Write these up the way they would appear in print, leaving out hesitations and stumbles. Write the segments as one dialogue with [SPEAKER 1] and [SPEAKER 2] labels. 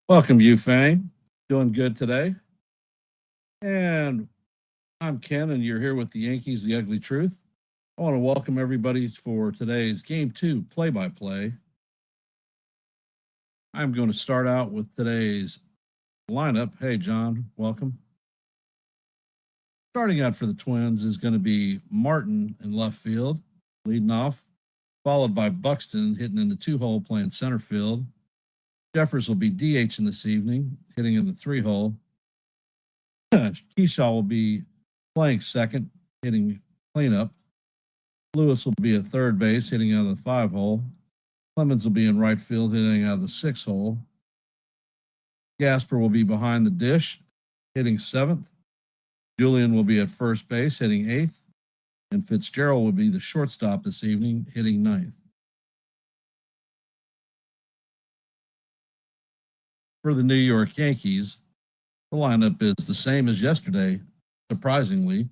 [SPEAKER 1] Welcome, you Fang. Doing good today. And I'm Ken, and you're here with the Yankees, The Ugly Truth. I want to welcome everybody for today's Game 2 play by play. I'm going to start out with today's lineup. Hey, John, welcome. Starting out for the Twins is going to be Martin in left field, leading off, followed by Buxton hitting in the 2-hole playing center field. Jeffers will be DH in this evening, hitting in the 3-hole. Keyshaw will be playing second, hitting cleanup. Lewis will be at third base, hitting out of the 5-hole. Clemens will be in right field, hitting out of the 6-hole. Gasper will be behind the dish, hitting 7th. Julian will be at first base, hitting 8th. And Fitzgerald will be the shortstop this evening, hitting 9th. For the New York Yankees, the lineup is the same as yesterday, surprisingly.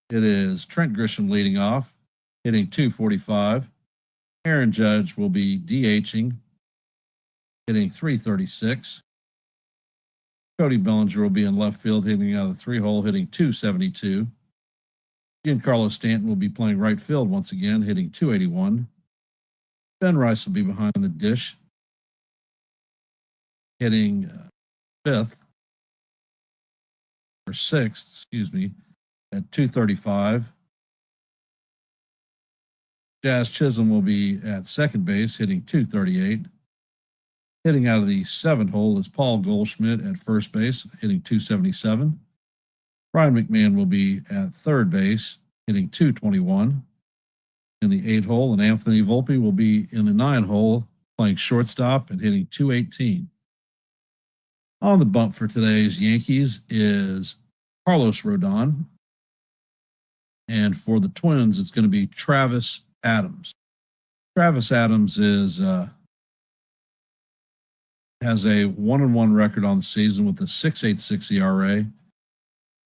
[SPEAKER 1] It is Trent Grisham leading off, hitting .245. Aaron Judge will be DHing, hitting .336. Cody Bellinger will be in left field, hitting out of the 3-hole, hitting .272. Giancarlo Stanton will be playing right field once again, hitting .281. Ben Rice will be behind the dish, hitting 5th. Or 6th, at .235. Jazz Chisholm will be at second base, hitting .238. Hitting out of the 7-hole is Paul Goldschmidt at first base, hitting .277. Brian McMahon will be at third base, hitting .221. In the 8-hole, and Anthony Volpe will be in the 9-hole, playing shortstop and hitting .218. On the bump for today's Yankees is Carlos Rodon. And for the Twins, it's going to be Travis Adams. Travis Adams has a 1-1 record on the season with a 6.86 ERA.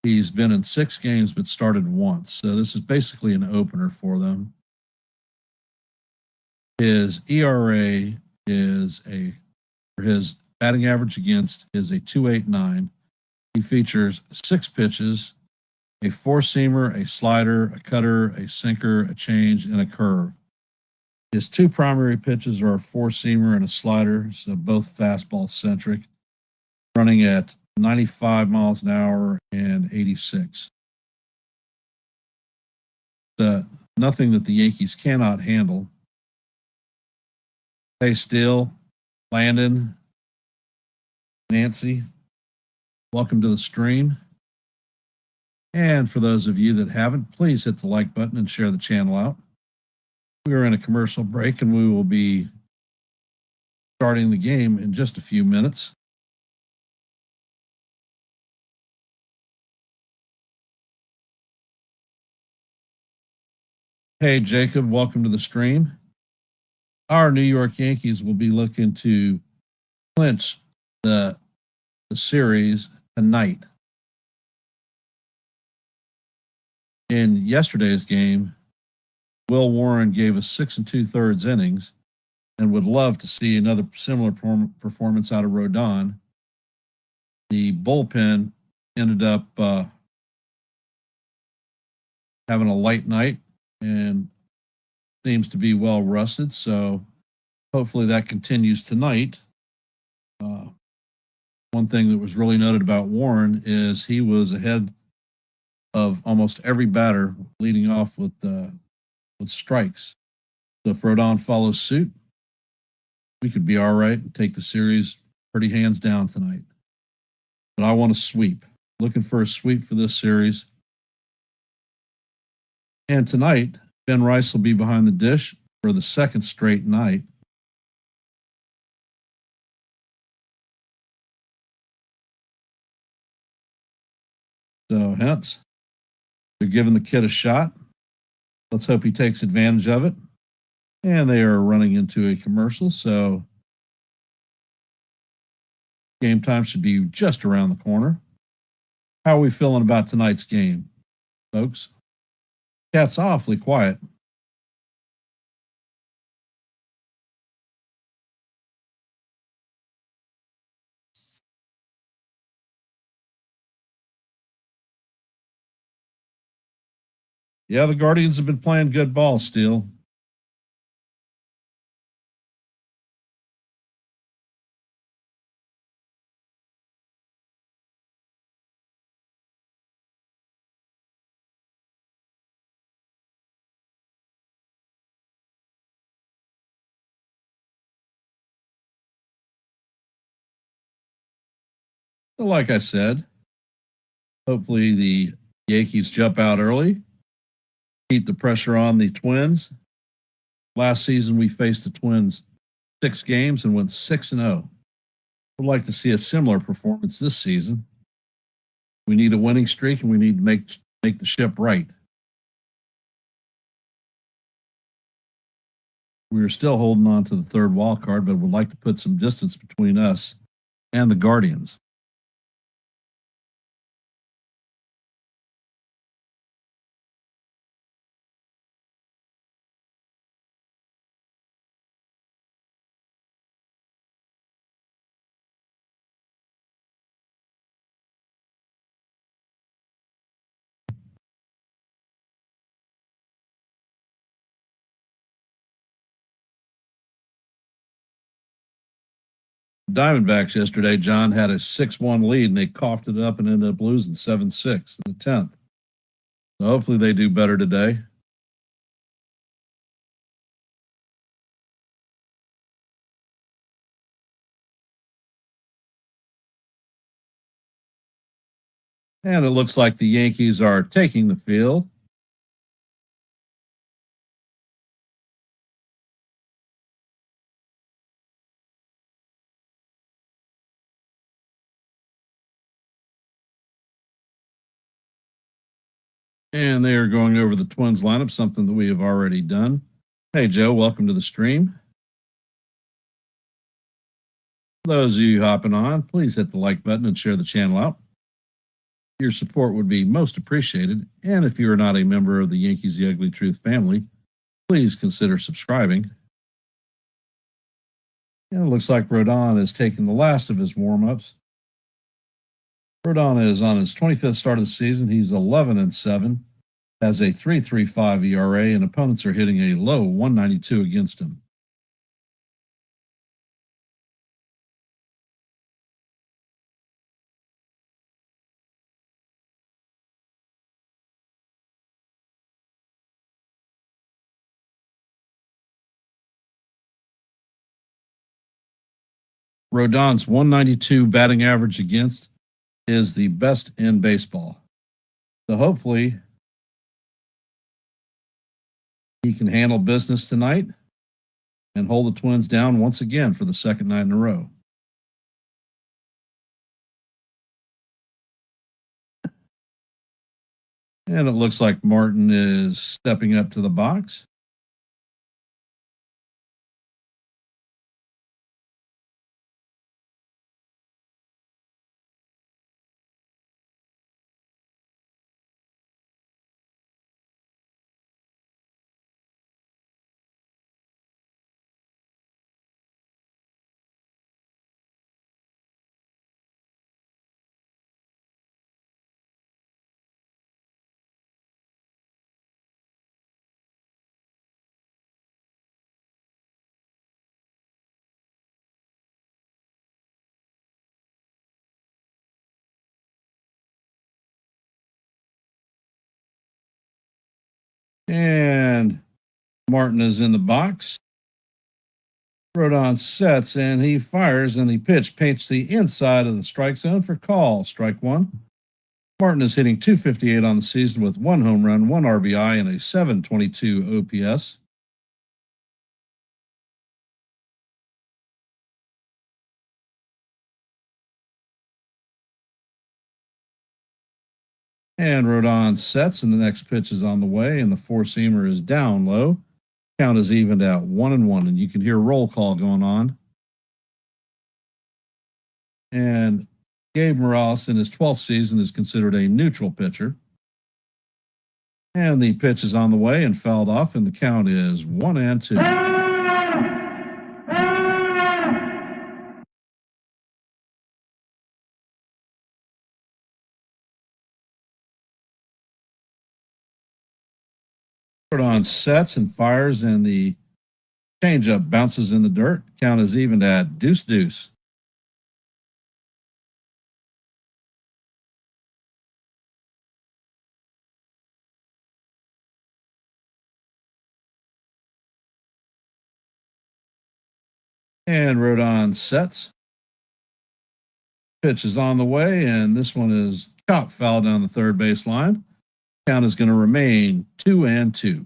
[SPEAKER 1] He's been in 6 games but started once. So this is basically an opener for them. His ERA his batting average against is a .289. He features 6 pitches, a 4-seamer, a slider, a cutter, a sinker, a change, and a curve. His 2 primary pitches are a 4-seamer and a slider, so both fastball centric, running at 95 miles an hour and 86. Nothing that the Yankees cannot handle. Hey, Steele, Landon, Nancy, welcome to the stream. And for those of you that haven't, please hit the like button and share the channel out. We are in a commercial break and we will be starting the game in just a few minutes. Hey, Jacob, welcome to the stream. Our New York Yankees will be looking to clinch the series tonight. In yesterday's game, Will Warren gave us 6 2/3 innings and would love to see another similar performance out of Rodon. The bullpen ended up having a light night and seems to be well rusted, so hopefully that continues tonight. One thing that was really noted about Warren is he was ahead of almost every batter leading off with strikes. So if Rodon follows suit, we could be all right and take the series pretty hands down tonight. But I want a sweep. Looking for a sweep for this series. And tonight, Ben Rice will be behind the dish for the 2nd straight night. So hence, they're giving the kid a shot. Let's hope he takes advantage of it. And they are running into a commercial, so game time should be just around the corner. How are we feeling about tonight's game, folks? Cat's awfully quiet. Yeah, the Guardians have been playing good ball, Steele. So like I said, hopefully the Yankees jump out early, keep the pressure on the Twins. Last season, we faced the Twins 6 games and went 6-0. I'd like to see a similar performance this season. We need a winning streak, and we need to make the ship right. We are still holding on to the third wild card, but would like to put some distance between us and the Guardians. Diamondbacks yesterday, John, had a 6-1 lead, and they coughed it up and ended up losing 7-6 in the 10th. So hopefully they do better today. And it looks like the Yankees are taking the field. And they are going over the Twins lineup, something that we have already done. Hey, Joe, welcome to the stream. For those of you hopping on, please hit the like button and share the channel out. Your support would be most appreciated. And if you are not a member of the Yankees The Ugly Truth family, please consider subscribing. And it looks like Rodon is taking the last of his warm-ups. Rodon is on his 25th start of the season. He's 11-7, has a 3.35 ERA, and opponents are hitting a low 192 against him. Rodon's 192 batting average against is the best in baseball. So hopefully he can handle business tonight and hold the Twins down once again for the second night in a row. And it looks like Martin is stepping up to the box. And Martin is in the box. Rodon sets and he fires, and the pitch paints the inside of the strike zone for call. Strike one. Martin is hitting .258 on the season with 1 home run, 1 RBI, and a .722 OPS. And Rodon sets, and the next pitch is on the way, and the four-seamer is down low. Count is evened out 1-1, and you can hear roll call going on. And Gabe Morales in his 12th season is considered a neutral pitcher. And the pitch is on the way and fouled off, and the count is 1-2. Rodon sets and fires, and the changeup bounces in the dirt. Count is even at deuce. And Rodon sets. Pitch is on the way, and this one is chopped foul down the third base line. Count is going to remain 2-2.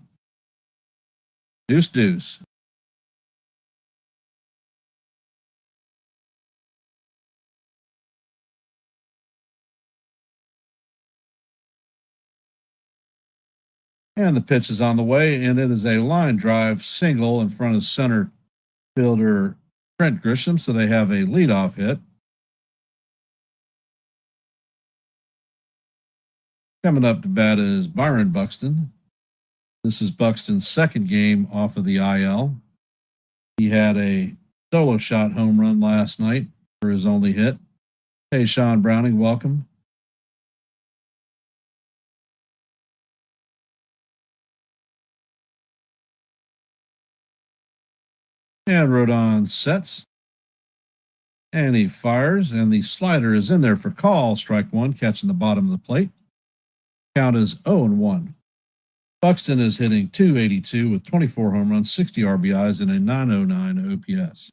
[SPEAKER 1] Deuce. And the pitch is on the way, and it is a line drive single in front of center fielder Trent Grisham, so they have a leadoff hit. Coming up to bat is Byron Buxton. This is Buxton's second game off of the IL. He had a solo shot home run last night for his only hit. Hey, Sean Browning, welcome. And Rodon sets. And he fires, and the slider is in there for call. Strike one, catching the bottom of the plate. Count is 0-1. Buxton is hitting .282 with 24 home runs, 60 RBIs, and a .909 OPS.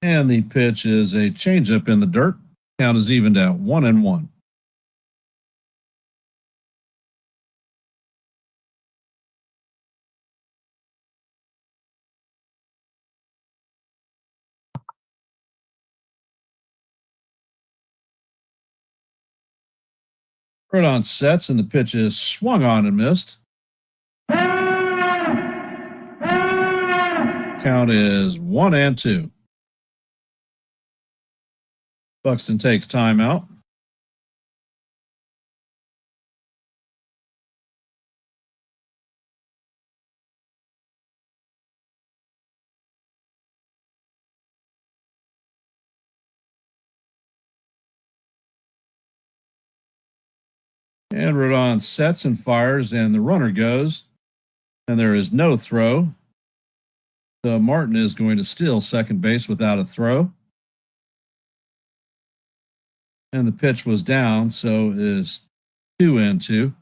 [SPEAKER 1] And the pitch is a changeup in the dirt. Count is evened out 1-1. Rodon sets, and the pitch is swung on and missed. Count is 1-2. Buxton takes timeout. And Rodon sets and fires, and the runner goes. And there is no throw. So Martin is going to steal second base without a throw. And the pitch was down, so it is 2-2.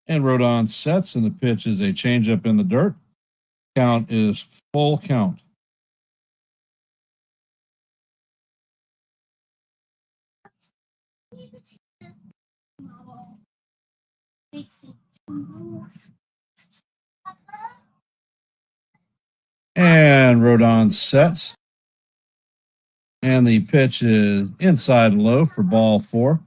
[SPEAKER 1] And Rodon sets, and the pitch is a changeup in the dirt. Count is full count. And Rodon sets. And the pitch is inside low for ball 4.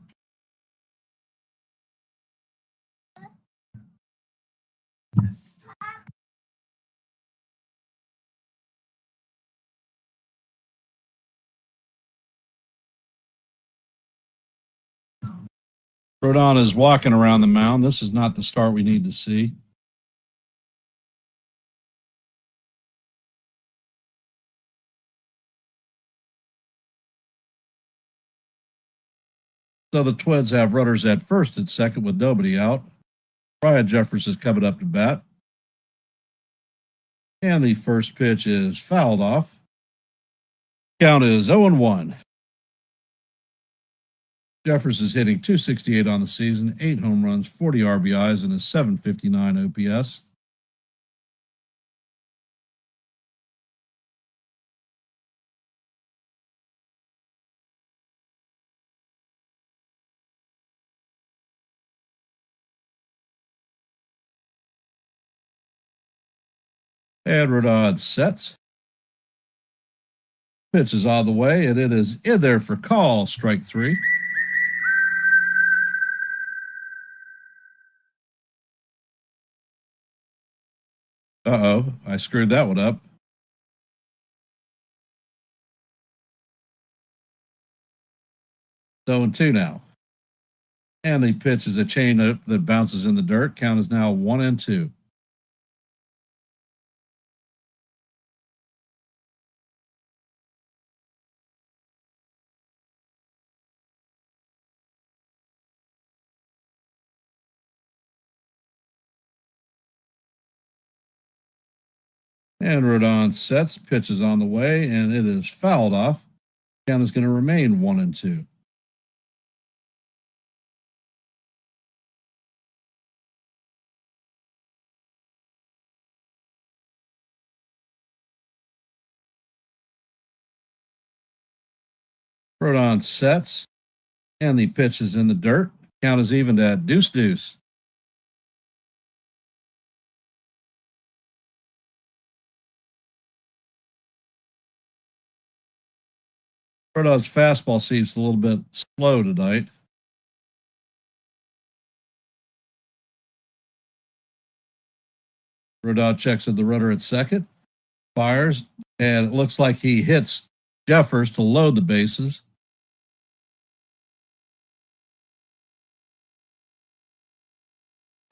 [SPEAKER 1] Rodon is walking around the mound. This is not the start we need to see. So the Twins have runners at first and second with nobody out. Brian Jeffers is coming up to bat. And the first pitch is fouled off. Count is 0-1. Jeffers is hitting .268 on the season, 8 home runs, 40 RBIs, and a .759 OPS. And Rodon sets. Pitch is on the way, and it is in there for call. Strike 3. I screwed that one up. 0-2 now. And the pitch is a changeup that bounces in the dirt. Count is now 1-2. And Rodon sets, pitches on the way, and it is fouled off. Count is going to remain 1-2. Rodon sets, and the pitch is in the dirt. Count is evened at 2-2. Rodon's fastball seems a little bit slow tonight. Rodon checks at the runner at second, fires, and it looks like he hits Jeffers to load the bases.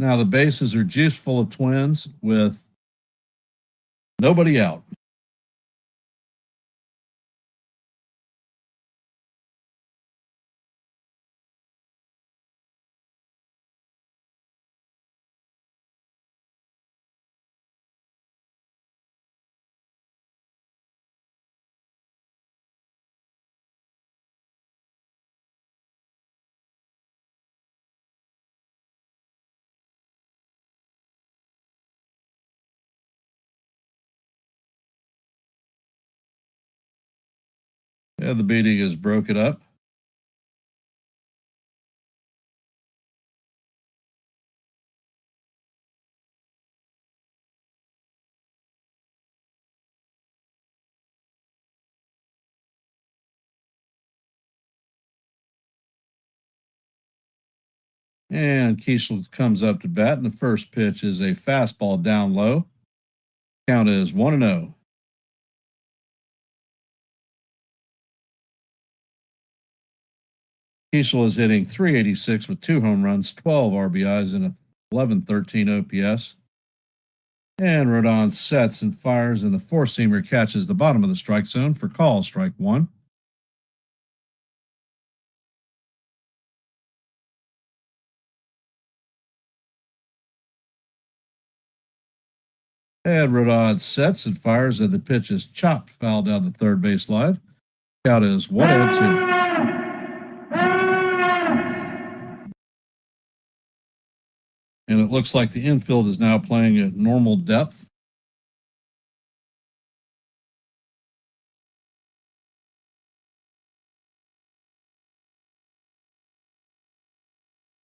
[SPEAKER 1] Now the bases are juice full of Twins with nobody out. And the beating is broken up. And Kiesel comes up to bat, and the first pitch is a fastball down low. Count is 1-0. Kiesel is hitting .386 with 2 home runs, 12 RBIs, and a 1113 OPS. And Rodon sets and fires, and the four-seamer catches the bottom of the strike zone for call, strike one. And Rodon sets and fires, and the pitch is chopped foul down the third base line. Count is 1-2. And it looks like the infield is now playing at normal depth.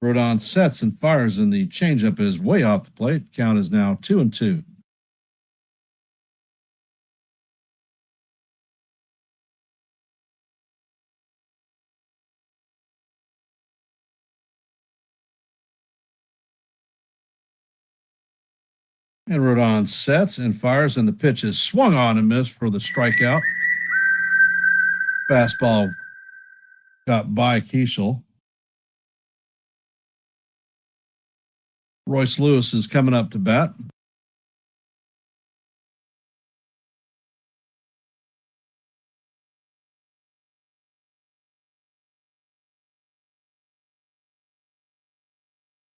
[SPEAKER 1] Rodon sets and fires, and the changeup is way off the plate. Count is now 2-2. And Rodon sets and fires, and the pitch is swung on and missed for the strikeout. Fastball got by Kiesel. Royce Lewis is coming up to bat.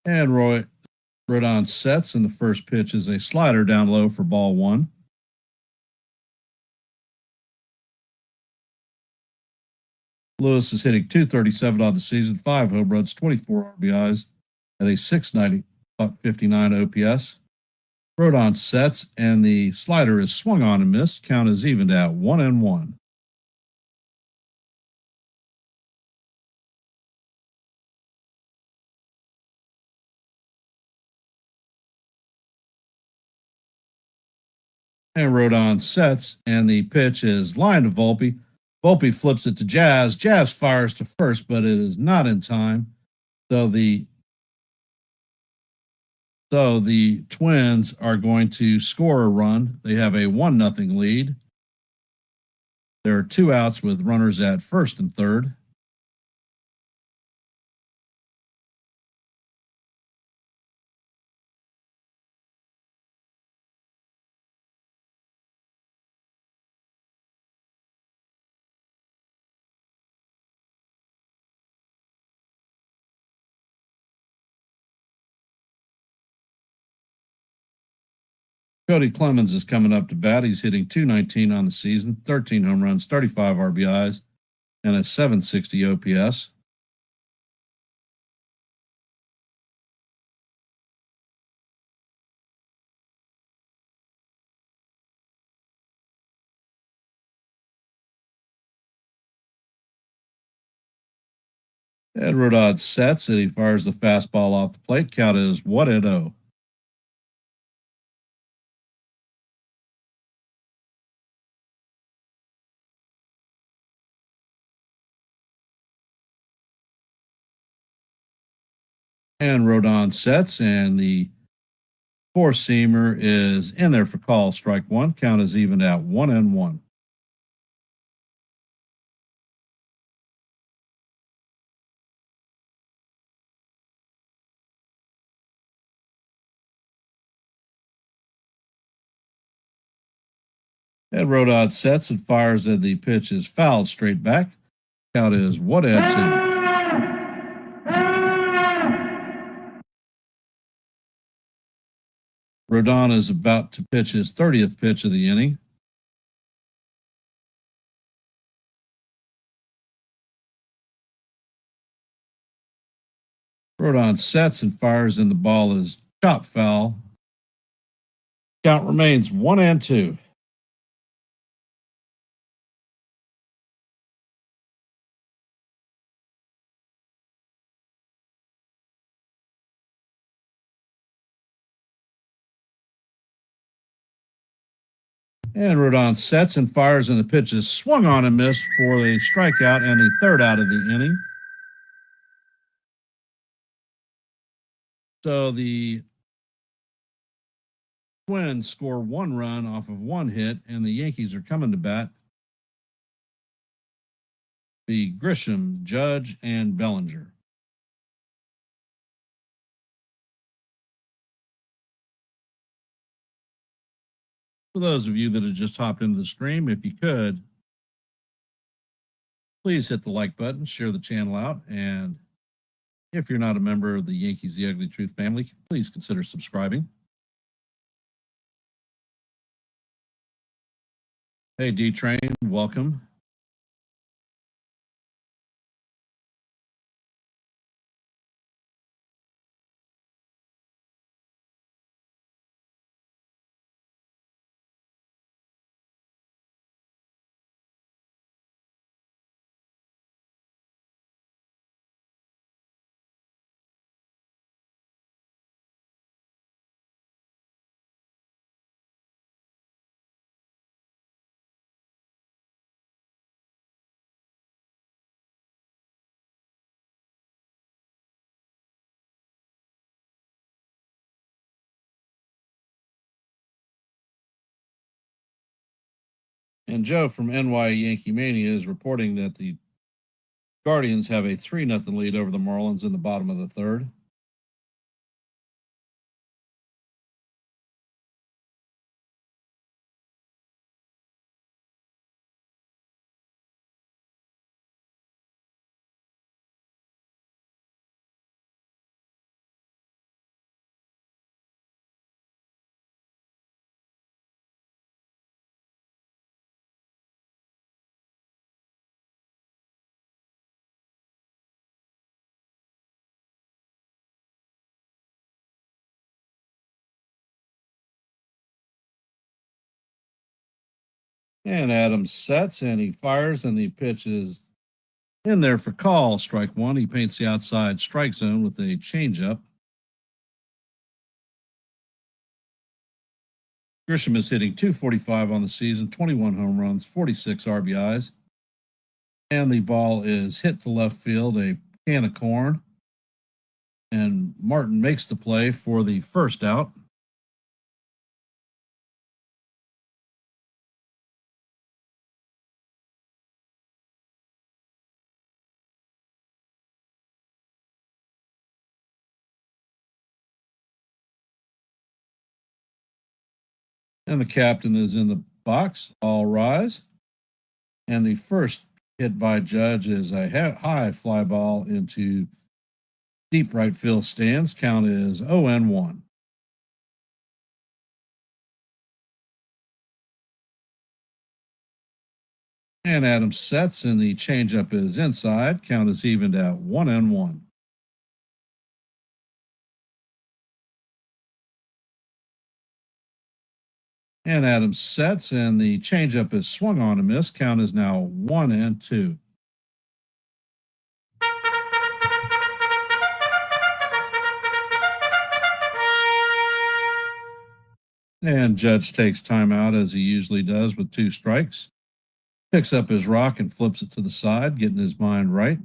[SPEAKER 1] And Rodon sets, and the first pitch is a slider down low for ball one. Lewis is hitting .237 on the season, 5 home runs, 24 RBIs, at a .690 .59 OPS. Rodon sets, and the slider is swung on and missed. Count is evened at 1-1. And Rodon sets, and the pitch is line to Volpe. Volpe flips it to Jazz. Jazz fires to first, but it is not in time. So the Twins are going to score a run. They have a 1-0 lead. There are 2 outs with runners at first and third. Cody Clemens is coming up to bat. He's hitting .219 on the season, 13 home runs, 35 RBIs, and a .760 OPS. Ed Rodon sets and he fires the fastball off the plate. Count is 1-0. And Rodon sets, and the four-seamer is in there for call. Strike one. Count is even at 1-1. Ed Rodon sets and fires, and the pitch is fouled straight back. Count is 1-2. Rodon is about to pitch his 30th pitch of the inning. Rodon sets and fires, and the ball is chopped foul. Count remains 1-2. And Rodon sets and fires, and the pitch is swung on and missed for a strikeout and the third out of the inning. So the Twins score one run off of one hit, and the Yankees are coming to bat. The Grisham, Judge, and Bellinger. For those of you that have just hopped into the stream, if you could, please hit the like button, share the channel out, and if you're not a member of the Yankees The Ugly Truth family, please consider subscribing. Hey, D-Train, welcome. And Joe from NY Yankee Mania is reporting that the Guardians have a 3-0 lead over the Marlins in the bottom of the third. And Adams sets and he fires, and the pitch is in there for call. Strike one. He paints the outside strike zone with a changeup. Grisham is hitting .245 on the season, 21 home runs, 46 RBIs. And the ball is hit to left field, a can of corn. And Martin makes the play for the first out. And the captain is in the box. All rise. And the first hit by Judge is a high fly ball into deep right field stands. Count is 0-1. And Adams sets, and the changeup is inside. Count is evened at 1-1. And Adams sets, and the changeup is swung on and missed. Count is now 1-2. And Judge takes timeout as he usually does with 2 strikes. Picks up his rock and flips it to the side, getting his mind right.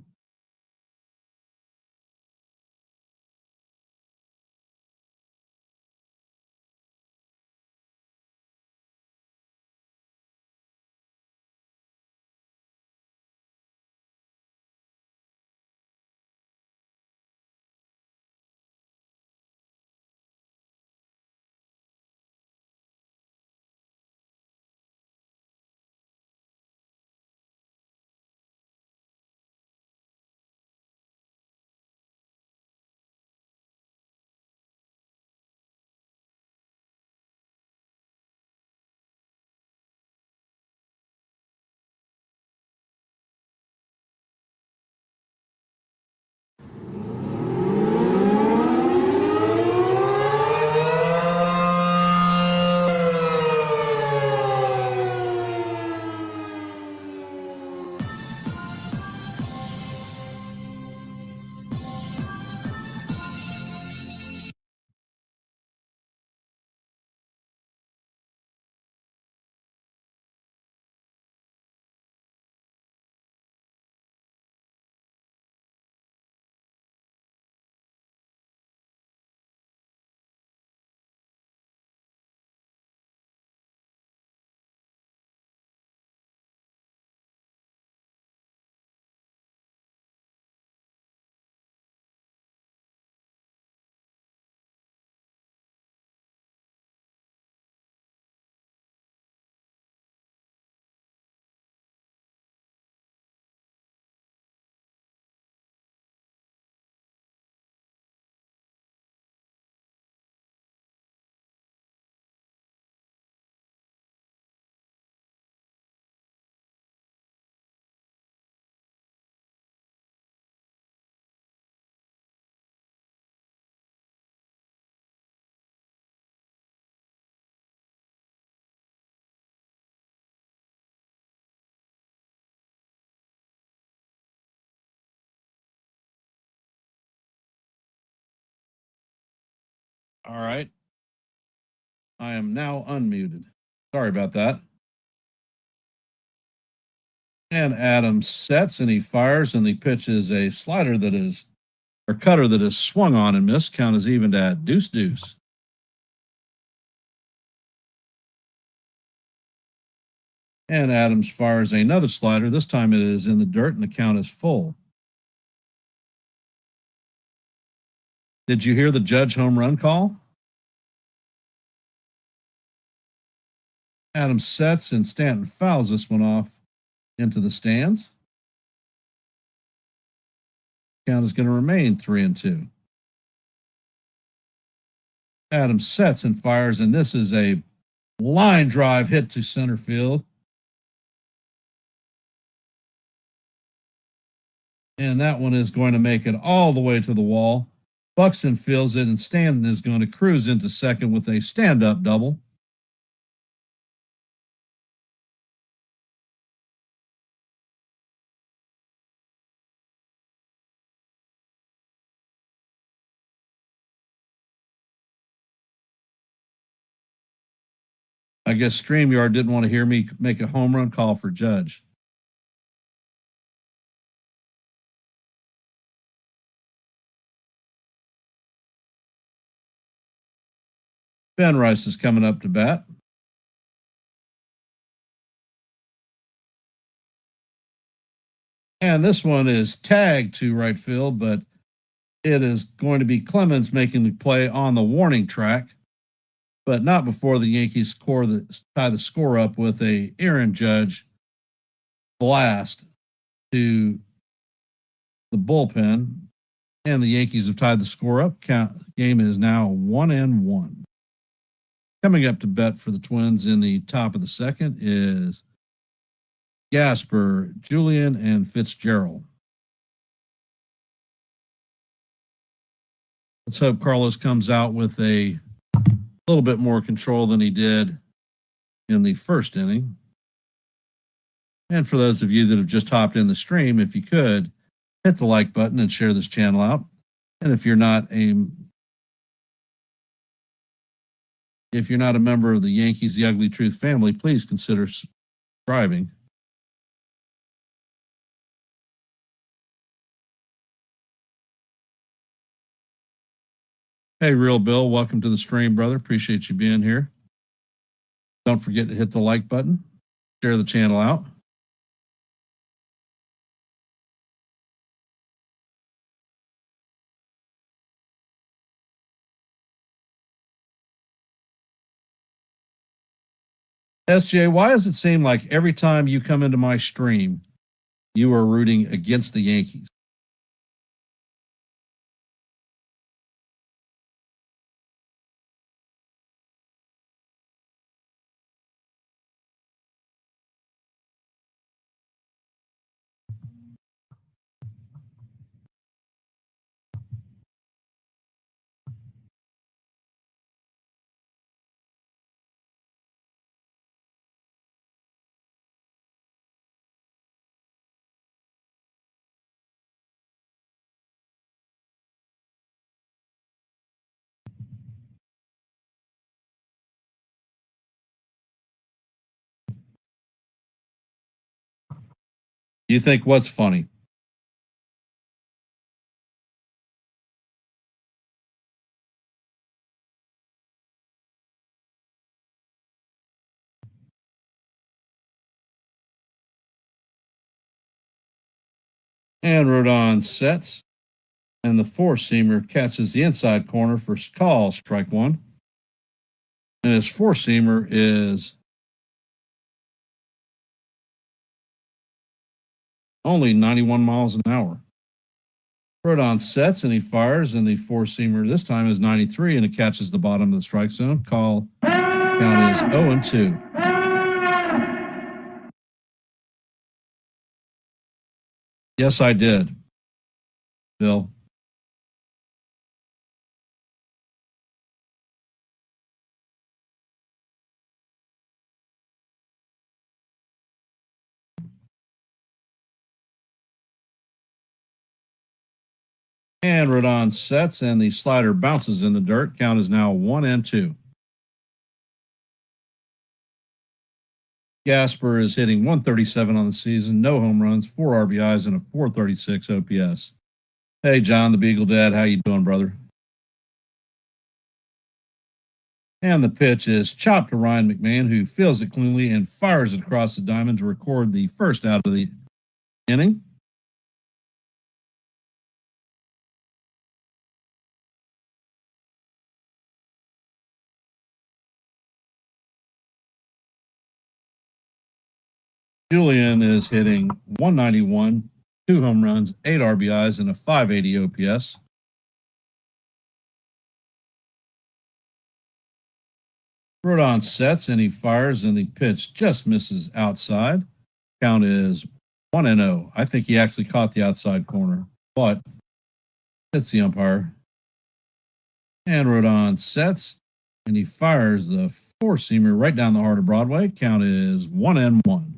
[SPEAKER 1] All right. I am now unmuted. Sorry about that. And Adams sets, and he fires, and the pitch is a slider that is, or cutter that is swung on and missed. Count is evened at 2-2. And Adams fires another slider. This time it is in the dirt, and the count is full. Did you hear the Judge home run call? Adams sets, and Stanton fouls this one off into the stands. Count is going to remain 3-2. Adams sets and fires, and this is a line drive hit to center field. And that one is going to make it all the way to the wall. Buxton fields it, and Stanton is going to cruise into second with a stand-up double. I guess StreamYard didn't want to hear me make a home run call for Judge. Ben Rice is coming up to bat. And this one is tagged to right field, but it is going to be Clemens making the play on the warning track, but not before the Yankees tie the score up with a Aaron Judge blast to the bullpen. And the Yankees have tied the score up. Game is now 1-1. Coming up to bat for the Twins in the top of the second is Gasper, Julian, and Fitzgerald. Let's hope Carlos comes out with a little bit more control than he did in the first inning. And for those of you that have just hopped in the stream, if you could, hit the like button and share this channel out. And if you're not a member of the Yankees The Ugly Truth family, please consider subscribing. Hey, Real Bill, welcome to the stream, brother. Appreciate you being here. Don't forget to hit the like button, share the channel out. SJ, why does it seem like every time you come into my stream, you are rooting against the Yankees? You think what's funny? And Rodon sets, and the four-seamer catches the inside corner for call, strike one. And his four-seamer is only 91 miles an hour. Rodon sets and he fires, and the four-seamer this time is 93, and it catches the bottom of the strike zone. Call, count is 0-2. Yes, I did, Bill. And Rodon sets, and the slider bounces in the dirt. Count is now 1-2. Gasper is hitting 137 on the season, no home runs, 4 RBIs, and a 436 OPS. Hey, John, the Beagle Dad, how you doing, brother? And the pitch is chopped to Ryan McMahon, who fields it cleanly and fires it across the diamond to record the first out of the inning. Julian is hitting 191, 2 home runs, 8 RBIs, and a 580 OPS. Rodon sets and he fires, and the pitch just misses outside. Count is 1-0. I think he actually caught the outside corner, but hits the umpire. And Rodon sets and he fires the four-seamer right down the heart of Broadway. Count is 1-1.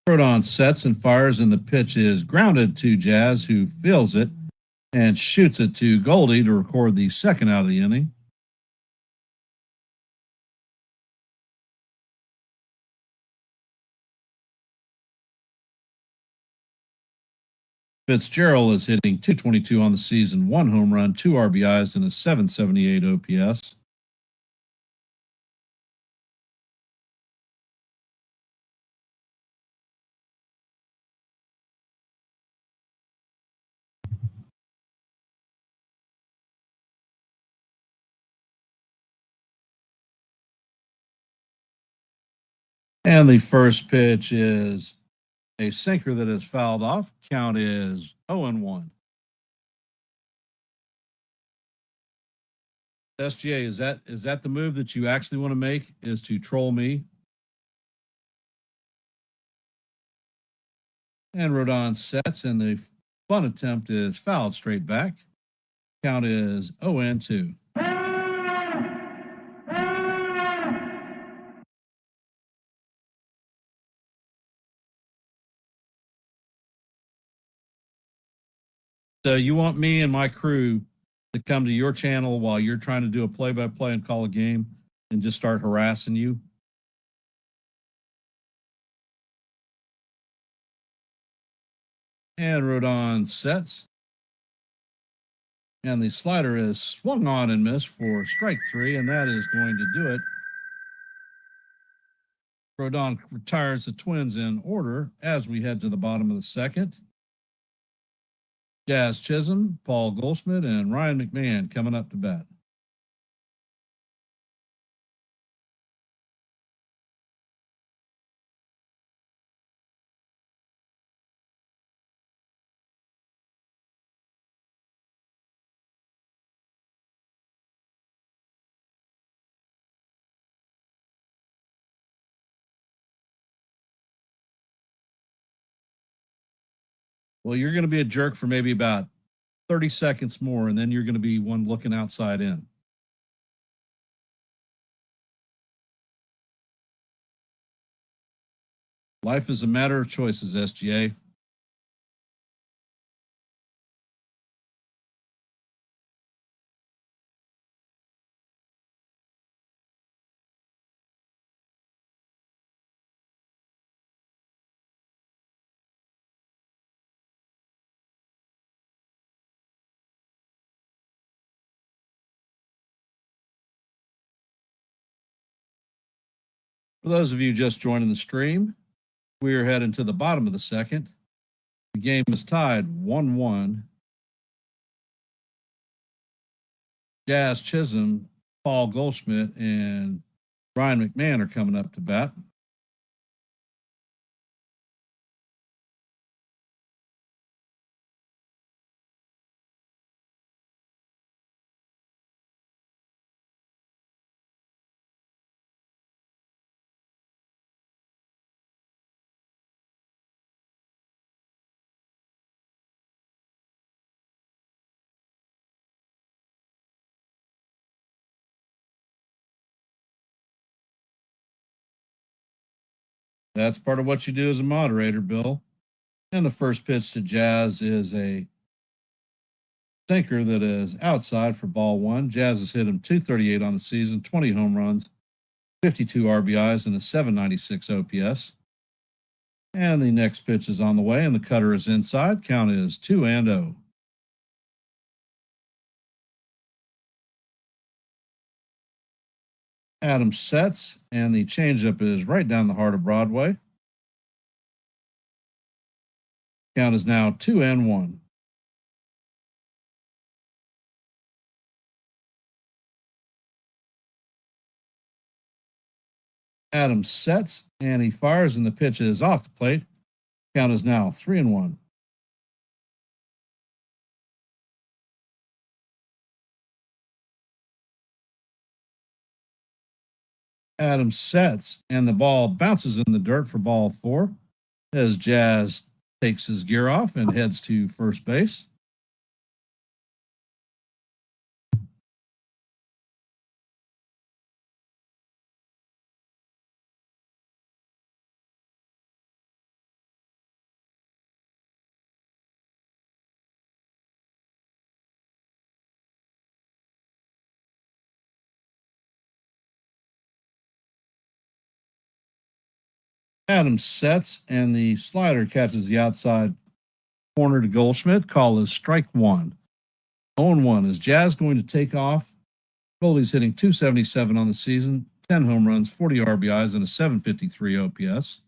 [SPEAKER 1] Rodon sets and fires, and the pitch is grounded to Jazz, who fields it and shoots it to Goldie to record the second out of the inning. Fitzgerald is hitting 222 on the season, 1 home run, 2 RBIs, and a 778 OPS. And the first pitch is a sinker that is fouled off. Count is 0-1. SGA, is that the move that you actually want to make? Is to troll me? And Rodon sets, and the bunt attempt is fouled straight back. Count is 0-2. So you want me and my crew to come to your channel while you're trying to do a play-by-play and call a game and just start harassing you? And Rodon sets. And the slider is swung on and missed for strike 3, and that is going to do it. Rodon retires the Twins in order as we head to the bottom of the second. Jazz Chisholm, Paul Goldschmidt, and Ryan McMahon coming up to bat. Well, you're going to be a jerk for maybe about 30 seconds more, and then you're going to be one looking outside in. Life is a matter of choices, SGA. For those of you just joining the stream, we are heading to the bottom of the second. The game is tied 1-1. Jazz Chisholm, Paul Goldschmidt, and Ryan McMahon are coming up to bat. That's part of what you do as a moderator, Bill. And the first pitch to Jazz is a sinker that is outside for ball 1. Jazz has hit him 238 on the season, 20 home runs, 52 RBIs, and a 796 OPS. And the next pitch is on the way, and the cutter is inside. Count is 2-0. Adams sets, and the changeup is right down the heart of Broadway. Count is now 2-1. Adams sets, and he fires, and the pitch is off the plate. Count is now 3-1. Adams sets, and the ball bounces in the dirt for ball 4 as Jazz takes his gear off and heads to first base. Adams sets, and the slider catches the outside corner to Goldschmidt. Call is strike 1. 0-1 is Jazz going to take off. Goldie's hitting 277 on the season, 10 home runs, 40 RBIs, and a 753 OPS.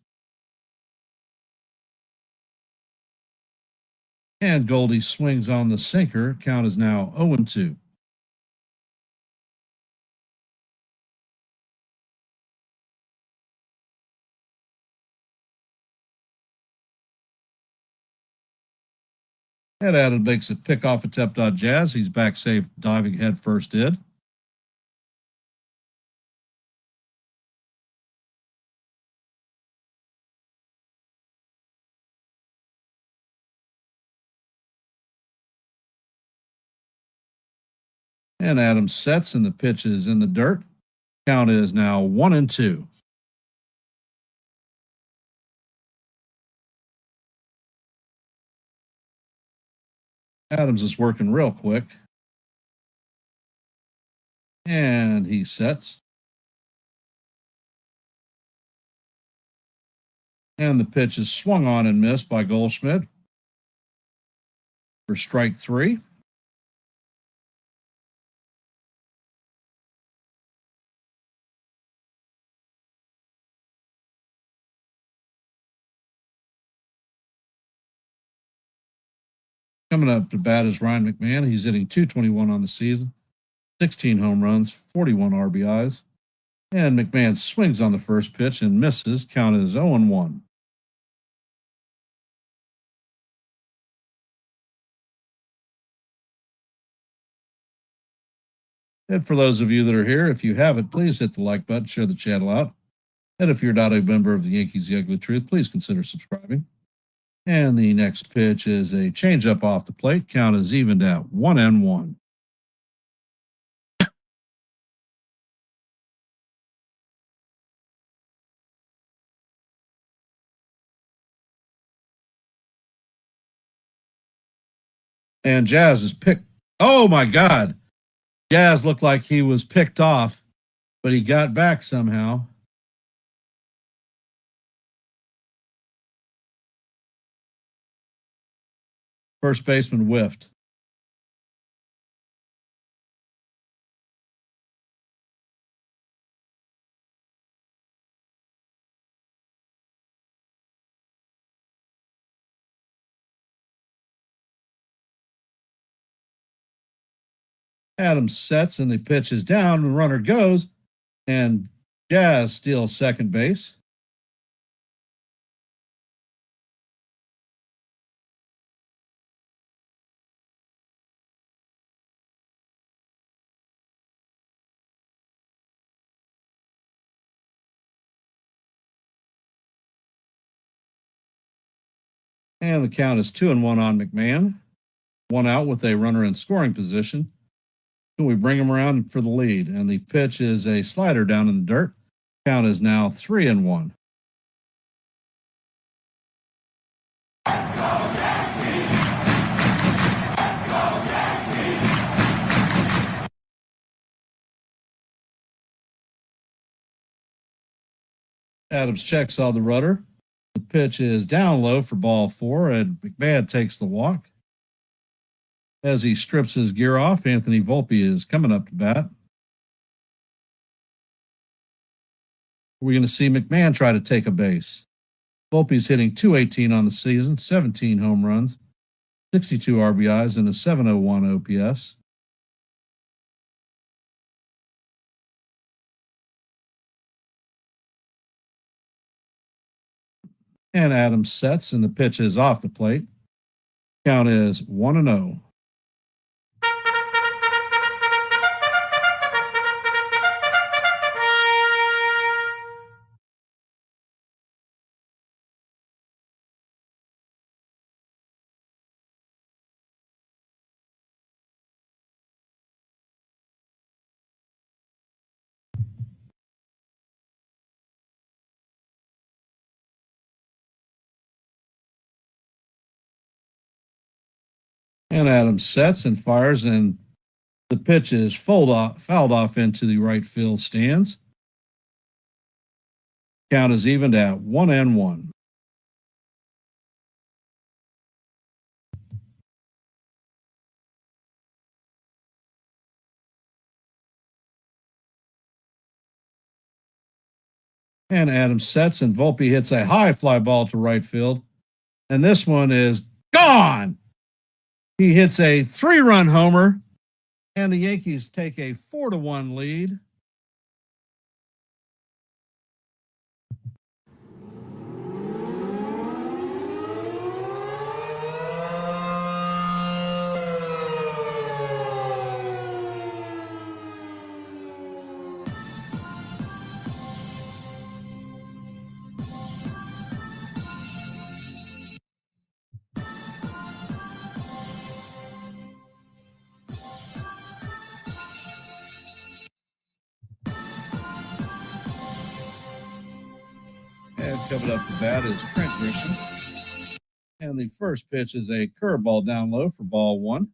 [SPEAKER 1] And Goldie swings on the sinker. Count is now 0-2. Ed Adams makes a pickoff attempt on Jazz. He's back safe, diving head first in. And Adams sets, and the pitch is in the dirt. Count is now 1-2. Adams is working real quick. And he sets. And the pitch is swung on and missed by Goldschmidt for strike 3. Coming up to bat is Ryan McMahon. He's hitting .221 on the season, 16 home runs, 41 RBIs. And McMahon swings on the first pitch and misses. Count is 0-1. And for those of you that are here, if you haven't, please hit the like button, share the channel out. And if you're not a member of the Yankees The Ugly Truth, please consider subscribing. And the next pitch is a changeup off the plate. Count is evened out, 1-1. And Jazz is picked. Oh my God. Jazz looked like he was picked off, but he got back somehow. First baseman whiffed. Adams sets, and the pitch is down, and the runner goes, and Jazz steals second base. And the count is 2-1 on McMahon. One out with a runner in scoring position. Can we bring him around for the lead? And the pitch is a slider down in the dirt. Count is now 3-1. Adams checks on the rudder. The pitch is down low for ball 4, and McMahon takes the walk. As he strips his gear off, Anthony Volpe is coming up to bat. We're going to see McMahon try to take a base. Volpe's hitting .218 on the season, 17 home runs, 62 RBIs, and a .701 OPS. And Adams sets, and the pitch is off the plate. Count is 1-0. And Adams sets and fires, and the pitch is fouled off into the right field stands. Count is evened at 1-1. And Adams sets, and Volpe hits a high fly ball to right field. And this one is gone. He hits a 3-run homer, and the Yankees take a 4-1 lead. Coming up to bat is Trent Grisham. And the first pitch is a curveball down low for ball one.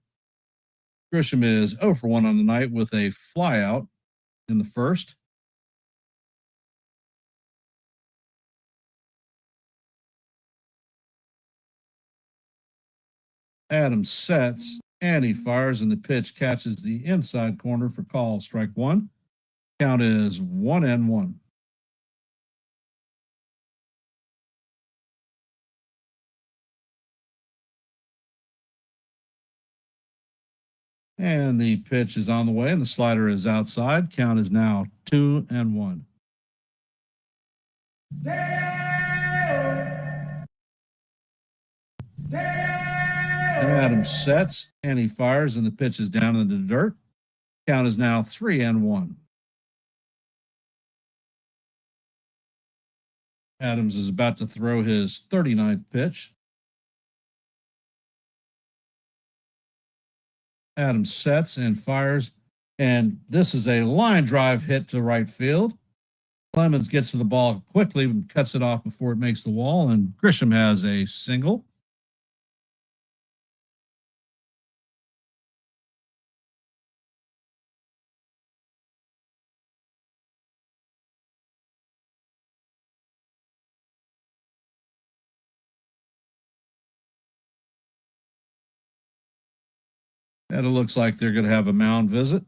[SPEAKER 1] Grisham is 0 for 1 on the night with a flyout in the first. Adams sets and he fires, and the pitch catches the inside corner for call, strike one. Count is 1-1. And the pitch is on the way, and the slider is outside. Count is now 2-1. And Adams sets and he fires, and the pitch is down into the dirt. Count is now 3-1. Adams is about to throw his 39th pitch. Adams sets and fires, and this is a line drive hit to right field. Clemens gets to the ball quickly and cuts it off before it makes the wall, and Grisham has a single. And it looks like they're going to have a mound visit.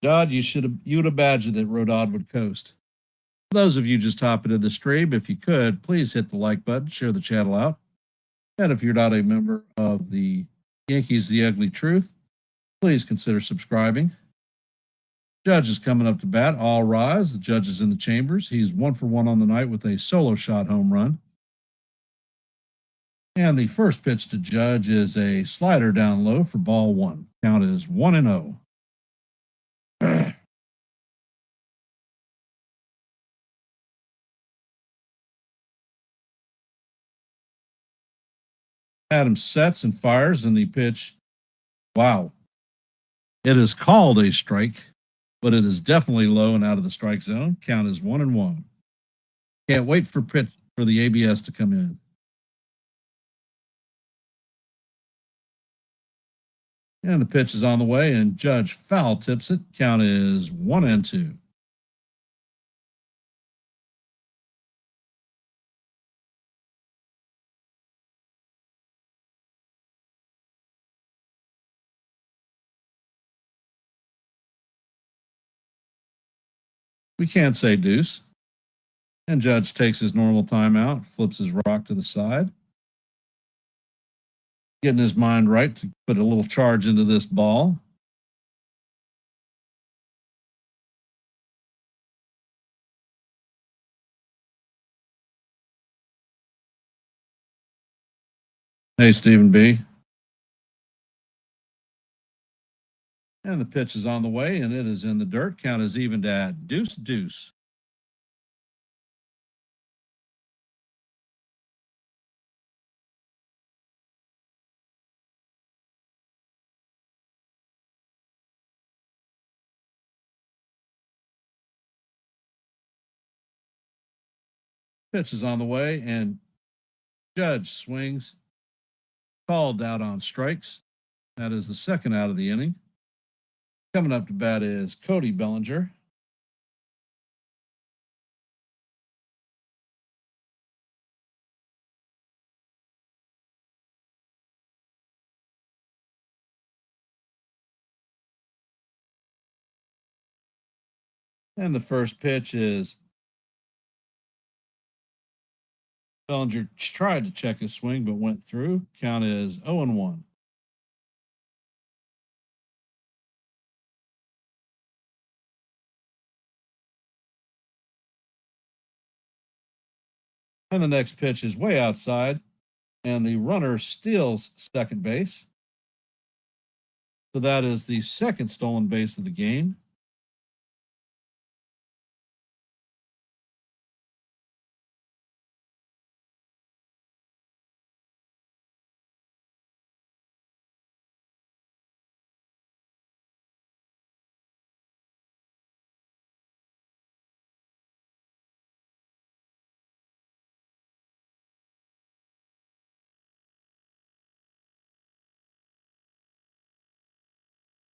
[SPEAKER 1] Dodd, you'd imagine that Rodon would coast. For those of you just hopping in the stream, if you could, please hit the like button, share the channel out. And if you're not a member of the Yankees The Ugly Truth, please consider subscribing. Judge is coming up to bat. All rise. The judge is in the chambers. He's 1 for 1 on the night with a solo shot home run. And the first pitch to Judge is a slider down low for ball one. Count is 1-0. Adams sets and fires, and the pitch, wow. It is called a strike, but it is definitely low and out of the strike zone. Count is 1-1. Can't wait for the ABS to come in. And the pitch is on the way, and Judge foul tips it. Count is 1-2. We can't say deuce. And Judge takes his normal timeout, flips his rock to the side. Getting his mind right to put a little charge into this ball. Hey, Stephen B. And the pitch is on the way, and it is in the dirt. Count is evened at deuce. Pitch is on the way, and Judge swings, called out on strikes. That is the second out of the inning. Coming up to bat is Cody Bellinger. And the first pitch is Bellinger tried to check his swing, but went through. Count is 0-1. And the next pitch is way outside, and the runner steals second base. So that is the second stolen base of the game.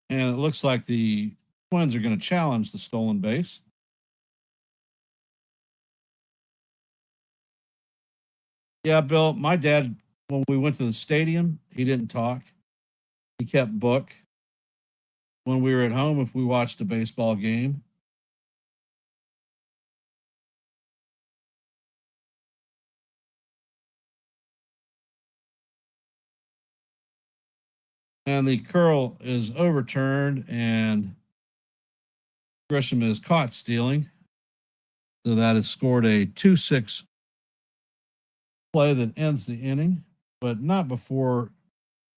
[SPEAKER 1] And it looks like the Twins are going to challenge the stolen base. Yeah, Bill, my dad, when we went to the stadium, he didn't talk. He kept book. When we were at home, if we watched a baseball game, and the curl is overturned, and Grisham is caught stealing. So that has scored a 2-6 play that ends the inning, but not before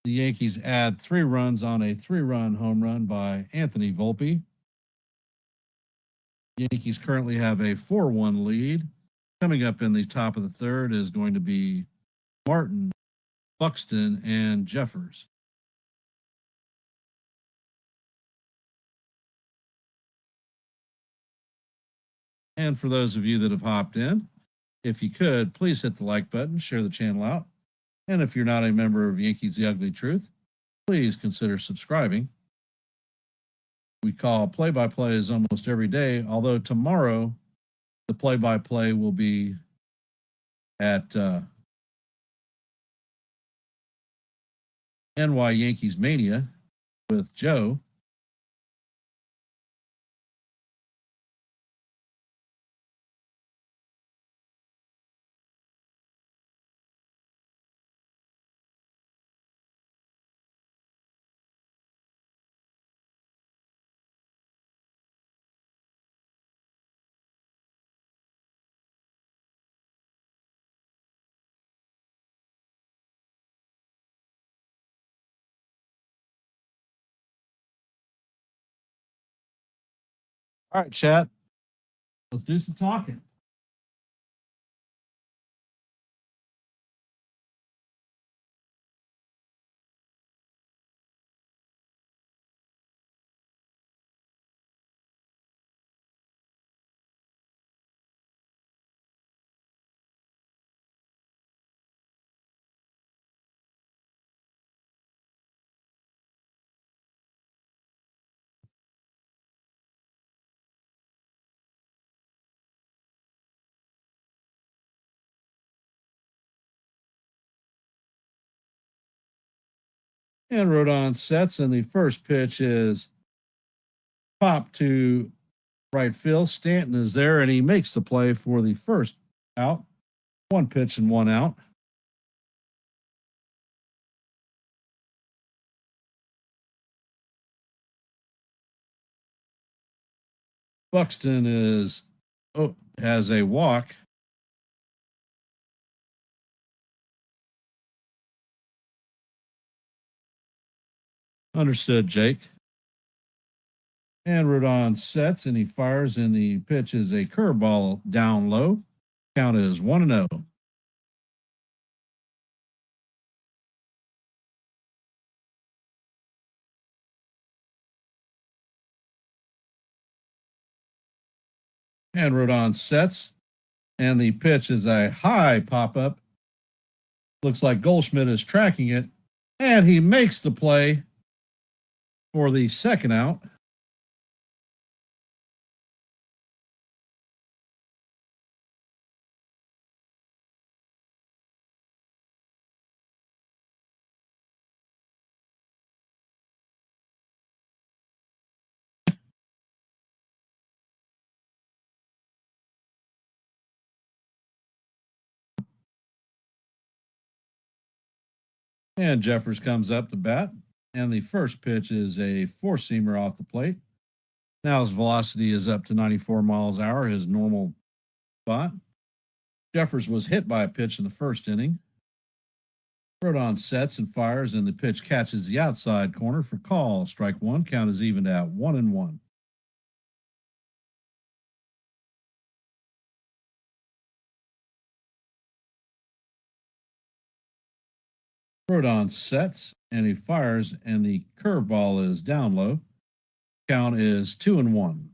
[SPEAKER 1] the Yankees add 3 runs on a 3-run home run by Anthony Volpe. Yankees currently have a 4-1 lead. Coming up in the top of the third is going to be Martin, Buxton, and Jeffers. And for those of you that have hopped in, if you could, please hit the like button, share the channel out. And if you're not a member of Yankees The Ugly Truth, please consider subscribing. We call play-by-plays almost every day, although tomorrow the play-by-play will be at NY Yankees Mania with Joe. All right, chat. Let's do some talking. And Rodon sets, and the first pitch is popped to right field. Stanton is there, and he makes the play for the first out. 1 pitch and 1 out. Buxton has a walk. Understood, Jake. And Rodon sets, and he fires, and the pitch is a curveball down low. Count is 1-0. And Rodon sets, and the pitch is a high pop up. Looks like Goldschmidt is tracking it, and he makes the play for the second out. And Jeffers comes up to bat, and the first pitch is a 4-seamer off the plate. Now his velocity is up to 94 miles an hour, his normal spot. Jeffers was hit by a pitch in the first inning. Rodon sets and fires, and the pitch catches the outside corner for call. Strike 1. Count is evened at 1-1. Rodon sets, and he fires, and the curveball is down low. Count is 2-1.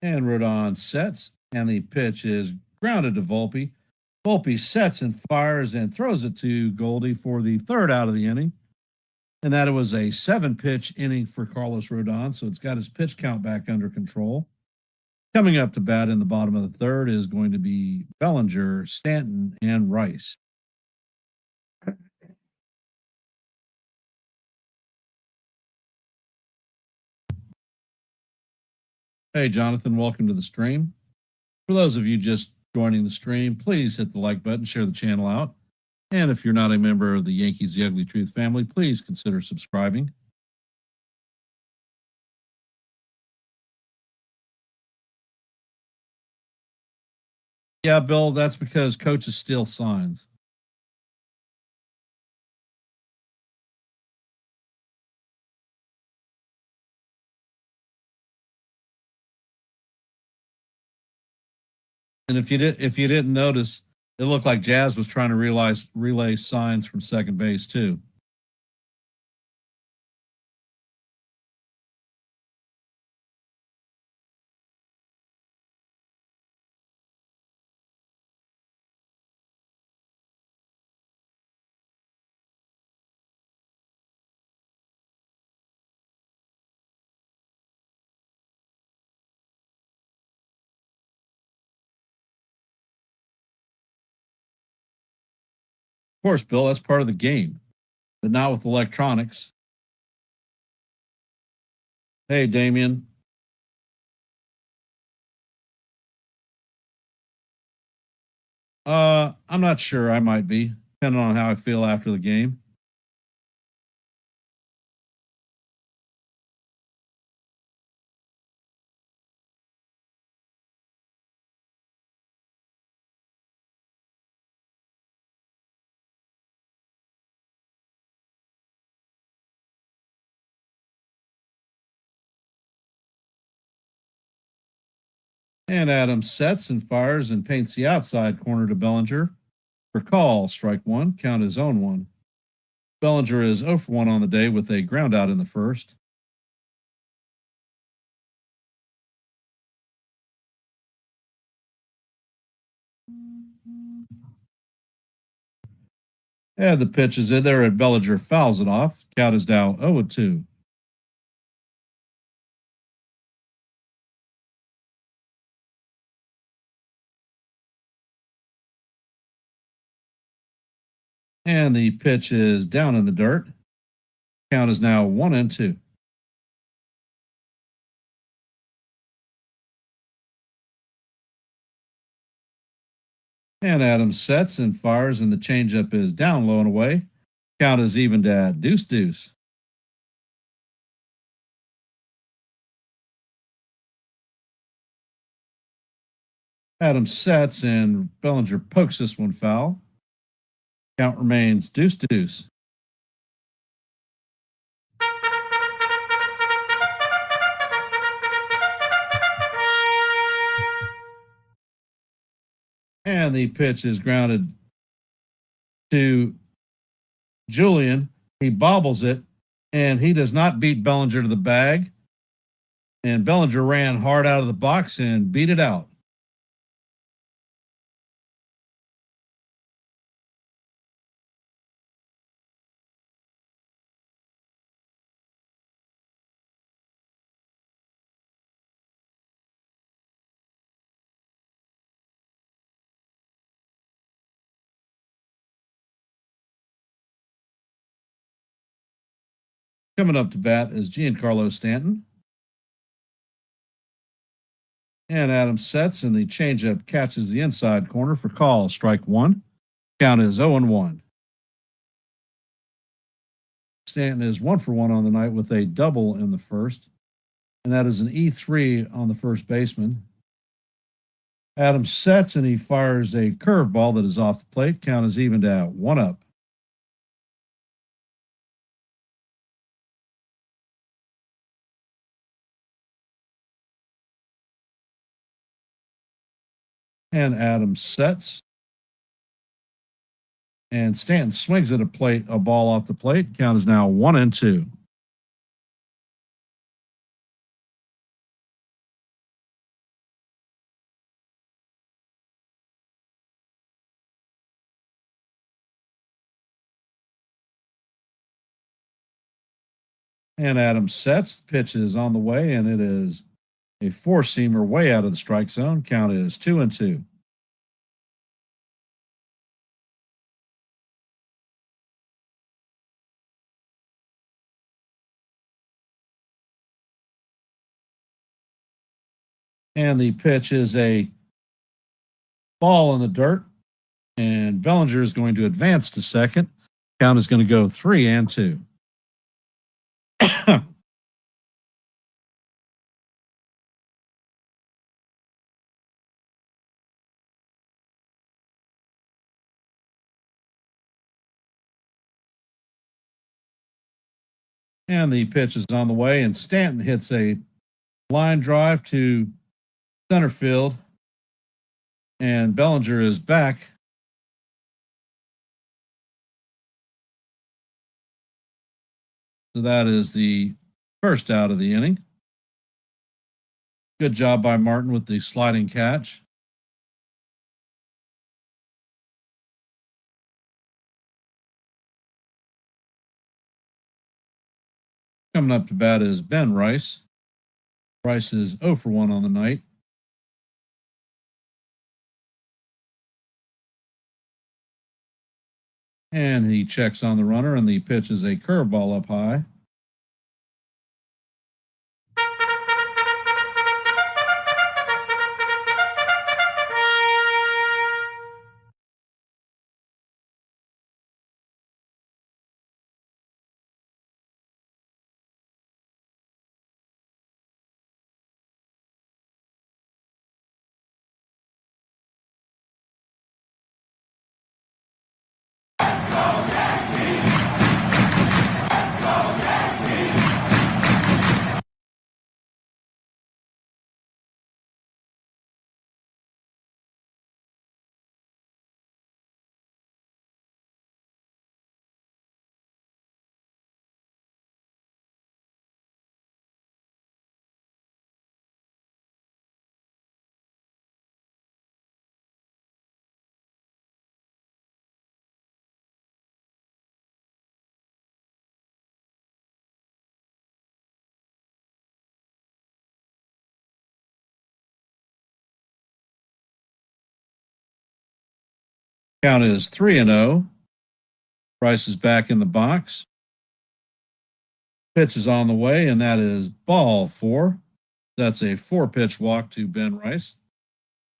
[SPEAKER 1] And Rodon sets, And the pitch is grounded to Volpe. Volpe sets and fires and throws it to Goldie for the third out of the inning. And that it was a 7-pitch inning for Carlos Rodon, so it's got his pitch count back under control. Coming up to bat in the bottom of the third is going to be Bellinger, Stanton, and Rice. Hey, Jonathan, welcome to the stream. For those of you just joining the stream, please hit the like button, share the channel out. And if you're not a member of the Yankees The Ugly Truth family, please consider subscribing. Yeah, Bill, that's because coaches steal signs. And if you didn't notice, it looked like Jazz was trying to relay signs from second base too. Of course, Bill, that's part of the game, but not with electronics. Hey, Damien. I'm not sure. I might be, depending on how I feel after the game. And Adams sets and fires and paints the outside corner to Bellinger. For call, strike one, count his own one. Bellinger is 0 for 1 on the day with a ground out in the first. And the pitch is in there, and Bellinger fouls it off. Count is now 0-2. And the pitch is down in the dirt. Count is now 1-2. And Adams sets and fires, and the changeup is down low and away. Count is evened at 2-2. Adams sets, and Bellinger pokes this one foul. Count remains 2-2. And the pitch is grounded to Julian. He bobbles it, and he does not beat Bellinger to the bag. And Bellinger ran hard out of the box and beat it out. Coming up to bat is Giancarlo Stanton. And Adams sets, and the changeup catches the inside corner for call. Strike one. Count is 0-1. Stanton is 1 for 1 on the night with a double in the first, and that is an E3 on the first baseman. Adams sets, and he fires a curveball that is off the plate. Count is evened at 1-up. And Adams sets. And Stanton swings at a ball off the plate. Count is now 1-2. And Adams sets. Pitch is on the way, and it is a four-seamer way out of the strike zone. Count is 2-2. And the pitch is a ball in the dirt, and Bellinger is going to advance to second. Count is going to go 3-2. And the pitch is on the way, and Stanton hits a line drive to center field, and Bellinger is back. So that is the first out of the inning. Good job by Martin with the sliding catch. Coming up to bat is Ben Rice. Rice is 0 for 1 on the night. And he checks on the runner, and the pitch is a curveball up high. Count is 3-0. Rice is back in the box. Pitch is on the way, and that is ball 4. That's a 4-pitch walk to Ben Rice.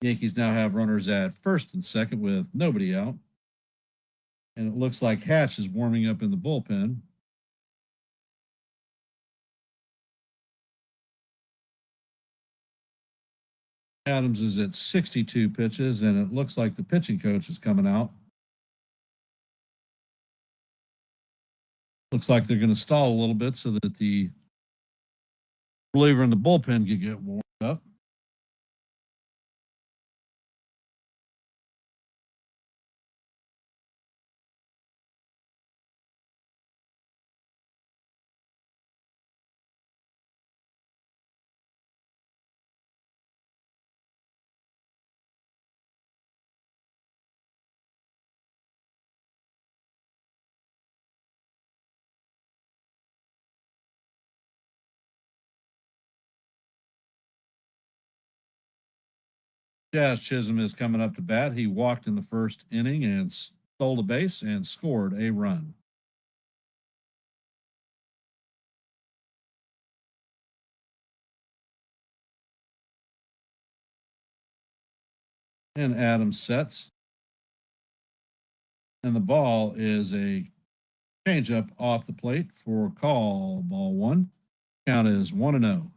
[SPEAKER 1] Yankees now have runners at first and second with nobody out. And it looks like Hatch is warming up in the bullpen. Adams is at 62 pitches, and it looks like the pitching coach is coming out. Looks like they're going to stall a little bit so that the reliever in the bullpen can get warmed up. Jazz Chisholm is coming up to bat. He walked in the first inning and stole a base and scored a run. And Adams sets. And the ball is a changeup off the plate for call ball 1. Count is 1-0.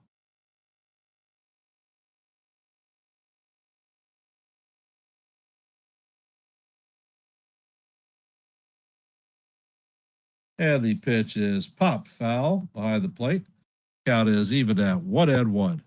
[SPEAKER 1] And the pitch is popped foul behind the plate. Count is even at 1-1.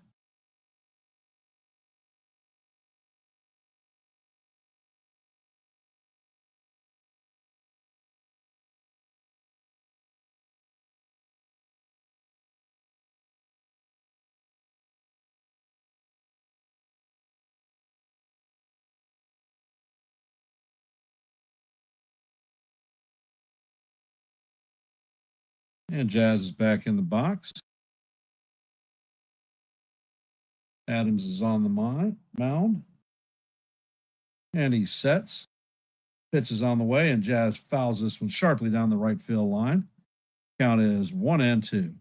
[SPEAKER 1] And Jazz is back in the box. Adams is on the mound. And he sets. Pitch is on the way, and Jazz fouls this one sharply down the right field line. Count is 1-2.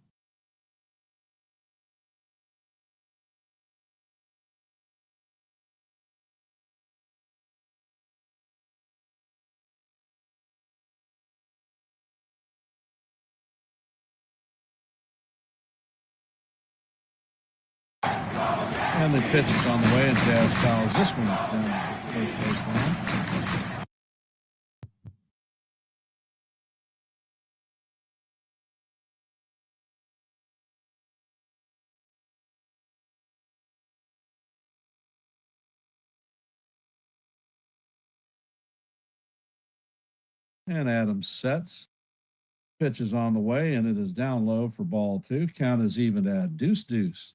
[SPEAKER 1] And the pitch is on the way, and Jazz fouls this one down the first base line. And Adams sets. Pitch is on the way, and it is down low for ball 2. Count is even at 2-2.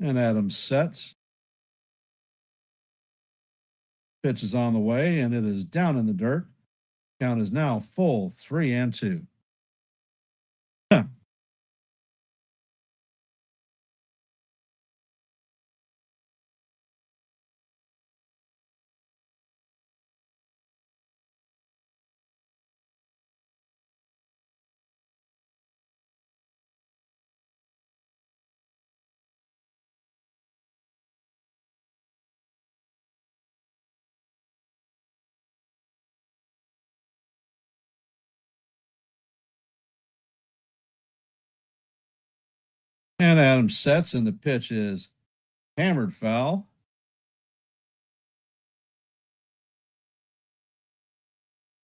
[SPEAKER 1] And Adams sets. Pitch is on the way, and it is down in the dirt. Count is now full 3-2. And Adams sets, and the pitch is hammered foul.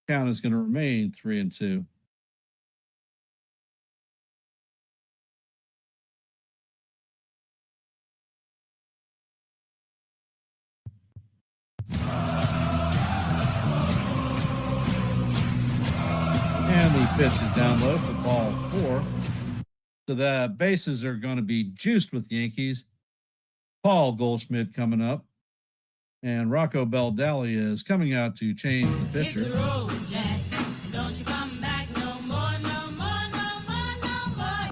[SPEAKER 1] Count is going to remain 3-2. And the pitch is down low for ball 4. So the bases are going to be juiced with Yankees. Paul Goldschmidt coming up. And Rocco Baldelli is coming out to change the pitcher.
[SPEAKER 2] Hit the road, Jack. Don't you come back no more, no more, no more, no more.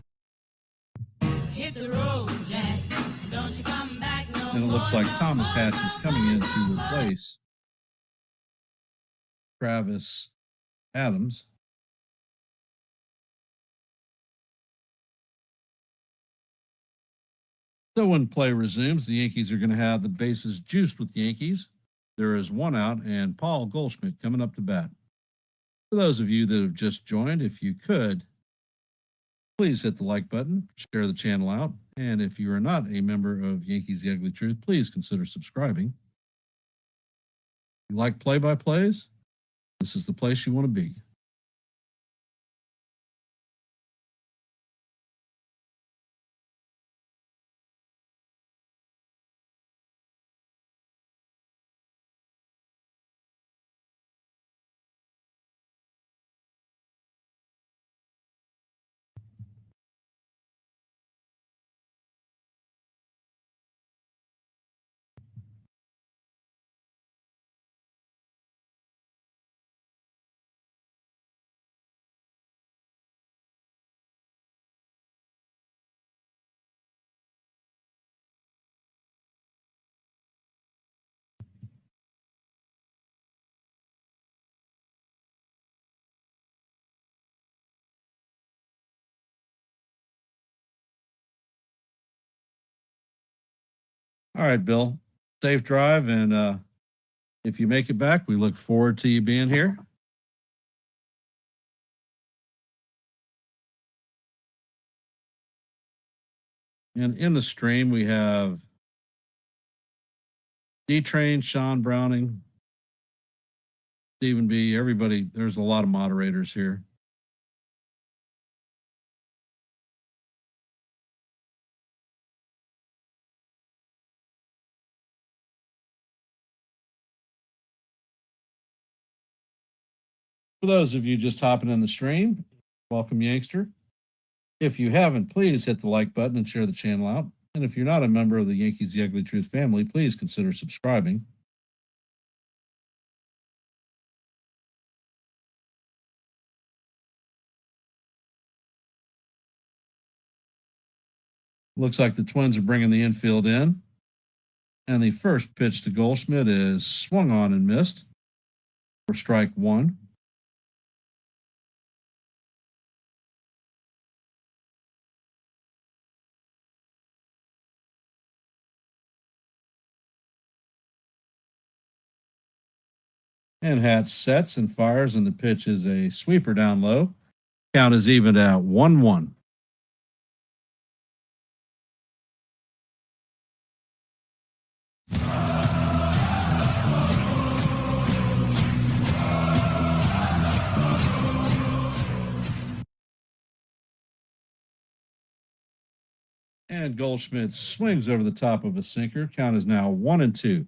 [SPEAKER 2] Hit the road, Jack. Don't you come back no more.
[SPEAKER 1] And it looks like Thomas Hatch is coming in to replace Travis Adams. So when play resumes, the Yankees are going to have the bases juiced with Yankees. There is 1 out, and Paul Goldschmidt coming up to bat. For those of you that have just joined, if you could, please hit the like button, share the channel out, and if you are not a member of Yankees The Ugly Truth, please consider subscribing. If you like play-by-plays, this is the place you want to be. All right, Bill. Safe drive, and if you make it back, we look forward to you being here. And in the stream, we have D-Train, Sean Browning, Stephen B. Everybody, there's a lot of moderators here. For those of you just hopping in the stream, welcome, Yankster. If you haven't, please hit the like button and share the channel out. And if you're not a member of the Yankees The Ugly Truth family, please consider subscribing. Looks like the Twins are bringing the infield in. And the first pitch to Goldschmidt is swung on and missed for strike one. And Hatch sets and fires, and the pitch is a sweeper down low. Count is evened at 1-1. And Goldschmidt swings over the top of a sinker. Count is now 1-2.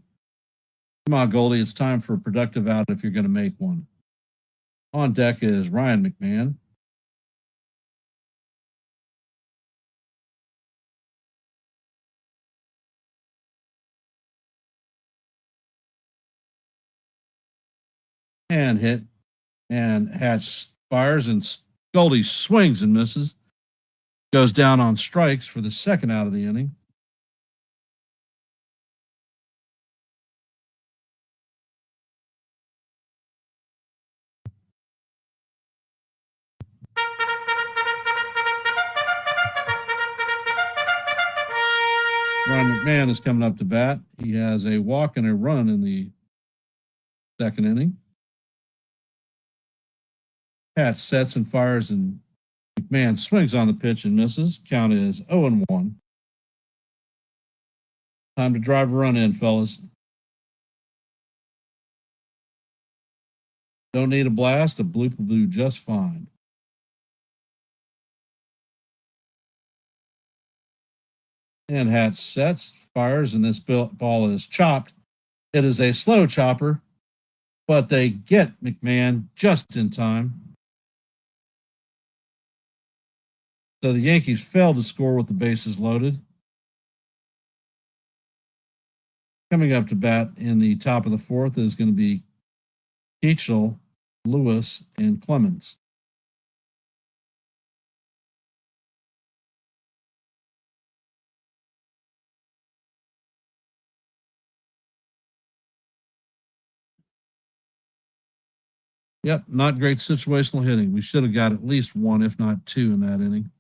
[SPEAKER 1] Come on, Goldie. It's time for a productive out if you're going to make one. On deck is Ryan McMahon. And hit. And Hatch fires, and Goldie swings and misses. Goes down on strikes for the second out of the inning. Ryan McMahon is coming up to bat. He has a walk and a run in the second inning. Hatch sets and fires, and McMahon swings on the pitch and misses. Count is 0-1. Time to drive a run in, fellas. Don't need a blast. A bloop will do just fine. And Hatch sets, fires, and this ball is chopped. It is a slow chopper, but they get McMahon just in time. So the Yankees failed to score with the bases loaded. Coming up to bat in the top of the fourth is going to be Keachel, Lewis, and Clemens. Yep, not great situational hitting. We should have got at least one, if not two, in that inning.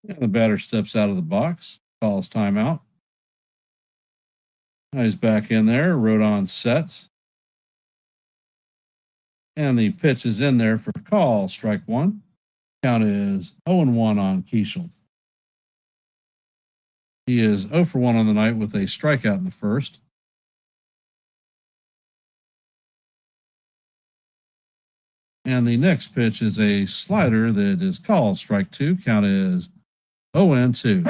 [SPEAKER 1] And the batter steps out of the box, calls timeout. Now he's back in there. Rodon sets. And the pitch is in there for call, strike one. Count is 0-1 on Keishel. He is 0 for 1 on the night with a strikeout in the first. And the next pitch is a slider that is called strike two. Count is 0-2.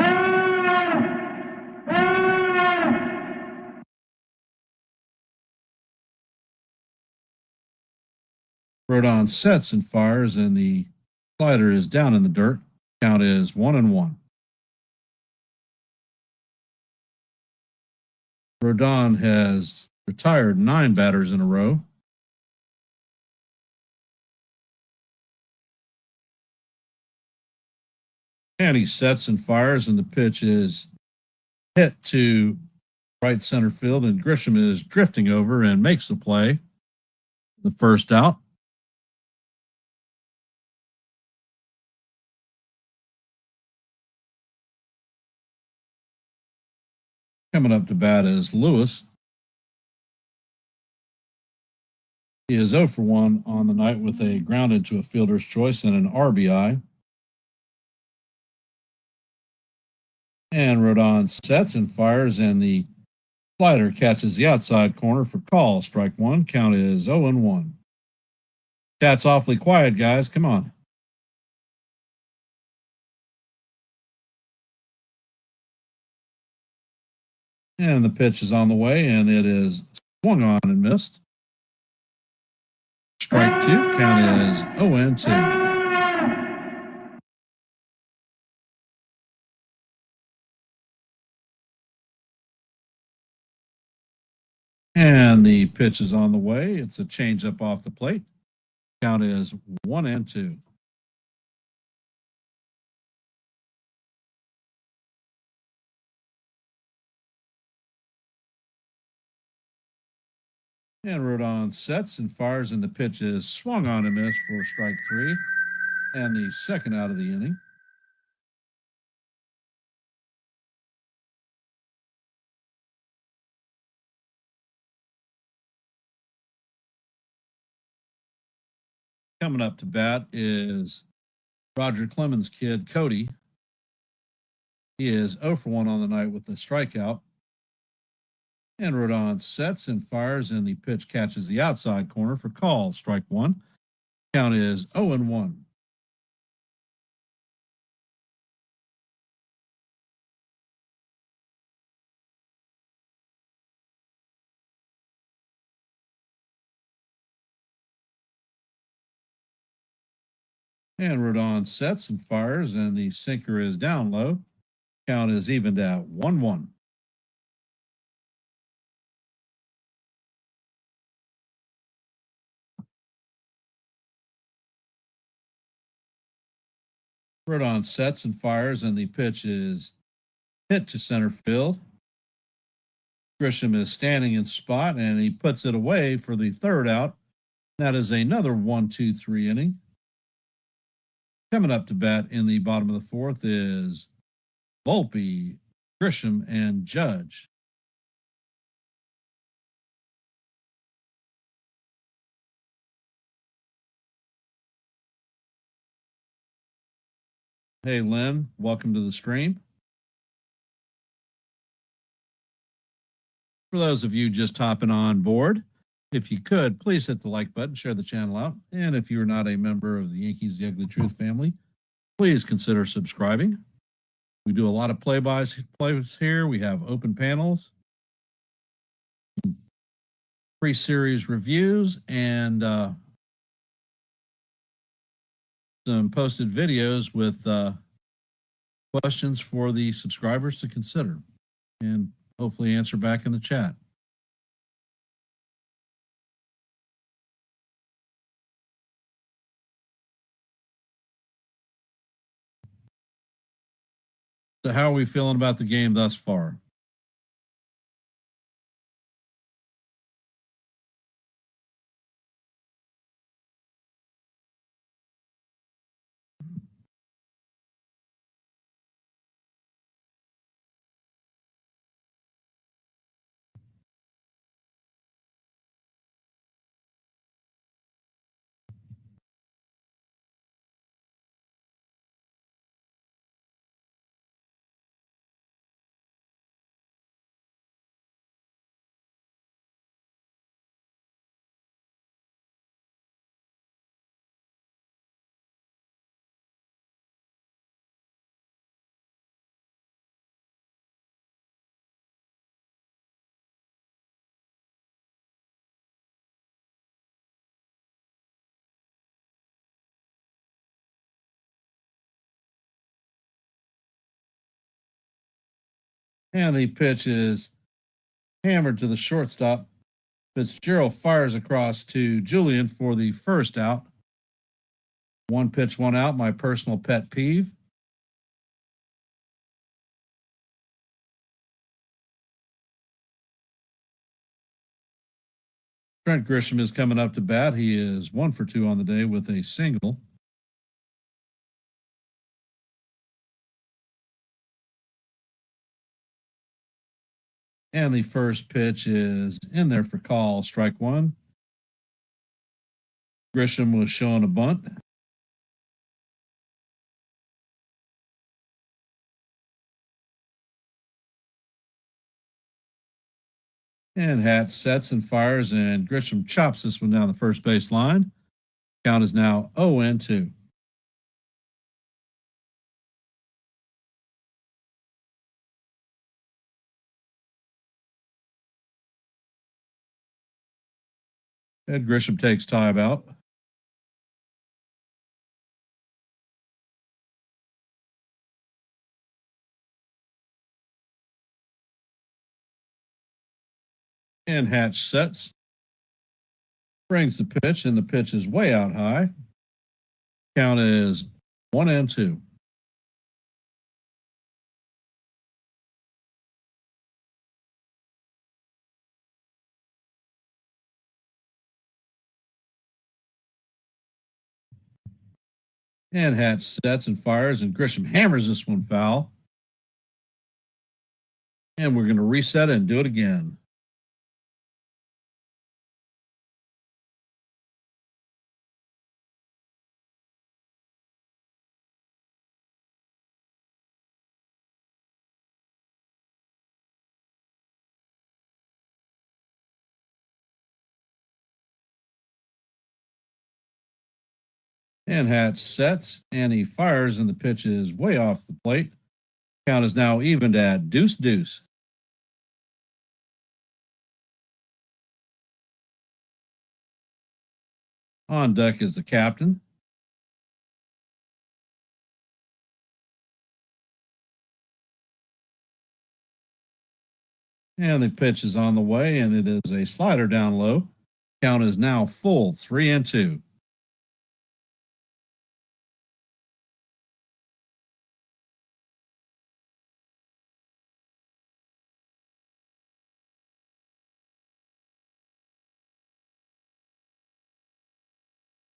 [SPEAKER 1] Rodon sets and fires, and the slider is down in the dirt. Count is 1-1. Rodon has retired 9 batters in a row. And he sets and fires, and the pitch is hit to right center field, and Grisham is drifting over and makes the play. The first out. Coming up to bat is Lewis. He is 0 for 1 on the night with a ground into a fielder's choice and an RBI. And Rodon sets and fires, and the slider catches the outside corner for call. Strike one. Count is 0-1. Chat's awfully quiet, guys. Come on. And the pitch is on the way, and it is swung on and missed. Strike two. Count is 0-2. And the pitch is on the way. It's a changeup off the plate. Count is 1-2. And Rodon sets and fires, and the pitch is swung on and missed for strike three, and the second out of the inning. Coming up to bat is Roger Clemens' kid, Cody. He is 0 for 1 on the night with a strikeout. And Rodon sets and fires, and the pitch catches the outside corner for call. Strike one. Count is 0-1. And Rodon sets and fires, and the sinker is down low. Count is evened at 1-1. Rodon sets and fires, and the pitch is hit to center field. Grisham is standing in spot, and he puts it away for the third out. That is another 1-2-3 inning. Coming up to bat in the bottom of the fourth is Volpe, Grisham, and Judge. Hey, Lynn, welcome to the stream. For those of you just hopping on board, if you could, please hit the like button, share the channel out. And if you're not a member of the Yankees The Ugly Truth family, please consider subscribing. We do a lot of plays here. We have open panels, pre-series reviews, and some posted videos with questions for the subscribers to consider and hopefully answer back in the chat. So how are we feeling about the game thus far? And the pitch is hammered to the shortstop. Fitzgerald fires across to Julian for the first out. One pitch, one out, my personal pet peeve. Trent Grisham is coming up to bat. He is 1 for 2 on the day with a single. And the first pitch is in there for call, strike one. Grisham was showing a bunt. And Hatch sets and fires, and Grisham chops this one down the first base line. Count is now 0-2. Ed Grisham takes timeout. And Hatch sets. Brings the pitch, and the pitch is way out high. Count is 1-2. And Hatch sets and fires, and Grisham hammers this one foul. And we're going to reset it and do it again. And Hatch sets, and he fires, and the pitch is way off the plate. Count is now evened at deuce. On deck is the captain. And the pitch is on the way, and it is a slider down low. Count is now full, 3-2.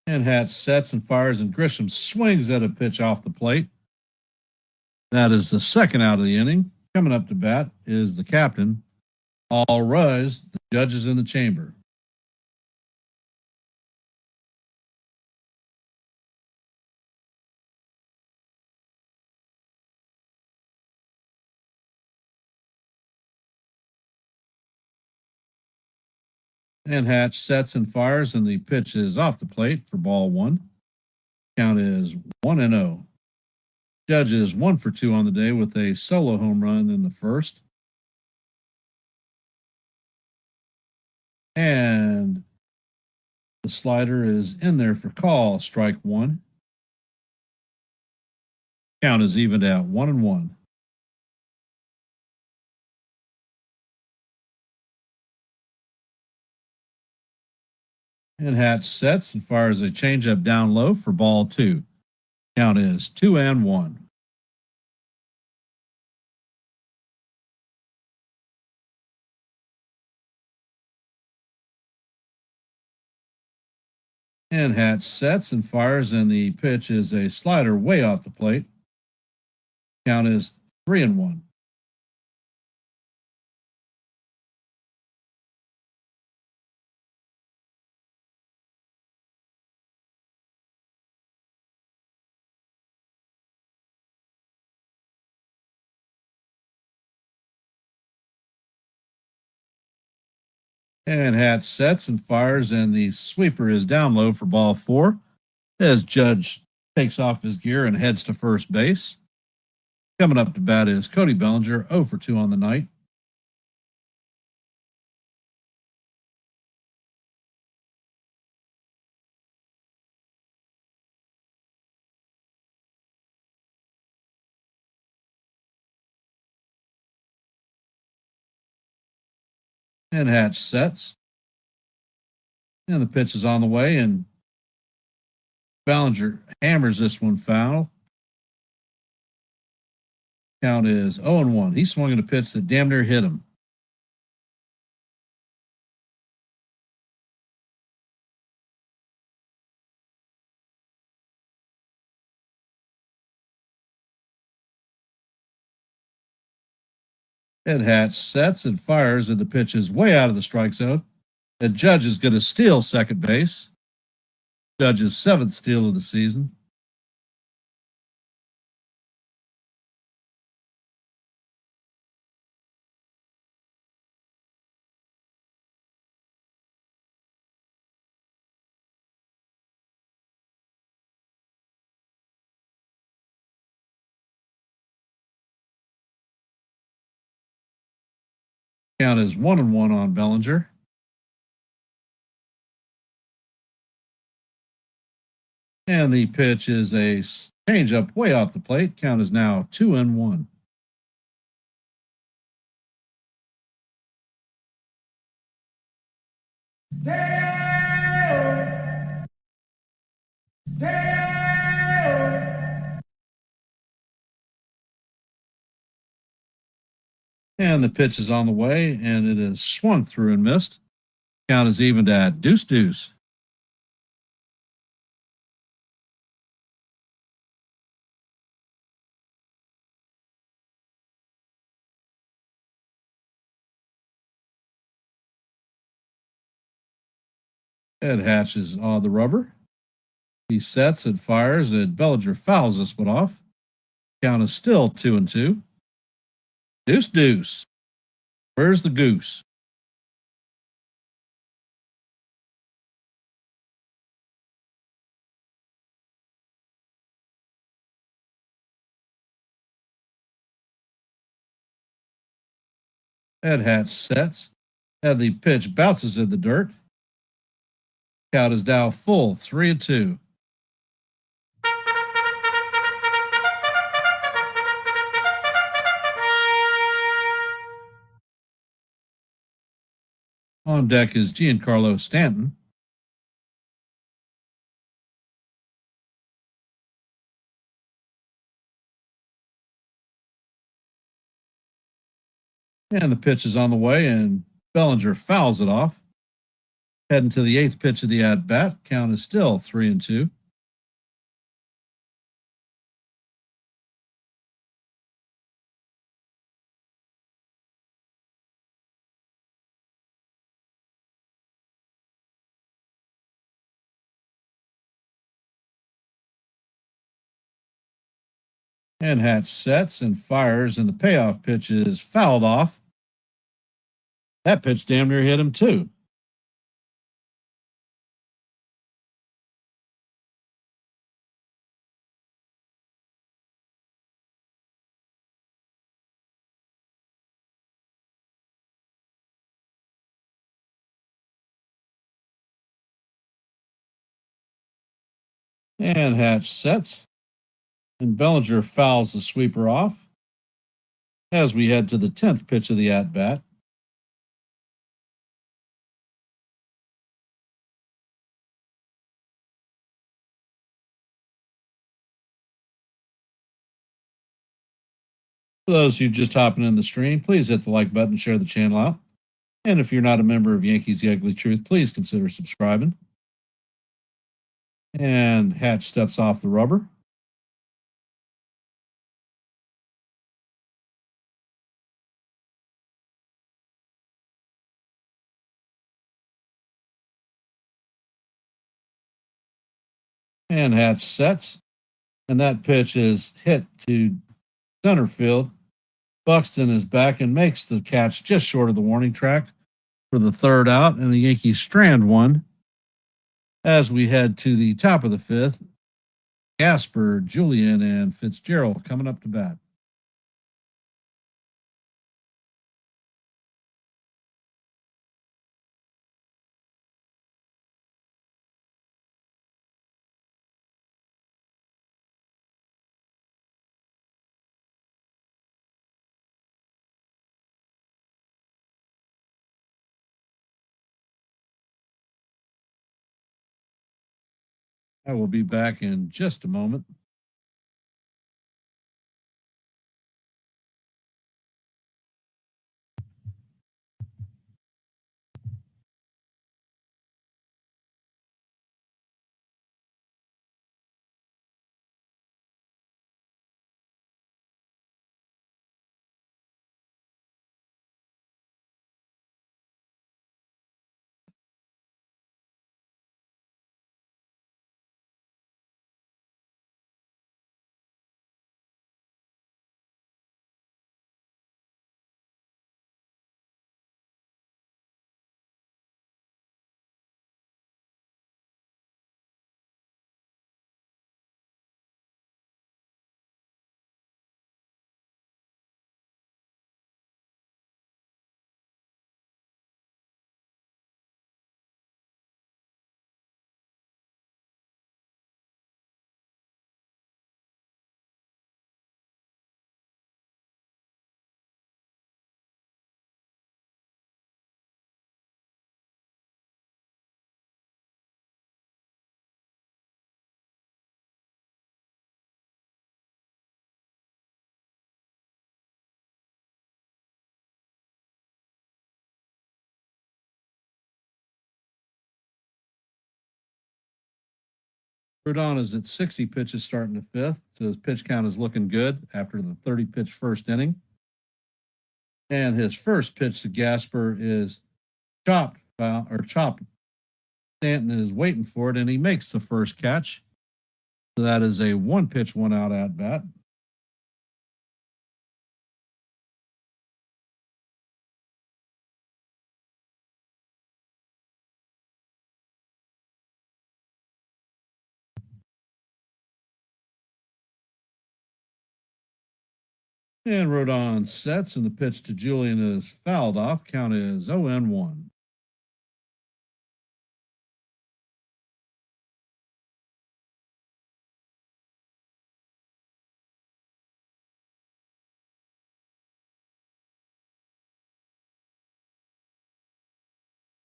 [SPEAKER 1] And Hatch sets and fires, and Grisham swings at a pitch off the plate. That is the second out of the inning. Coming up to bat is the captain. All rise, the judges in the chamber. And Hatch sets and fires, and the pitch is off the plate for ball one. Count is 1-0. Judge is 1 for 2 on the day with a solo home run in the first. And the slider is in there for call, strike one. Count is evened at 1-1. And Hatch sets and fires a changeup down low for ball two. Count is 2-1. And Hatch sets and fires, and the pitch is a slider way off the plate. Count is 3-1. And Hatch sets and fires, and the sweeper is down low for ball four as Judge takes off his gear and heads to first base. Coming up to bat is Cody Bellinger, 0 for 2 on the night. And Hatch sets. And the pitch is on the way, and Ballinger hammers this one foul. Count is 0-1. He swung at a pitch that damn near hit him. Ed Hatch sets and fires, and the pitch is way out of the strike zone. And Judge is going to steal second base. Judge's 7th steal of the season. Count is 1-1 on Bellinger. And the pitch is a changeup way off the plate. Count is now 2-1. And the pitch is on the way, and it is swung through and missed. Count is evened at 2-2. Ed Hatch is on the rubber. He sets and fires, and Bellinger fouls this one off. Count is still 2-2. 2-2. Where's the goose? Ed Hatch sets, and the pitch bounces in the dirt. Count is now full 3-2. On deck is Giancarlo Stanton. And the pitch is on the way, and Bellinger fouls it off. Heading to the 8th pitch of the at-bat. Count is still 3-2. And Hatch sets and fires, and the payoff pitch is fouled off. That pitch damn near hit him, too. And Hatch sets, and Bellinger fouls the sweeper off as we head to the 10th pitch of the at-bat. For those of you just hopping in the stream, please hit the like button, share the channel out. And if you're not a member of Yankees The Ugly Truth, please consider subscribing. And Hatch steps off the rubber. And Hatch sets. And that pitch is hit to center field. Buxton is back and makes the catch just short of the warning track for the 3rd out. And the Yankees strand one as we head to the top of the 5th. Gasper, Julian, and Fitzgerald coming up to bat. I will be back in just a moment. Rodon is at 60 pitches starting the fifth, so his pitch count is looking good after the 30 pitch first inning. And his first pitch to Gasper is chopped. Stanton is waiting for it, and he makes the first catch. So that is a 1-pitch, 1-out at bat. And Rodon sets, and the pitch to Julian is fouled off. Count is 0-1.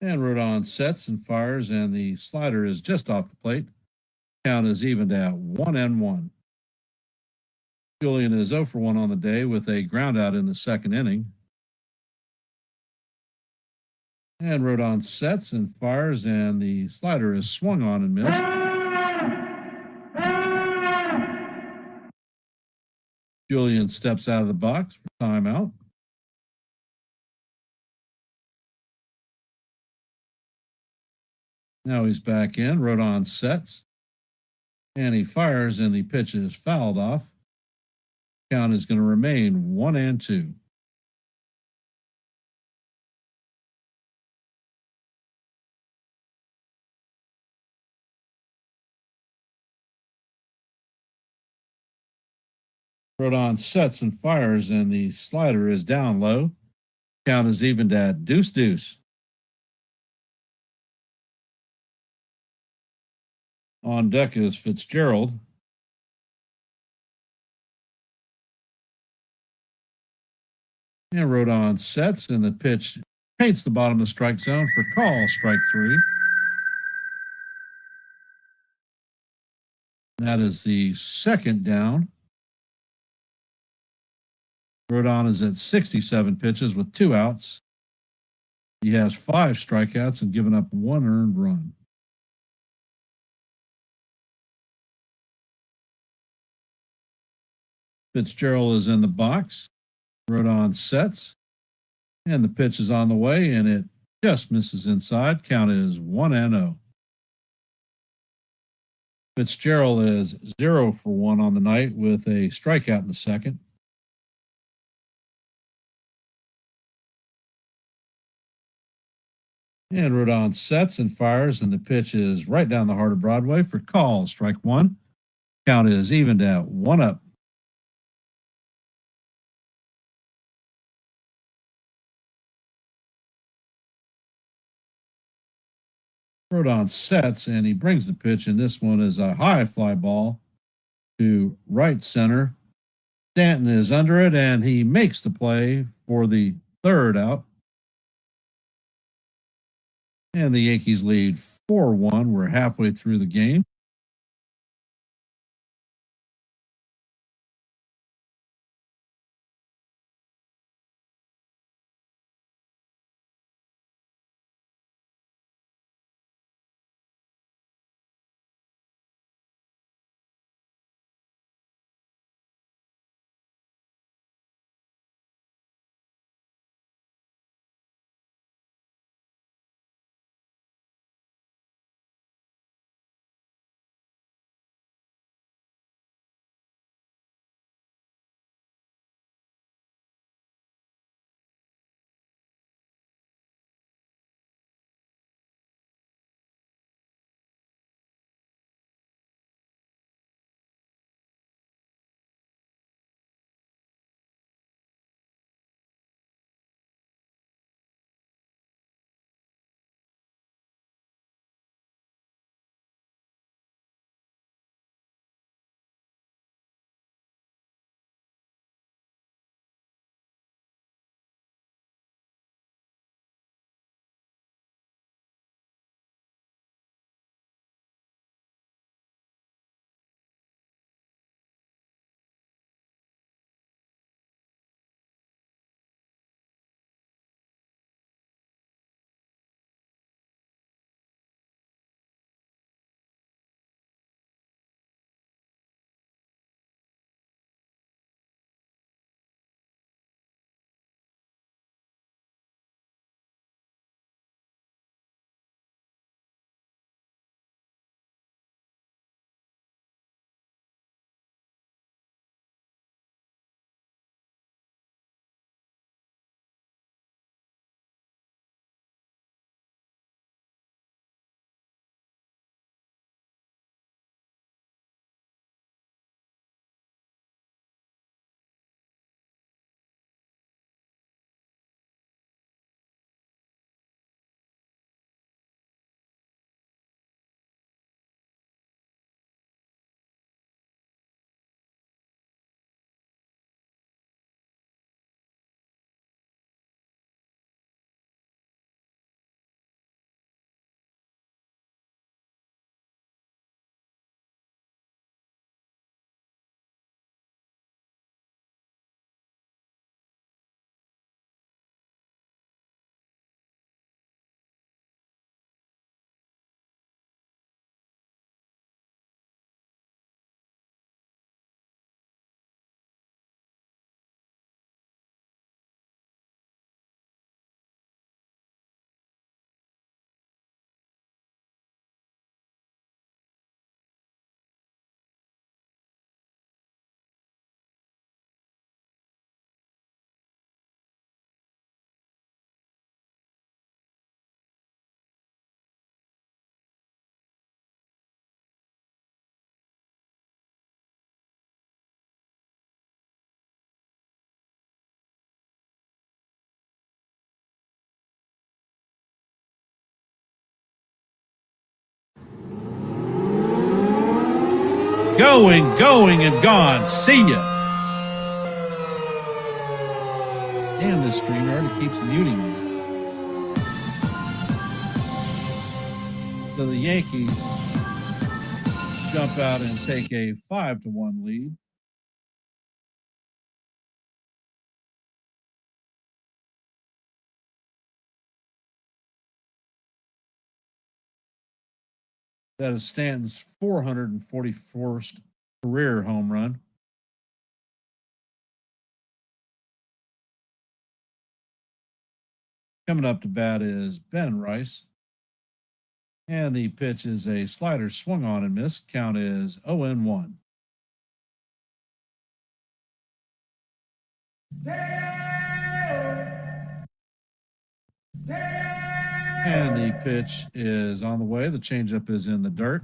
[SPEAKER 1] And Rodon sets and fires, and the slider is just off the plate. Count is evened at 1-1. Julian is 0 for 1 on the day with a ground out in the second inning. And Rodon sets and fires, and the slider is swung on and missed. Julian steps out of the box for timeout. Now he's back in. Rodon sets, and he fires, and the pitch is fouled off. Count is going to remain 1-2. Rodon sets and fires, and the slider is down low. Count is evened at 2-2. On deck is Fitzgerald. And Rodon sets, and the pitch paints the bottom of the strike zone for call, strike 3. That is the second down. Rodon is at 67 pitches with 2 outs. He has 5 strikeouts and given up 1 earned run. Fitzgerald is in the box. Rodon sets, and the pitch is on the way, and it just misses inside. Count is 1-0. Fitzgerald is 0 for 1 on the night with a strikeout in the second. And Rodon sets and fires, and the pitch is right down the heart of Broadway for call, strike 1. Count is evened at 1-up. Rodon sets, and he brings the pitch, and this one is a high fly ball to right center. Stanton is under it, and he makes the play for the third out. And the Yankees lead 4-1. We're halfway through the game. Going, and gone. See ya. Damn, this StreamYard, it keeps muting me. So the Yankees jump out and take a 5-1 lead. That is Stanton's 441st career home run. Coming up to bat is Ben Rice. And the pitch is a slider swung on and missed. Count is 0-1. And the pitch is on the way. The changeup is in the dirt.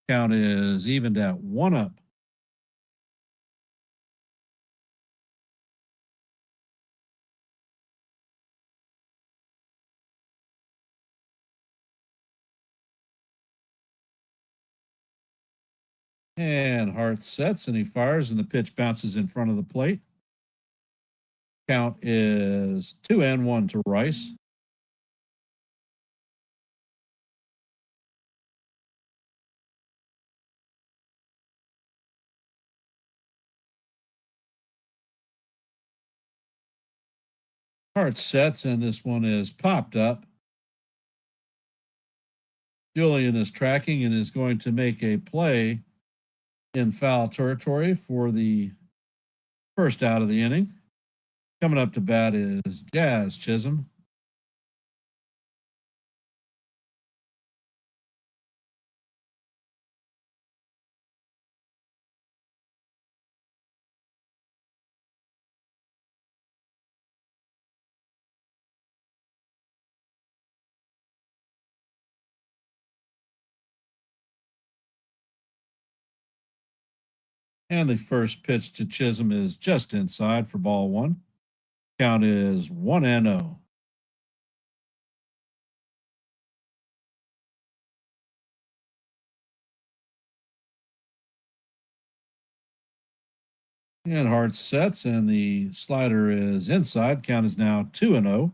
[SPEAKER 1] Count is evened at 1-up. And Hart sets and he fires, and the pitch bounces in front of the plate. Count is 2-1 to Rice. Hart sets, and this one is popped up. Julian is tracking and is going to make a play in foul territory for the first out of the inning. Coming up to bat is Jazz Chisholm. And the first pitch to Chisholm is just inside for ball one. Count is 1-0. And Hart sets, and the slider is inside. Count is now 2-0.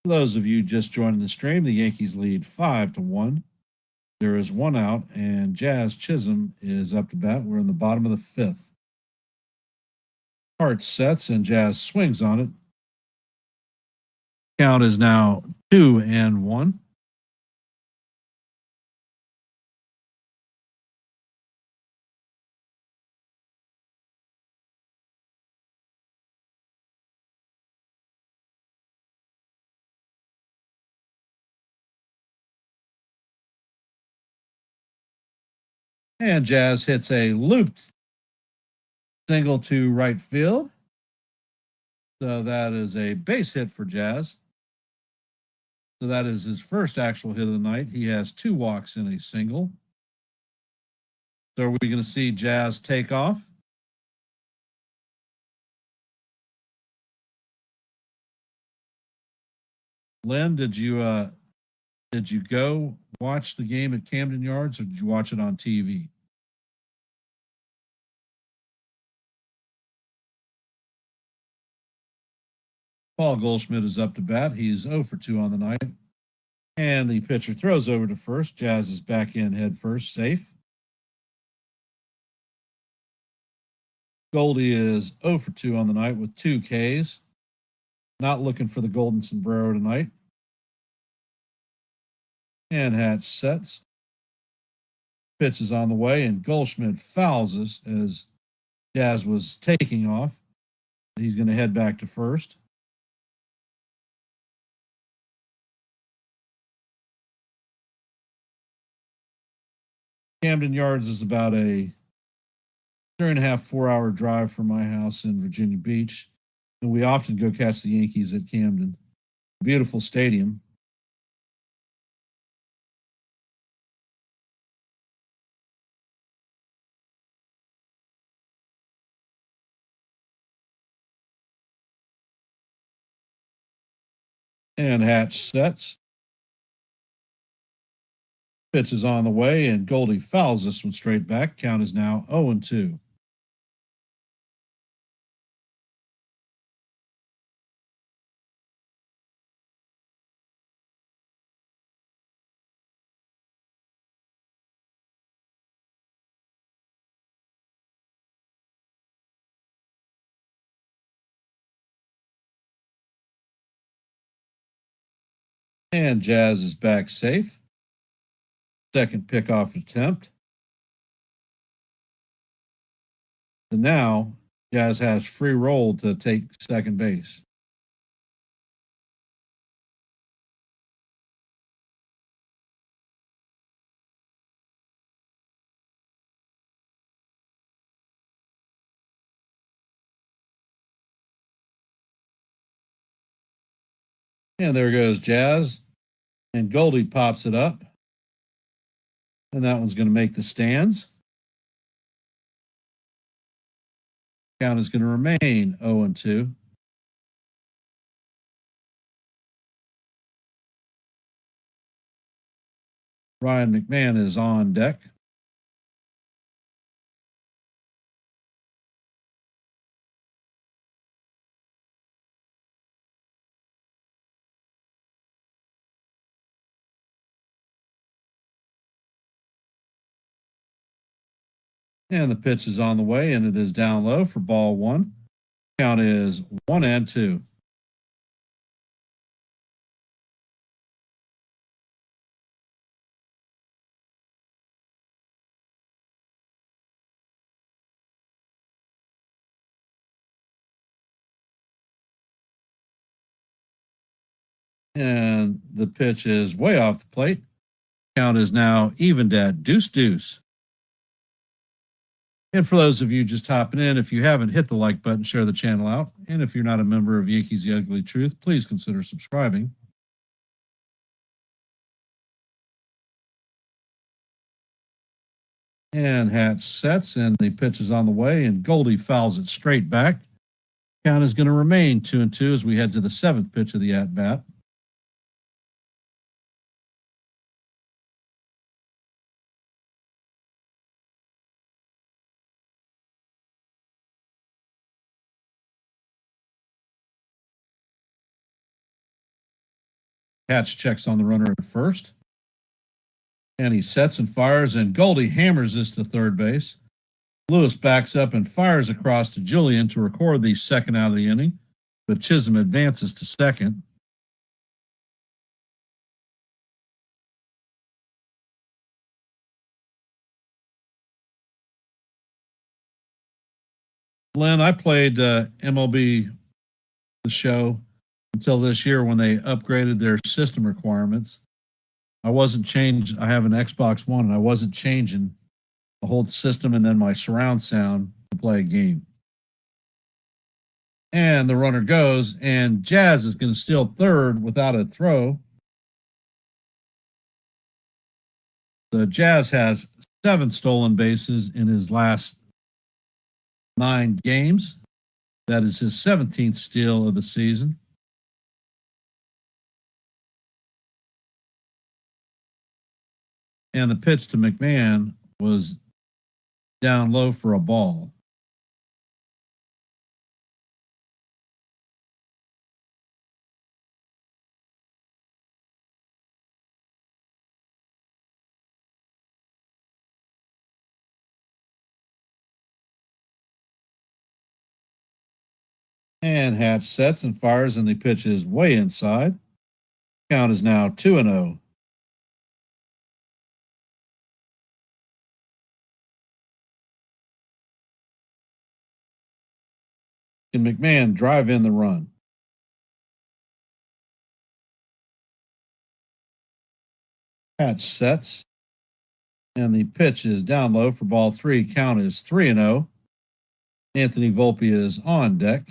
[SPEAKER 1] For those of you just joining the stream, the Yankees lead 5-1. There is one out, and Jazz Chisholm is up to bat. We're in the bottom of the fifth. Hart sets, and Jazz swings on it. Count is now 2-1. And Jazz hits a looped single to right field. So that is a base hit for Jazz. So that is his first actual hit of the night. He has 2 walks in a single. So are we going to see Jazz take off? Lynn, did you go watch the game at Camden Yards, or did you watch it on TV? Paul Goldschmidt is up to bat. He's 0 for 2 on the night. And the pitcher throws over to first. Jazz is back in head first, safe. Goldie is 0 for 2 on the night with 2 Ks. Not looking for the golden sombrero tonight. And Hatch sets. Pitch is on the way, and Goldschmidt fouls us as Jazz was taking off. He's going to head back to first. Camden Yards is about a 3.5, 4-hour drive from my house in Virginia Beach. And we often go catch the Yankees at Camden. Beautiful stadium. And Hatch sets. Pitch is on the way, and Goldie fouls this one straight back. Count is now 0-2. And Jazz is back safe. Second pickoff attempt. So now Jazz has free roll to take second base. And there goes Jazz. And Goldie pops it up. And that one's going to make the stands. Count is going to remain 0-2. Ryan McMahon is on deck. And the pitch is on the way, and it is down low for ball one. Count is 1-2. And the pitch is way off the plate. Count is now evened at deuce. And for those of you just hopping in, if you haven't hit the like button, share the channel out. And if you're not a member of Yankees The Ugly Truth, please consider subscribing. And Hatch sets, and the pitch is on the way, and Goldie fouls it straight back. Count is going to remain 2-2 as we head to the seventh pitch of the at-bat. Hatch checks on the runner at first. And he sets and fires, and Goldie hammers this to third base. Lewis backs up and fires across to Julian to record the second out of the inning, but Chisholm advances to second. Len, I played MLB The Show until this year when they upgraded their system requirements. I wasn't changed. I have an Xbox One, and I wasn't changing the whole system and then my surround sound to play a game. And the runner goes, and Jazz is going to steal third without a throw. The Jazz has 7 stolen bases in his last 9 games. That is his 17th steal of the season. And the pitch to McMahon was down low for a ball. And Hatch sets and fires, and the pitch is way inside. Count is now 2-0. Can McMahon drive in the run? Hatch sets, and the pitch is down low for ball 3. Count is 3-0. Anthony Volpe is on deck.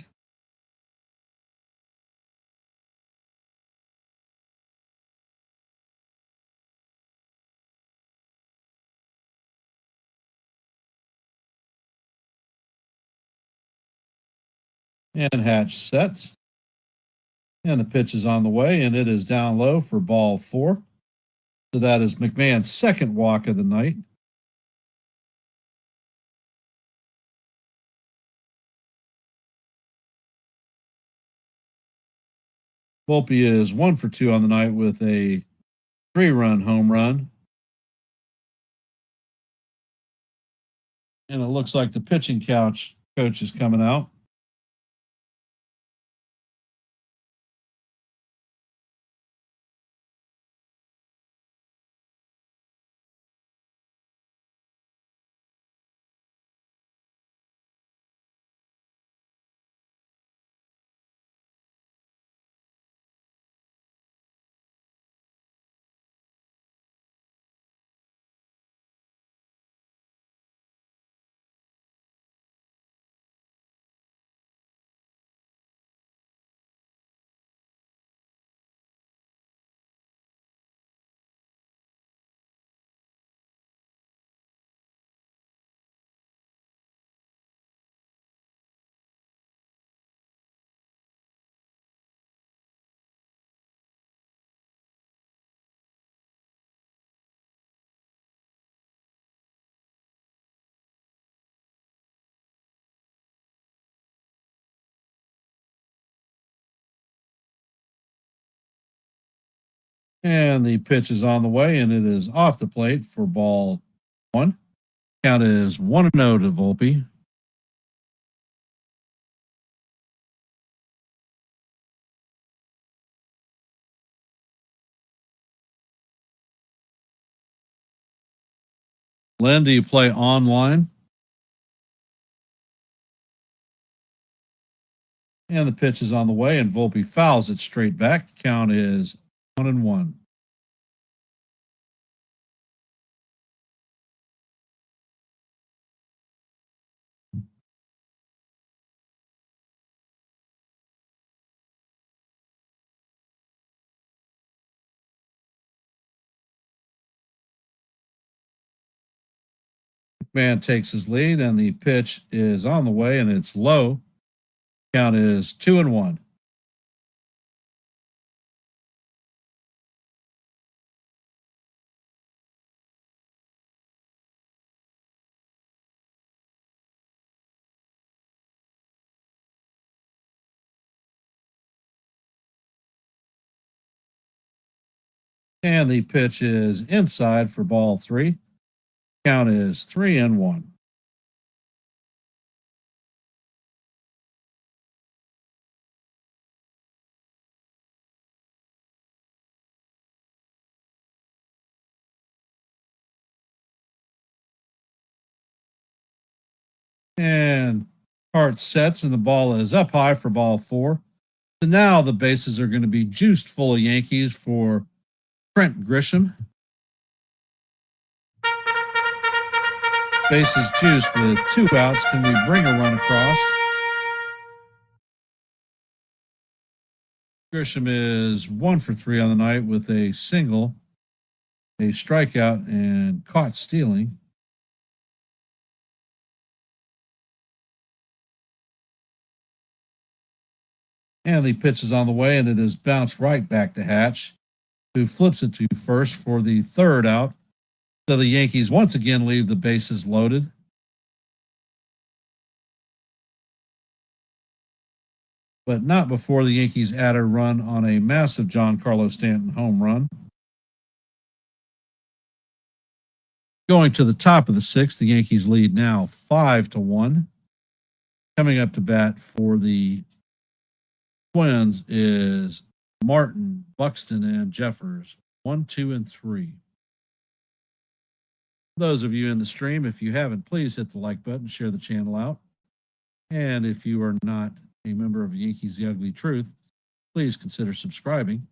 [SPEAKER 1] And Hatch sets. And the pitch is on the way, and it is down low for ball 4. So that is McMahon's second walk of the night. Volpe is 1 for 2 on the night with a 3-run home run. And it looks like the pitching coach is coming out. And the pitch is on the way, and it is off the plate for ball 1. Count is 1-0 to Volpe. Len, do you play online? And the pitch is on the way, and Volpe fouls it straight back. Count is 1-1. Man takes his lead, and the pitch is on the way, and it's low. Count is 2-1. And the pitch is inside for ball 3. Count is 3-1. And Hart sets, and the ball is up high for ball 4. So now the bases are going to be juiced full of Yankees for Trent Grisham. Bases juiced with 2 outs. Can we bring a run across? Grisham is 1 for 3 on the night with a single, a strikeout, and caught stealing. And the pitch is on the way, and it is bounced right back to Hatch, who flips it to first for the 3rd out. So the Yankees once again leave the bases loaded. But not before the Yankees add a run on a massive Carlos Stanton home run. Going to the top of the 6th, the Yankees lead now 5-1. Coming up to bat for the Twins is Martin, Buxton, and Jeffers. 1, 2, and 3. Those of you in the stream, if you haven't, please hit the like button, share the channel out. And if you are not a member of Yankees The Ugly Truth, please consider subscribing.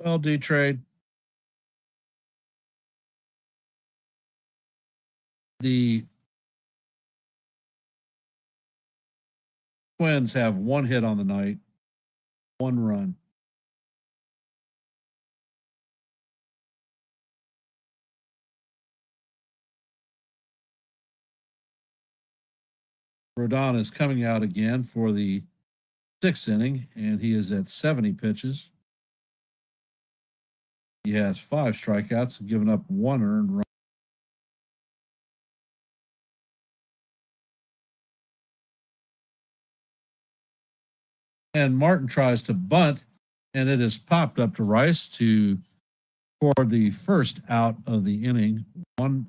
[SPEAKER 1] Well, D trade. The Twins have one hit on the night, one run. Rodon is coming out again for the sixth inning, and he is at 70 pitches. He has 5 strikeouts and given up 1 earned run. And Martin tries to bunt, and it is popped up to Rice to score the first out of the inning. One.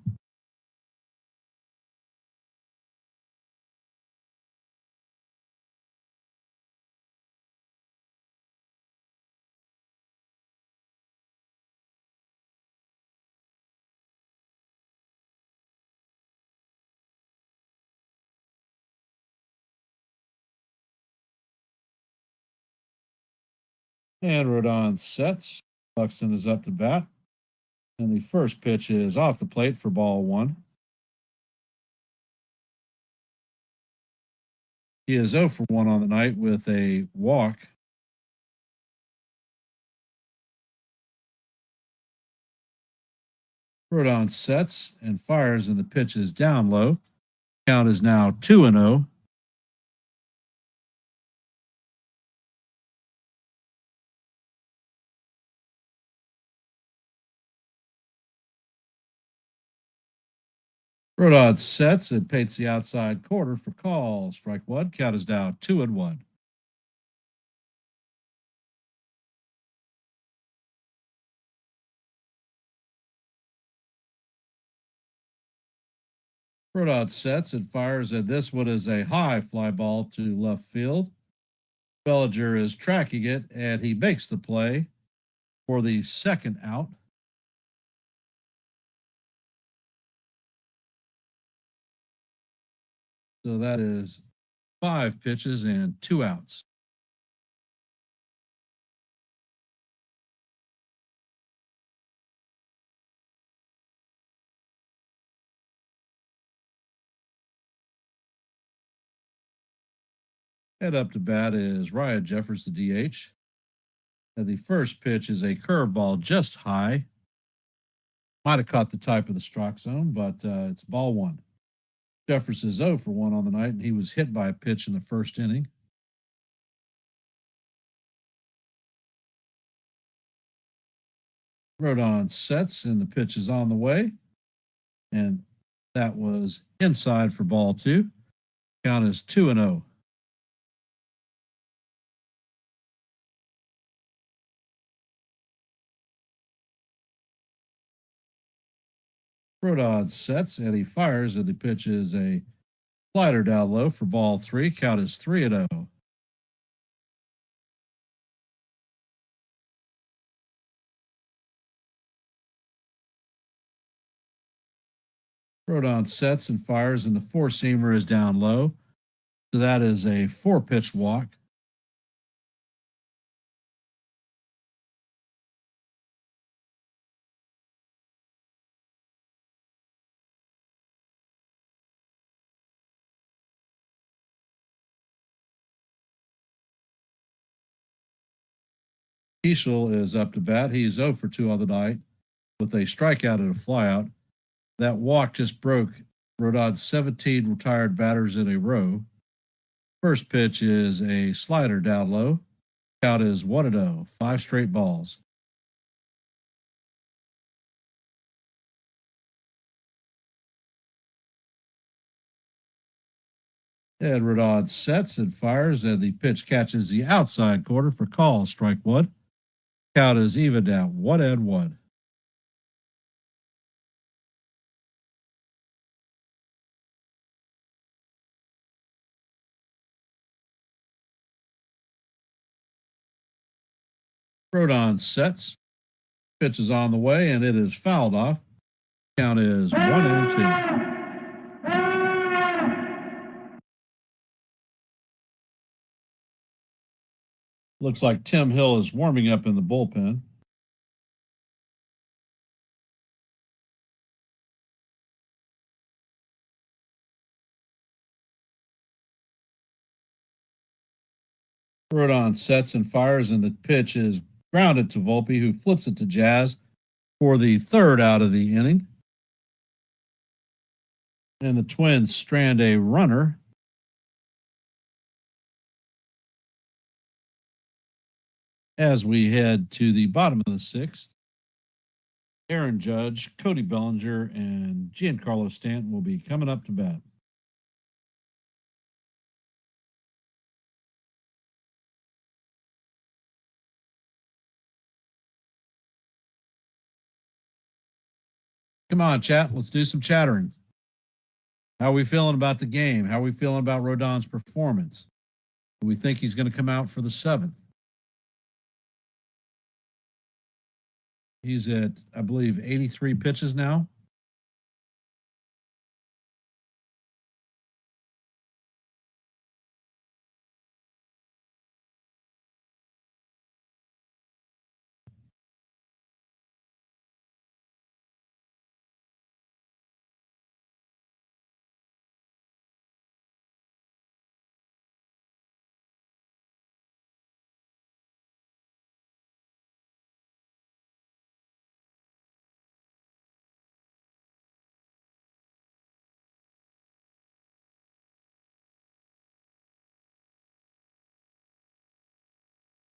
[SPEAKER 1] And Rodon sets. Buxton is up to bat. And the first pitch is off the plate for ball 1. He is 0 for 1 on the night with a walk. Rodon sets and fires, and the pitch is down low. Count is now 2-0. Rodon sets and paints the outside corner for call. Strike 1. Count is now 2-1. Rodon sets and fires, and this one is a high fly ball to left field. Bellinger is tracking it, and he makes the play for the second out. So that is 5 pitches and 2 outs. Head up to bat is Ryan Jeffers, the DH. And the first pitch is a curveball just high. Might have caught the type of the strike zone, but it's ball 1. Jeffers is 0 for 1 on the night, and he was hit by a pitch in the first inning. Rodon sets, and the pitch is on the way. And that was inside for ball 2. Count is 2-0. Rodon sets, and he fires, and the pitch is a slider down low for ball 3. Count is 3-0. Rodon sets and fires, and the 4-seamer is down low. So that is a 4-pitch walk. Keishel is up to bat. He's 0 for 2 on the night with a strikeout and a flyout. That walk just broke Rodon's 17 retired batters in a row. First pitch is a slider down low. Count is 1-0, 5 straight balls. And Rodon sets and fires, and the pitch catches the outside corner for call. Strike 1. Count is even now 1-1. Rodon sets. Pitch is on the way, and it is fouled off. Count is 1-2. Looks like Tim Hill is warming up in the bullpen. Rodon sets and fires, and the pitch is grounded to Volpe, who flips it to Jazz for the third out of the inning. And the Twins strand a runner. As we head to the bottom of the sixth, Aaron Judge, Cody Bellinger, and Giancarlo Stanton will be coming up to bat. Come on, chat. Let's do some chattering. How are we feeling about the game? How are we feeling about Rodon's performance? Do we think he's going to come out for the seventh? He's at, I believe, 83 pitches now.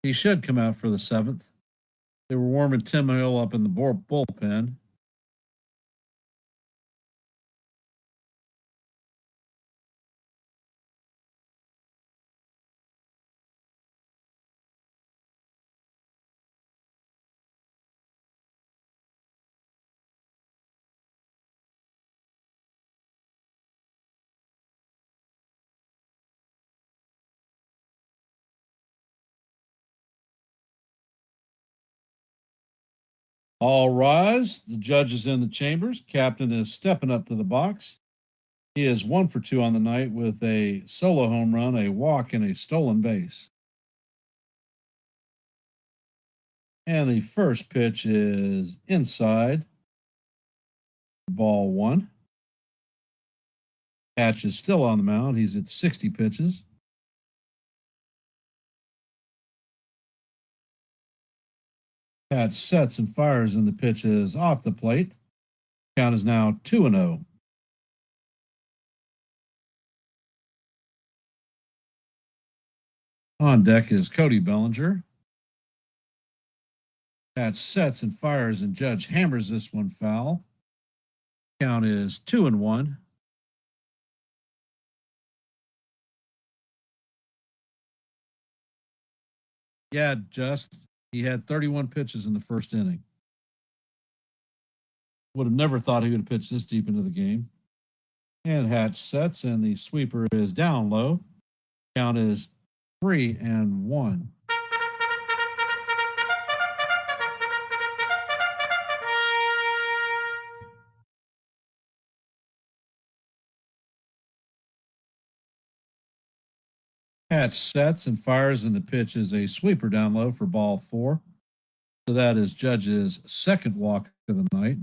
[SPEAKER 1] He should come out for the seventh. They were warming Tim Hill up in the bullpen. All rise. The judge is in the chambers. Captain is stepping up to the box. He is 1 for 2 on the night with a solo home run, a walk, and a stolen base. And the first pitch is inside. Ball 1. Hatch is still on the mound. He's at 60 pitches. Hatch sets and fires, and the pitch is off the plate. Count is now 2-0. On deck is Cody Bellinger. Hatch sets and fires, and Judge hammers this one foul. Count is 2-1. Yeah, he had 31 pitches in the first inning. Would have never thought he would have pitched this deep into the game. And Hatch sets, and the sweeper is down low. Count is 3-1. Hatch sets and fires, and the pitch is a sweeper down low for ball 4. So that is Judge's second walk of the night.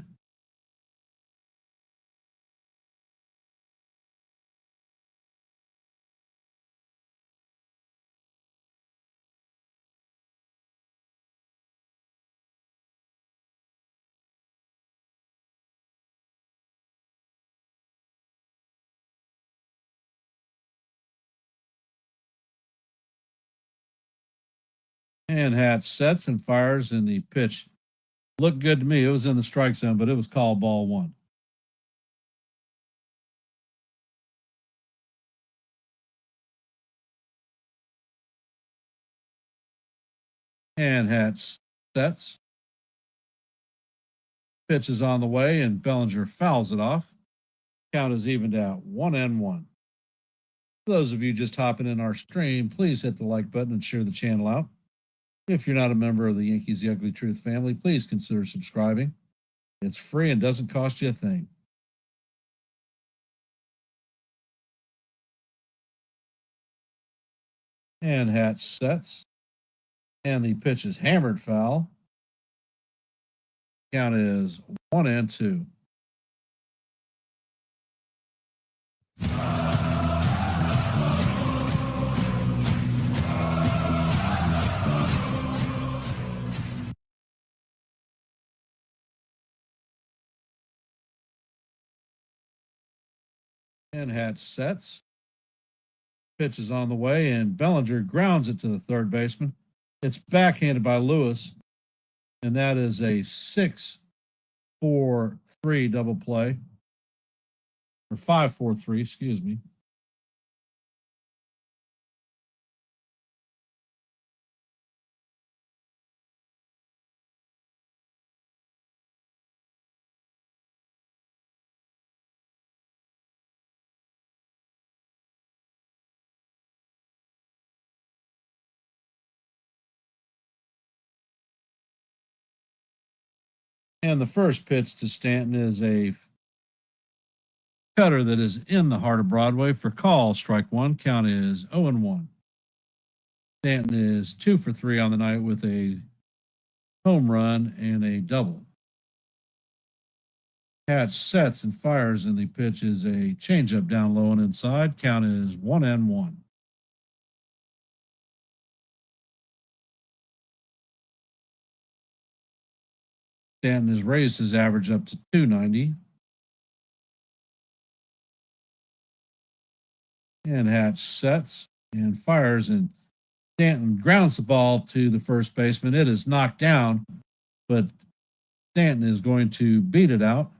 [SPEAKER 1] And Hatch sets and fires, and the pitch looked good to me. It was in the strike zone, but it was called ball 1. And Hatch sets. Pitch is on the way, and Bellinger fouls it off. Count is evened out 1-1. For those of you just hopping in our stream, please hit the like button and share the channel out. If you're not a member of the Yankees The Ugly Truth family, please consider subscribing. It's free and doesn't cost you a thing. And Hatch sets. And the pitch is hammered foul. Count is 1-2. And Hatch sets. Pitch is on the way, and Bellinger grounds it to the third baseman. It's backhanded by Lewis, and that is a 6-4-3 double play, or 5-4-3, excuse me. And the first pitch to Stanton is a cutter that is in the heart of Broadway for call. Strike one. Count is 0-1. Stanton is 2 for 3 on the night with a home run and a double. Hatch sets and fires, and the pitch is a changeup down low and inside. Count is 1-1. Stanton has raised his average up to 290. And Hatch sets and fires, and Stanton grounds the ball to the first baseman. It is knocked down, but Stanton is going to beat it out.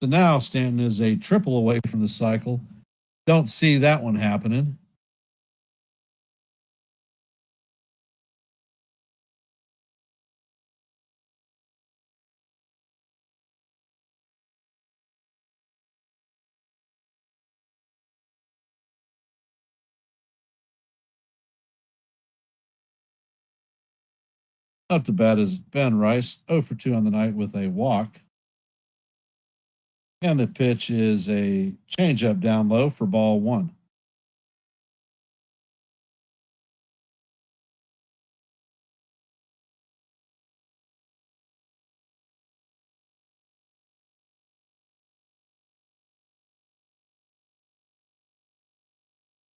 [SPEAKER 1] So now Stanton is a triple away from the cycle. Don't see that one happening. Up to bat is Ben Rice, 0 for 2 on the night with a walk. And the pitch is a changeup down low for ball one.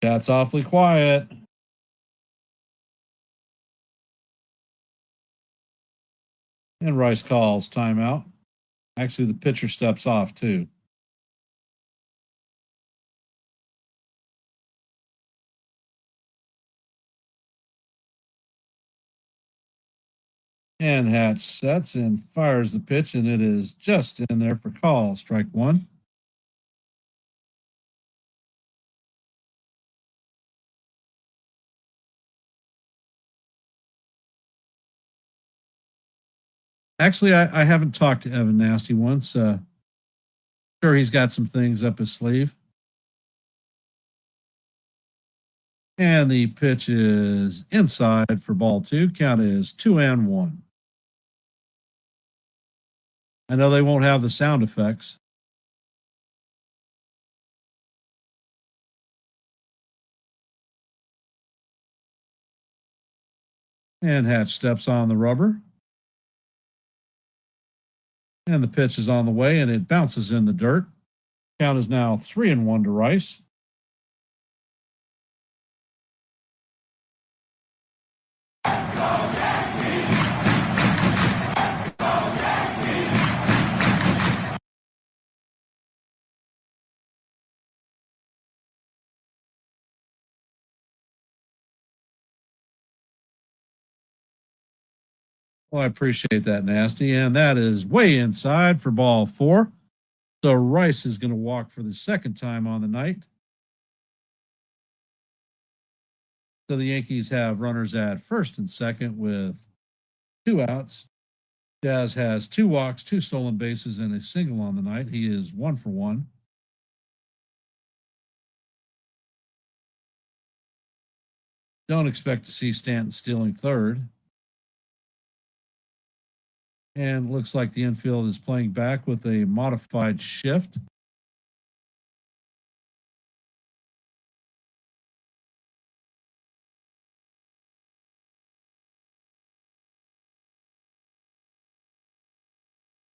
[SPEAKER 1] That's awfully quiet. And Rice calls timeout. Actually, the pitcher steps off too. And Hatch sets and fires the pitch, and it is just in there for call. Strike one. Actually, I haven't talked to Evan Nasty once. Sure, he's got some things up his sleeve. And the pitch is inside for ball two. Count is 2-1. I know they won't have the sound effects. And Hatch steps on the rubber. And the pitch is on the way, and it bounces in the dirt. Count is now 3-1 to Rice. Well, I appreciate that, Nasty. And that is way inside for ball four. So Rice is going to walk for the second time on the night. So the Yankees have runners at first and second with 2 outs. Jazz has 2 walks, 2 stolen bases, and a single on the night. He is 1 for 1. Don't expect to see Stanton stealing third. And looks like the infield is playing back with a modified shift.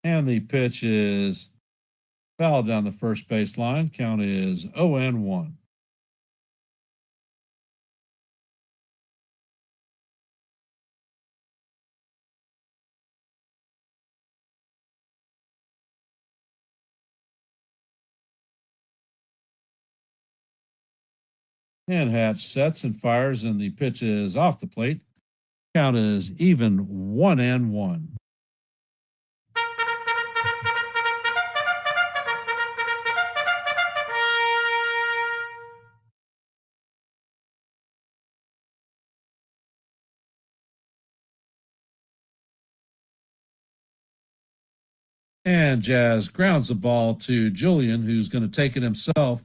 [SPEAKER 1] And the pitch is fouled down the first base line. Count is 0-1. And Hatch sets and fires, and the pitch is off the plate. Count is even 1-1. And Jazz grounds the ball to Julian, who's going to take it himself.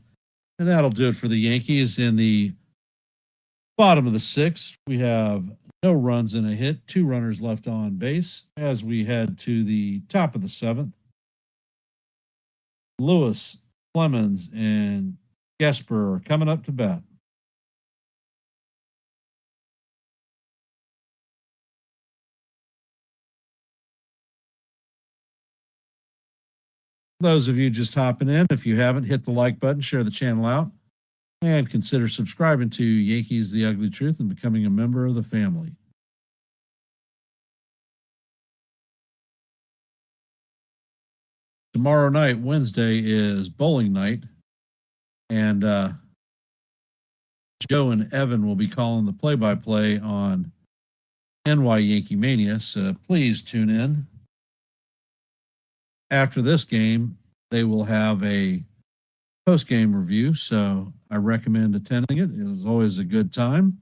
[SPEAKER 1] And that'll do it for the Yankees. In the bottom of the sixth, we have no runs and a hit, 2 runners left on base. As we head to the top of the seventh, Lewis, Clemens, and Gesper are coming up to bat. Those of you just hopping in, if you haven't, hit the like button, share the channel out, and consider subscribing to Yankees The Ugly Truth and becoming a member of the family. Tomorrow night, Wednesday, is bowling night, and Joe and Evan will be calling the play-by-play on NY Yankee Mania, so please tune in. After this game, they will have a post-game review, so I recommend attending it. It was always a good time.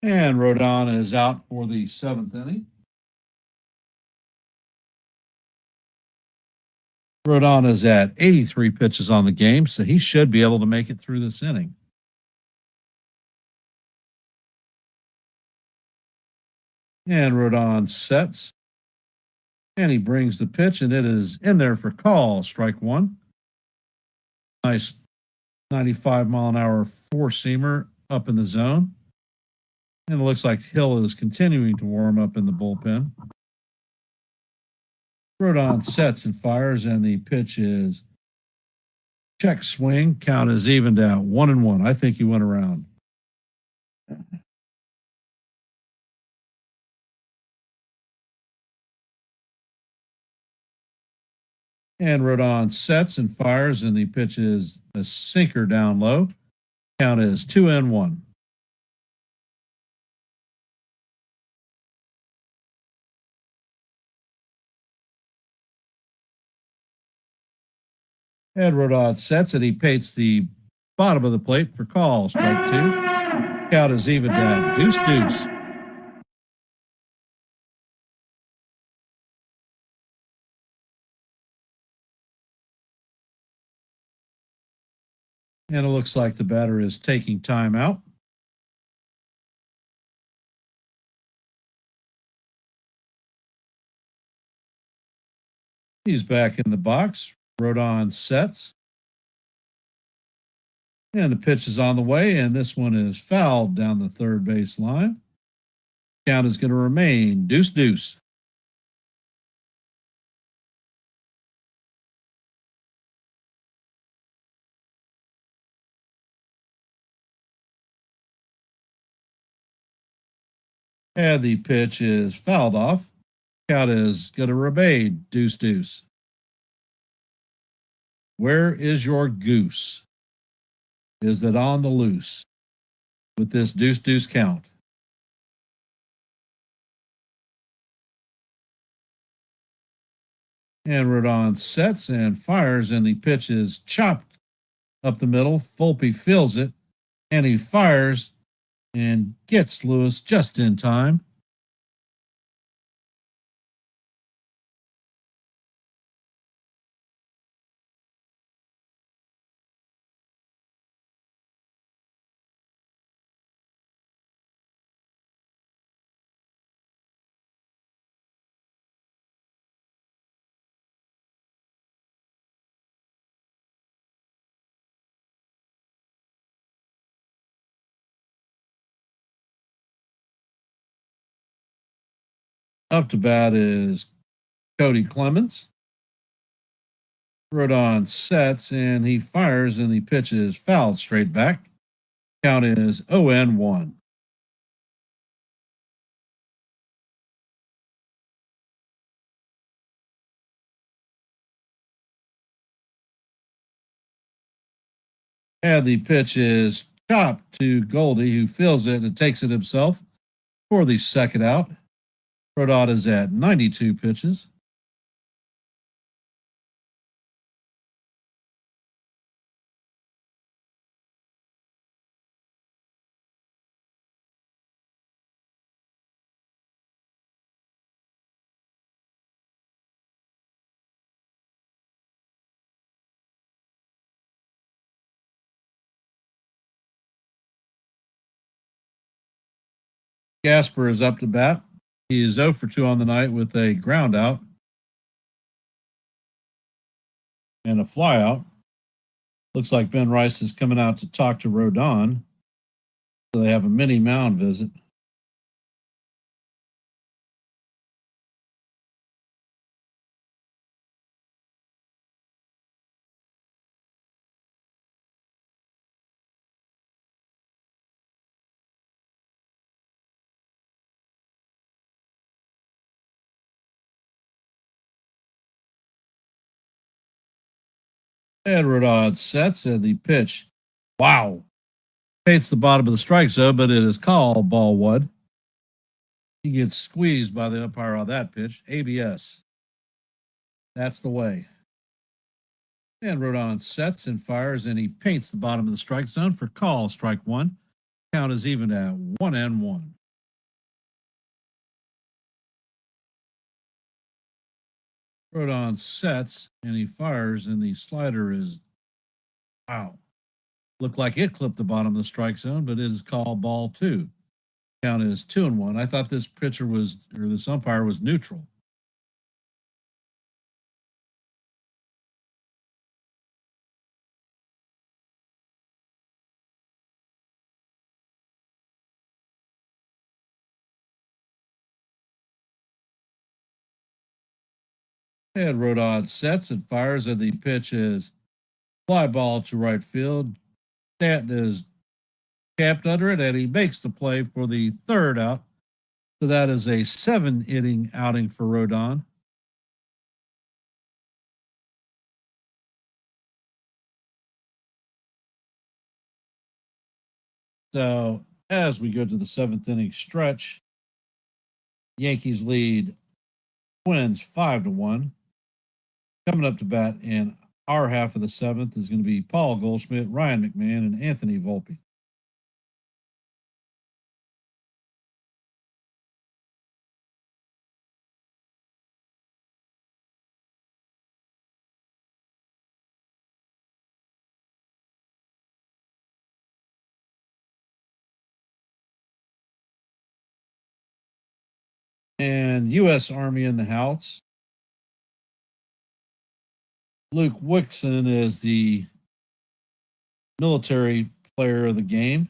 [SPEAKER 1] And Rodon is out for the 7th inning. Rodon is at 83 pitches on the game, so he should be able to make it through this inning. And Rodon sets, and he brings the pitch, and it is in there for call, strike 1. Nice 95-mile-an-hour four-seamer up in the zone. And it looks like Hill is continuing to warm up in the bullpen. Rodon sets and fires, and the pitch is check swing. Count is evened out 1-1. I think he went around. And Rodon sets and fires, and the pitch is a sinker down low. Count is 2-1. And Rodon sets it. He paints the bottom of the plate for call, strike 2. Count is even at deuce. And it looks like the batter is taking time out. He's back in the box. Rodon sets. And the pitch is on the way, and this one is fouled down the third base line. Count is going to remain deuce. And the pitch is fouled off. Count is going to remain deuce. Where is your goose? Is it on the loose with this deuce count? And Rodon sets and fires, and the pitch is chopped up the middle. Volpe feels it, and he fires and gets Lewis just in time. Up to bat is Cody Clemens. Rodon sets and he fires, and the pitch is fouled straight back. Count is 0-1. And the pitch is chopped to Goldie, who feels it and takes it himself for the second out. Rodon is at 92 pitches. Gasper is up to bat. He is 0 for 2 on the night with a ground out and a flyout. Looks like Ben Rice is coming out to talk to Rodon. So they have a mini mound visit. And Rodon sets, and the pitch. Wow. Paints the bottom of the strike zone, but it is called ball one. He gets squeezed by the umpire on that pitch. ABS. That's the way. And Rodon sets and fires, and he paints the bottom of the strike zone for call, strike one. Count is even at 1-1. Rodon sets and he fires, and the slider is wow. Looked like it clipped the bottom of the strike zone, but it is called ball two. Count is 2-1. I thought this this umpire was neutral. And Rodon sets and fires, and the pitch is fly ball to right field. Stanton is capped under it, and he makes the play for the third out. So that is a 7-inning outing for Rodon. So as we go to the 7th-inning stretch, Yankees lead Twins 5-1. Coming up to bat in our half of the 7th is going to be Paul Goldschmidt, Ryan McMahon, and Anthony Volpe. And U.S. Army in the house. Luke Wixon is the military player of the game.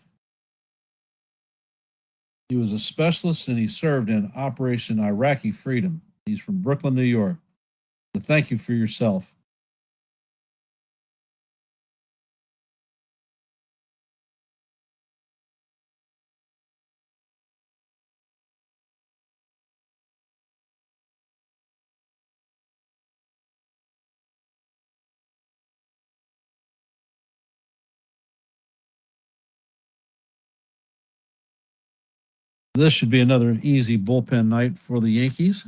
[SPEAKER 1] He was a specialist and he served in Operation Iraqi Freedom. He's from Brooklyn, New York. So thank you for yourself. This should be another easy bullpen night for the Yankees.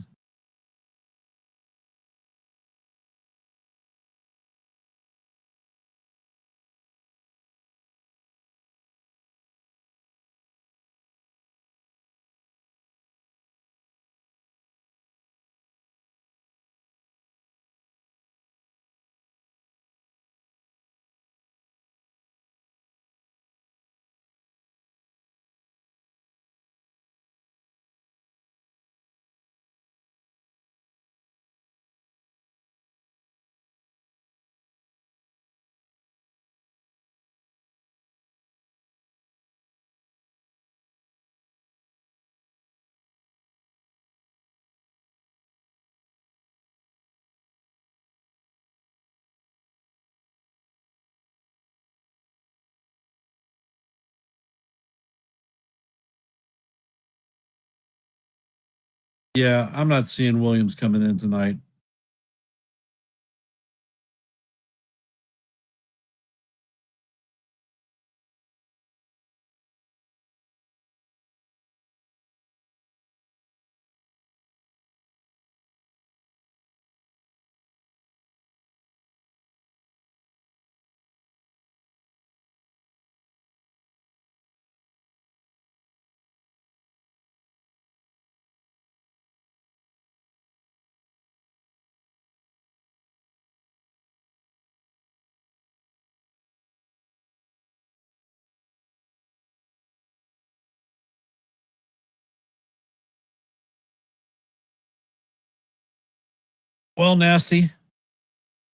[SPEAKER 1] Yeah, I'm not seeing Williams coming in tonight. Well, Nasty,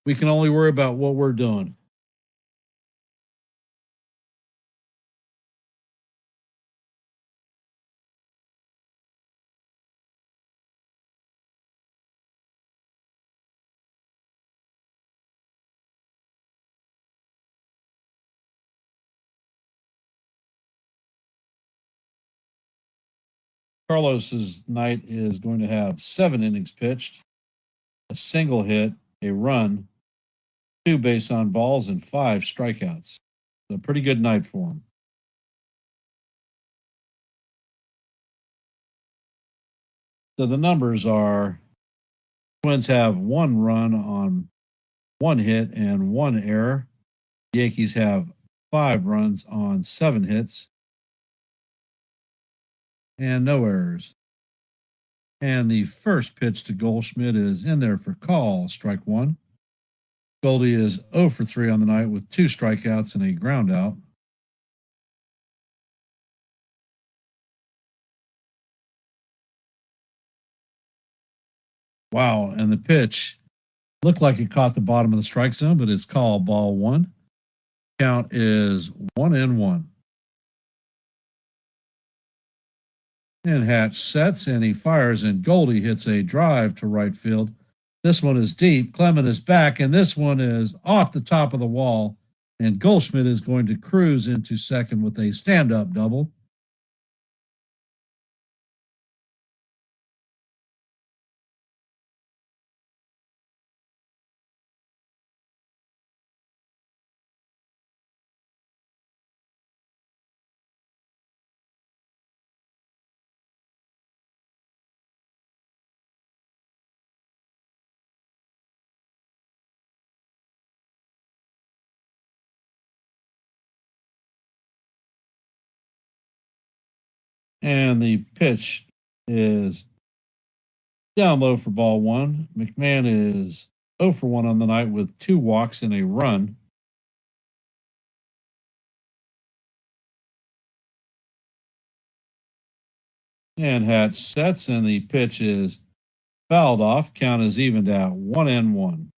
[SPEAKER 1] we can only worry about what we're doing. Carlos's night is going to have 7 innings pitched, a single hit, a run, 2 base on balls, and 5 strikeouts. A pretty good night for him. So the numbers are Twins have 1 run on 1 hit and 1 error. Yankees have 5 runs on 7 hits and no errors. And the first pitch to Goldschmidt is in there for call, strike 1. Goldie is 0 for 3 on the night with 2 strikeouts and a ground out. Wow. And the pitch looked like it caught the bottom of the strike zone, but it's called ball 1. Count is 1-1. And Hatch sets and he fires, and Goldie hits a drive to right field. This one is deep. Clement is back, and this one is off the top of the wall. And Goldschmidt is going to cruise into second with a stand-up double. And the pitch is down low for ball 1. McMahon is 0 for 1 on the night with 2 walks and a run. And Hatch sets, and the pitch is fouled off. Count is evened out 1-1.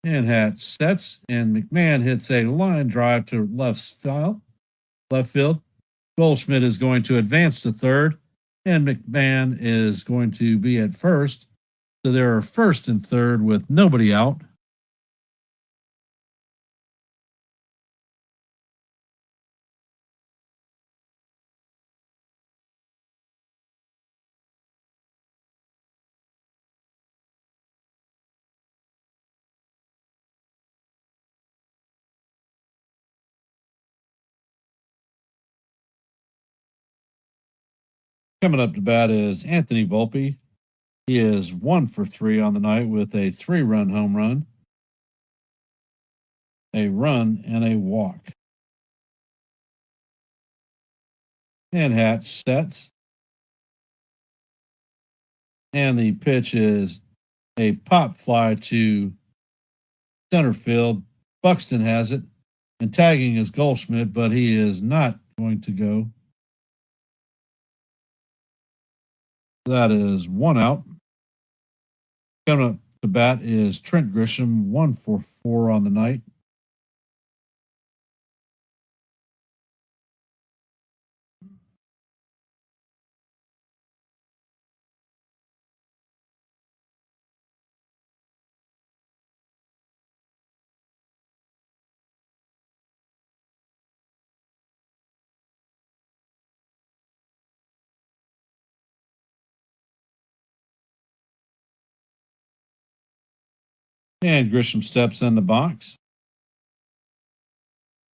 [SPEAKER 1] And Hatch sets, and McMahon hits a line drive to left field. Goldschmidt is going to advance to third, and McMahon is going to be at first. So there are first and third with nobody out. Coming up to bat is Anthony Volpe. He is 1 for 3 on the night with a 3-run home run, a run, and a walk. And Hatch sets. And the pitch is a pop fly to center field. Buxton has it, and tagging is Goldschmidt, but he is not going to go. That is 1 out. Coming up to bat is Trent Grisham, 1 for 4 on the night. And Grisham steps in the box.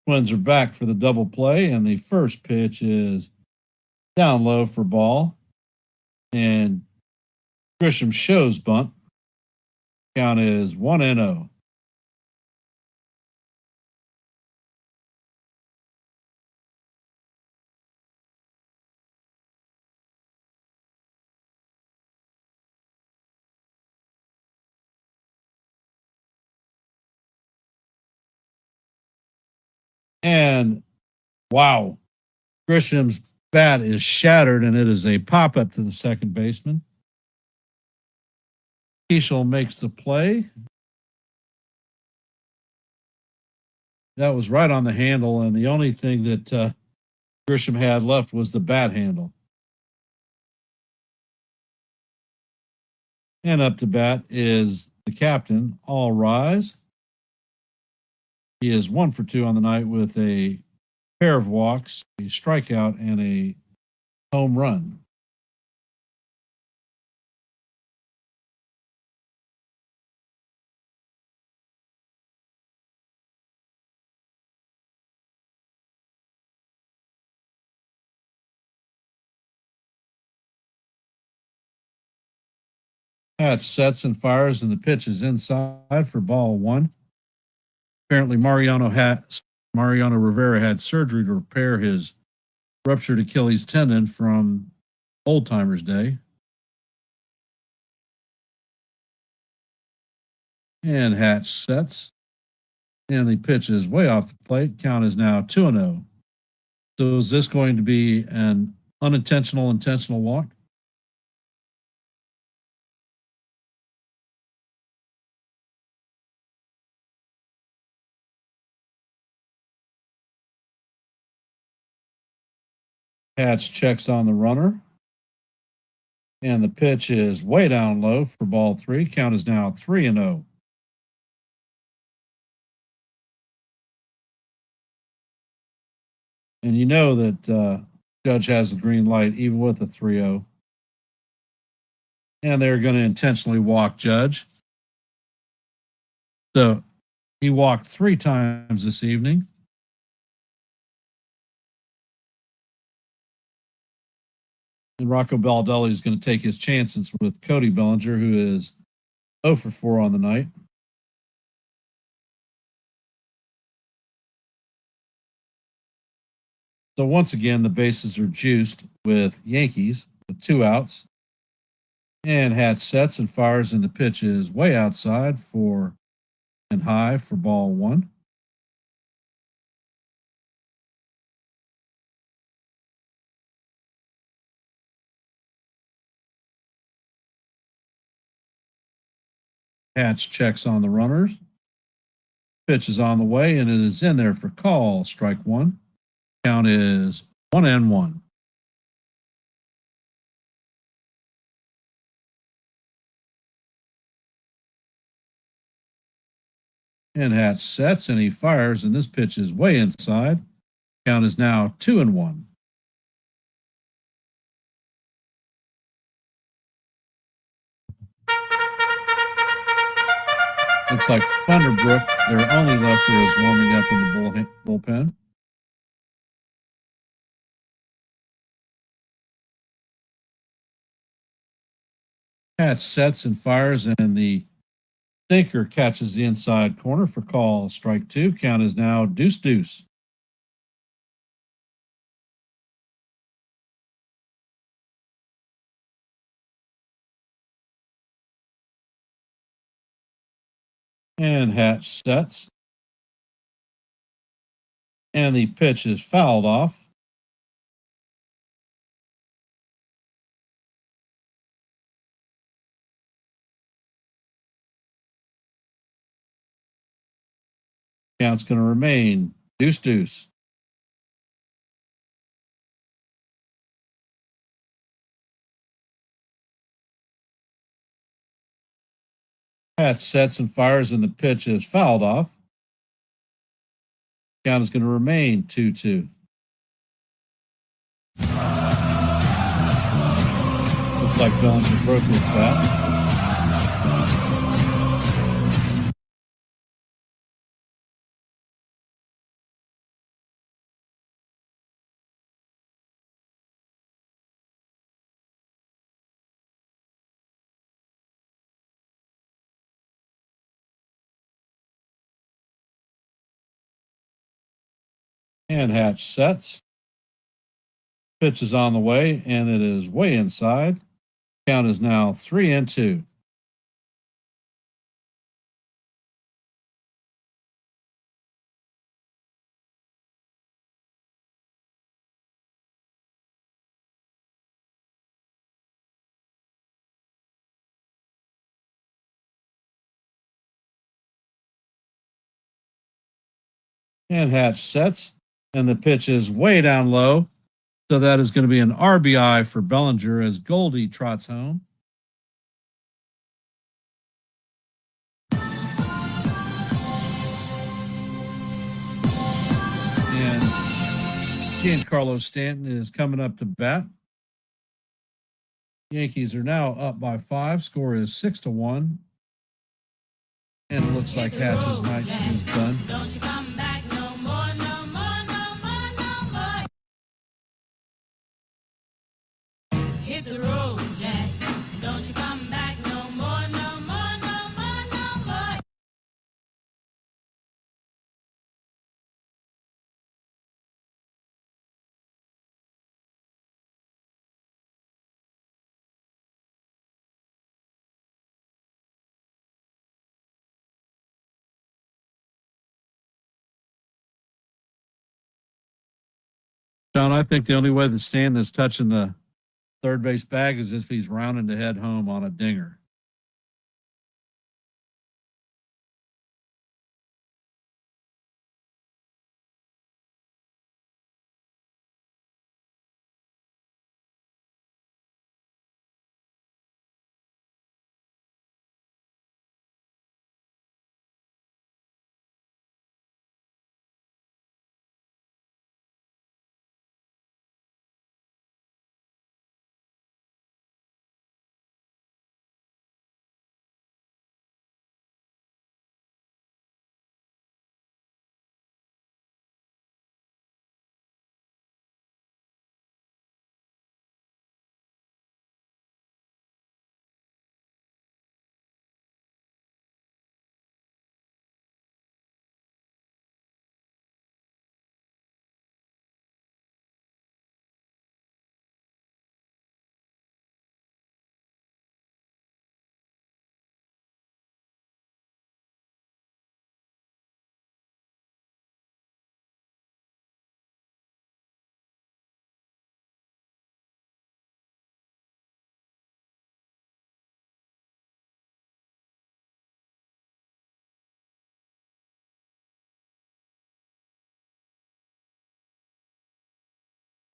[SPEAKER 1] Twins are back for the double play, and the first pitch is down low for ball. And Grisham shows bunt. Count is 1-0. And wow, Grisham's bat is shattered, and it is a pop up to the second baseman. Keishel makes the play. That was right on the handle, and the only thing that Grisham had left was the bat handle. And up to bat is the captain. All rise. He is 1 for 2 on the night with a pair of walks, a strikeout, and a home run. Hatch sets and fires, and the pitch is inside for ball 1. Apparently, Mariano Rivera had surgery to repair his ruptured Achilles tendon from Old Timers Day. And Hatch sets, and the pitch is way off the plate. Count is now 2-0. So is this going to be an intentional walk? Hatch checks on the runner. And the pitch is way down low for ball 3. Count is now 3-0. And you know that Judge has the green light even with a 3-0. And they're going to intentionally walk Judge. So he walked 3 times this evening. And Rocco Baldelli is going to take his chances with Cody Bellinger, who is 0 for 4 on the night. So once again, the bases are juiced with Yankees with 2 outs. And Hatch sets and fires, and the pitch is way outside for and high for ball 1. Hatch checks on the runners. Pitch is on the way, and it is in there for call. Strike 1. Count is 1-1. And Hatch sets, and he fires, and this pitch is way inside. Count is now 2-1. Looks like Thunderbrook, their only lefter, is warming up in the bullpen. Hatch sets and fires, and the sinker catches the inside corner for call. Strike 2. Count is now 2-2. And Hatch sets. And the pitch is fouled off. Count's going to remain 2-2. Hatch sets and fires, and the pitch is fouled off. Count is going to remain 2-2. Looks like Bellinger broke his bat. And Hatch sets. Pitch is on the way, and it is way inside. Count is now 3-2. And Hatch sets, and the pitch is way down low. So that is going to be an RBI for Bellinger as Goldie trots home. And Carlos Stanton is coming up to bat. Yankees are now up by 5. Score is 6-1. And it looks like Hatch's night is done.
[SPEAKER 2] Don't you come back no more, no more, no more, no more. Hit the road, Jack. Don't you come back no more, no more, no more, no more.
[SPEAKER 1] John, I think the only way that Stanton is touching the third base bag is if he's rounding to head home on a dinger.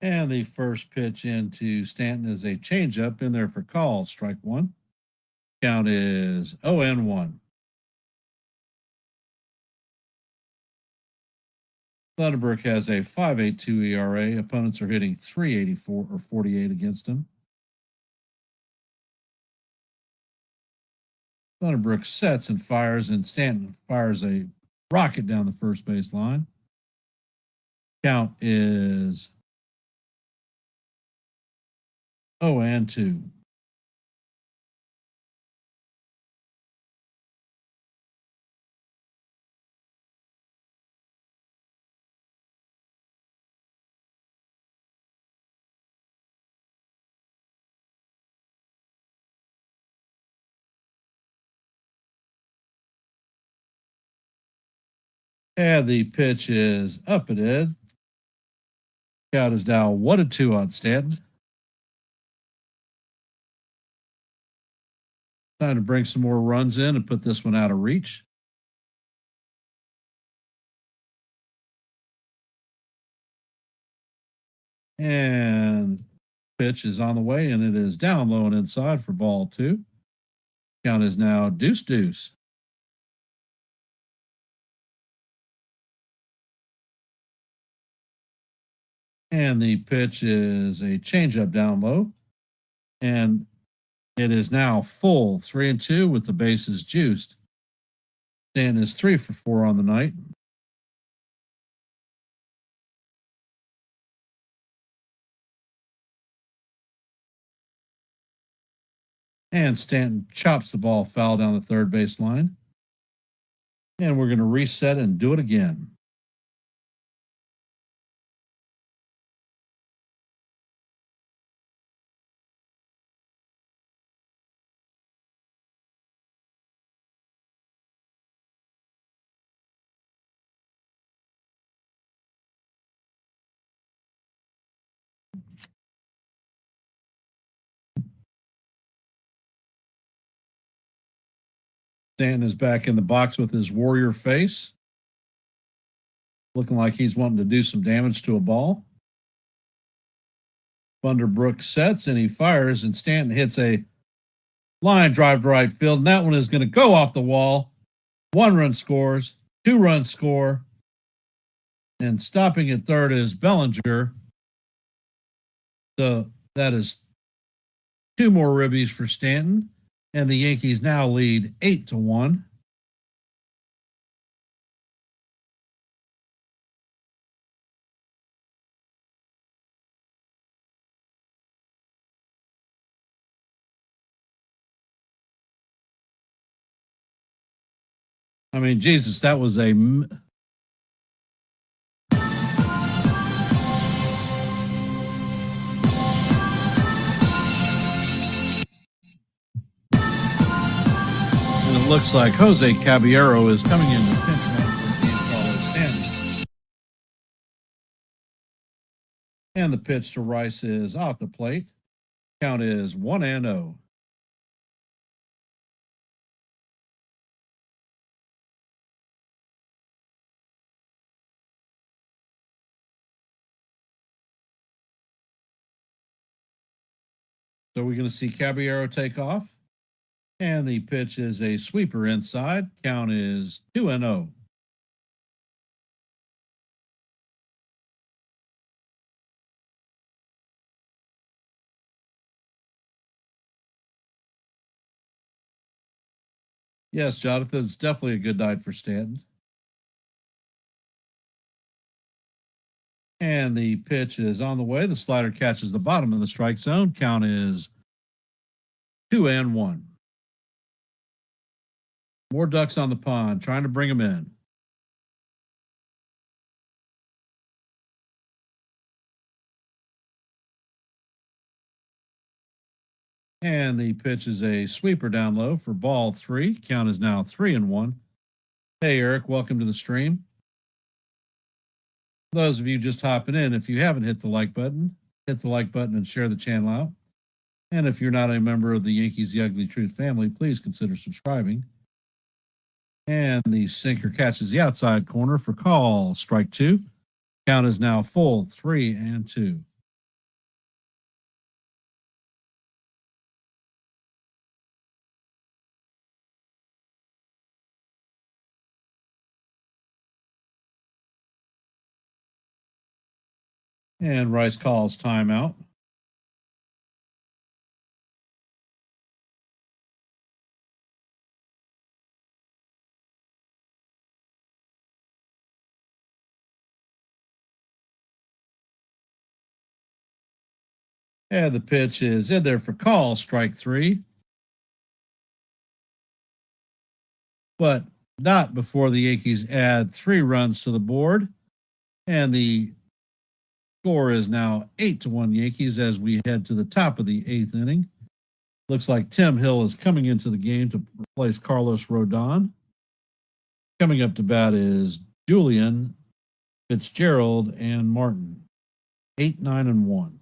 [SPEAKER 1] And the first pitch into Stanton is a changeup in there for call, strike one. Count is 0-1. Thunderbrook has a 5.82 ERA. Opponents are hitting 384 or 48 against him. Thunderbrook sets and fires, and Stanton fires a rocket down the first base line. Count is 0-2. And the pitch is up and in. Count is now 1-2 on Stanton. Time to bring some more runs in and put this one out of reach. And pitch is on the way, and it is down low and inside for ball 2. Count is now 2-2. And the pitch is a changeup down low. And it is now full 3-2 with the bases juiced. Stanton is 3 for 4 on the night. And Stanton chops the ball foul down the third base line. And we're going to reset and do it again. Stanton is back in the box with his warrior face, looking like he's wanting to do some damage to a ball. Thunderbrook sets and he fires, and Stanton hits a line drive to right field, and that one is going to go off the wall. 1 run scores, 2 runs score, and stopping at third is Bellinger. So that is 2 more ribbies for Stanton, and the Yankees now lead 8-1. I mean, Jesus, that was a. And it looks like Jose Caballero is coming in to pinch run for Giancarlo Stanton. And the pitch to Rice is off the plate. Count is 1-0. So we're going to see Caballero take off. And the pitch is a sweeper inside. Count is 2-0. Yes, Jonathan, it's definitely a good night for Stanton. And the pitch is on the way. The slider catches the bottom of the strike zone. Count is 2-1. More ducks on the pond, trying to bring them in. And the pitch is a sweeper down low for ball 3. Count is now 3-1. Hey, Eric, welcome to the stream. Those of you just hopping in, if you haven't hit the like button, hit the like button and share the channel out. And if you're not a member of the Yankees The Ugly Truth family, please consider subscribing. And the sinker catches the outside corner for call. Strike 2. Count is now full, 3-2. And Rice calls timeout. And the pitch is in there for call, strike 3. But not before the Yankees add 3 runs to the board. And the score is now 8-1 Yankees as we head to the top of the 8th inning. Looks like Tim Hill is coming into the game to replace Carlos Rodon. Coming up to bat is Julian, Fitzgerald, and Martin. 8, 9, and 1.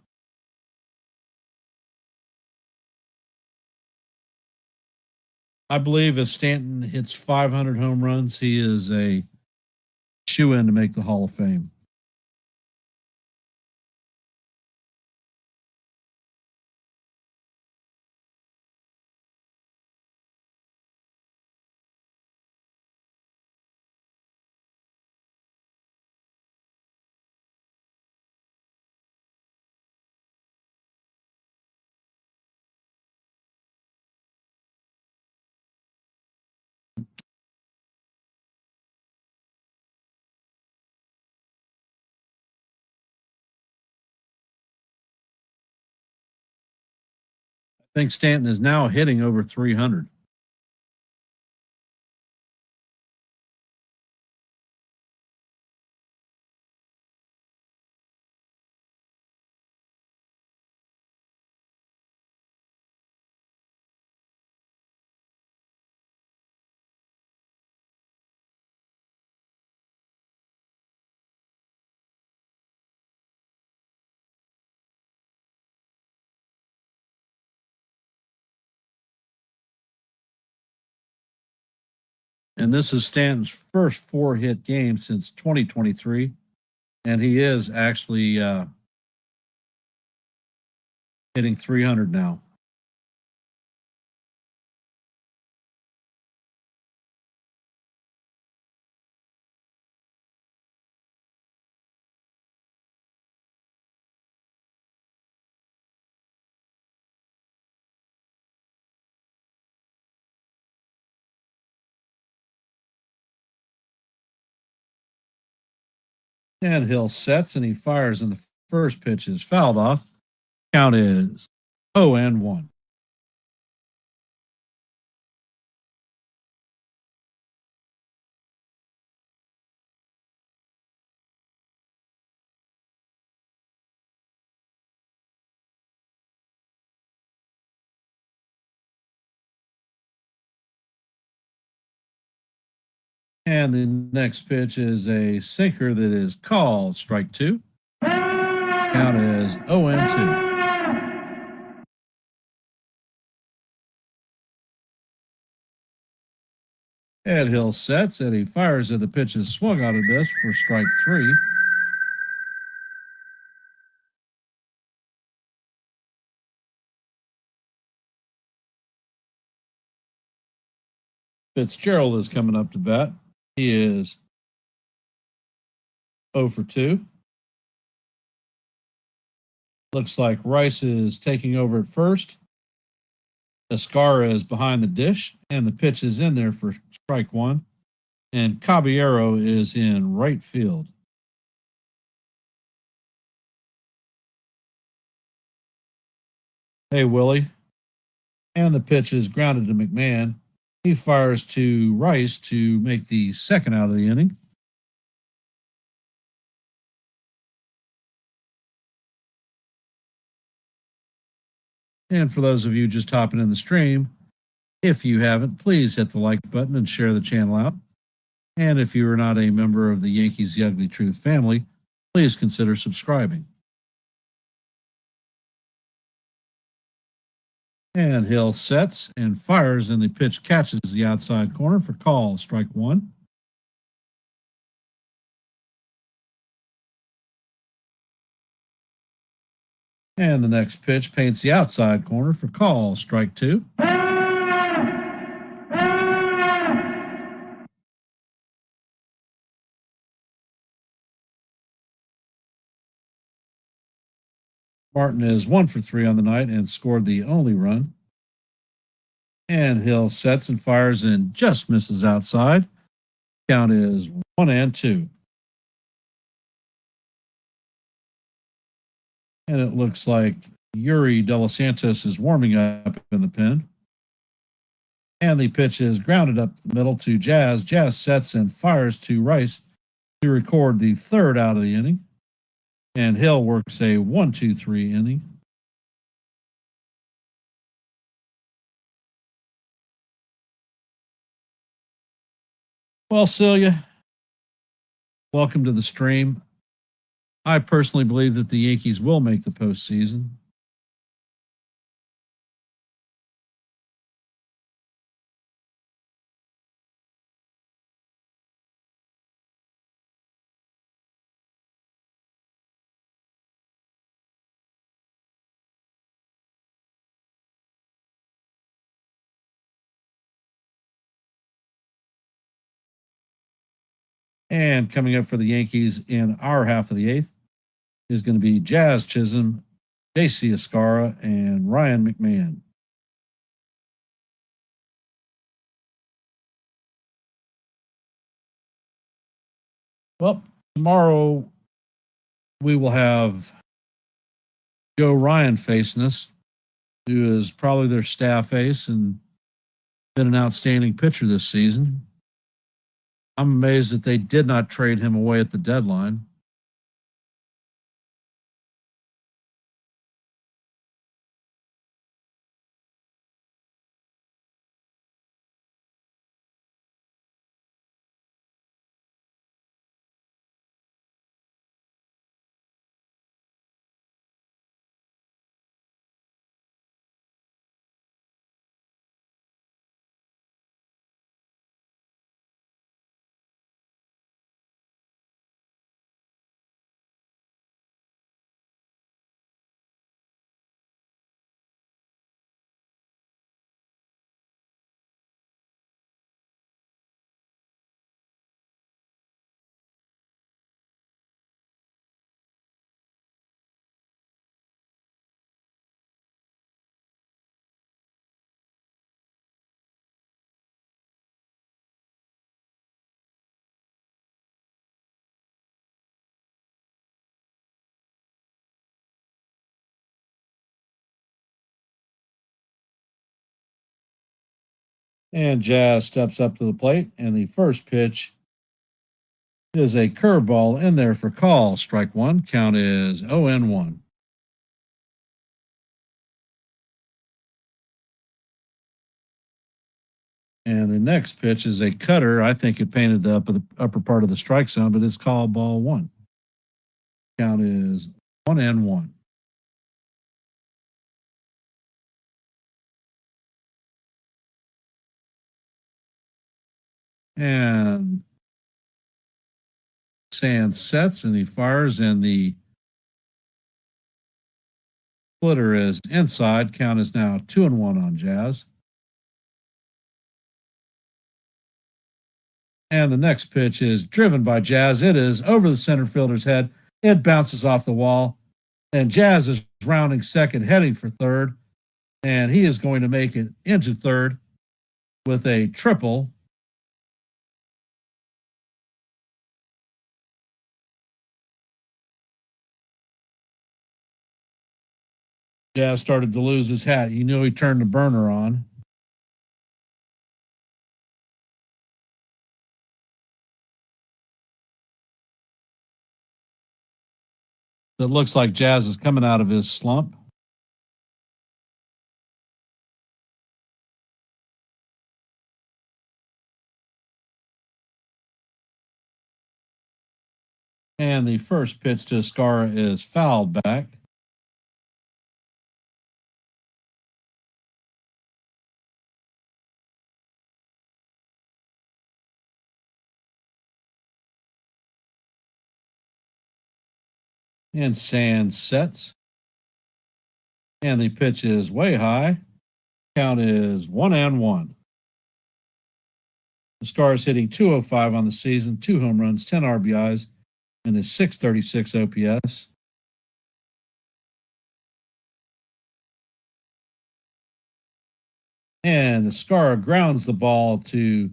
[SPEAKER 1] I believe if Stanton hits 500 home runs, he is a shoe-in to make the Hall of Fame. I think Stanton is now hitting over 300. And this is Stanton's first 4-hit game since 2023. And he is actually hitting 300 now. And Hill sets and he fires, and the first pitch is fouled off. Count is 0-1. And the next pitch is a sinker that is called strike 2. Count is 0-2. Ed Hill sets and he fires, and the pitch is swung out of miss for strike 3. Fitzgerald is coming up to bat. He is 0 for 2. Looks like Rice is taking over at first. Escara is behind the dish, and the pitch is in there for strike 1. And Caballero is in right field. Hey, Willie. And the pitch is grounded to McMahon. He fires to Rice to make the second out of the inning. And for those of you just hopping in the stream, if you haven't, please hit the like button and share the channel out. And if you are not a member of the Yankees The Ugly Truth family, please consider subscribing. And Hill sets and fires, and the pitch catches the outside corner for call, strike 1. And the next pitch paints the outside corner for call, strike 2. Martin is 1 for 3 on the night and scored the only run. And Hill sets and fires and just misses outside. Count is 1-2. And it looks like Yuri De Los Santos is warming up in the pen. And the pitch is grounded up the middle to Jazz. Jazz sets and fires to Rice to record the third out of the inning. And Hill works a 1-2-3 inning. Well, Celia, welcome to the stream. I personally believe that the Yankees will make the postseason. And coming up for the Yankees in our half of the eighth is going to be Jazz Chisholm, J.C. Escara, and Ryan McMahon. Well, tomorrow we will have Joe Ryan facing us, who is probably their staff ace and been an outstanding pitcher this season. I'm amazed that they did not trade him away at the deadline. And Jazz steps up to the plate, and the first pitch is a curveball in there for call. Strike one. Count is 0-1. And the next pitch is a cutter. I think it painted the upper part of the strike zone, but it's called ball one. Count is 1-1. And Sand sets and he fires, and the splitter is inside. Count is now 2-1 on Jazz. And the next pitch is driven by Jazz. It is over the center fielder's head. It bounces off the wall, and Jazz is rounding second, heading for third, and he is going to make it into third with a triple. Jazz started to lose his hat. He knew he turned the burner on. It looks like Jazz is coming out of his slump. And the first pitch to Escara is fouled back. And Sand sets. And the pitch is way high. Count is 1-1. Escara is hitting 205 on the season, 2 home runs, 10 RBIs, and his 636 OPS. And Escara grounds the ball to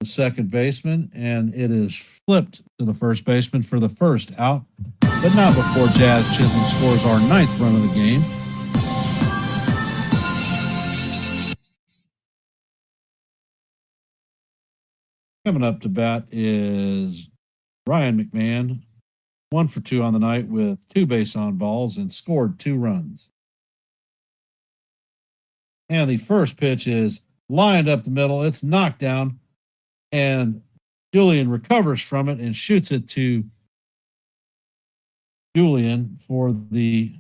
[SPEAKER 1] the second baseman, and it is flipped to the first baseman for the first out, but not before Jazz Chisholm scores our 9th run of the game. Coming up to bat is Ryan McMahon, 1 for 2 on the night with 2 base on balls and scored 2 runs. And the first pitch is lined up the middle. It's knocked down, and Julian recovers from it and shoots it to Julian for the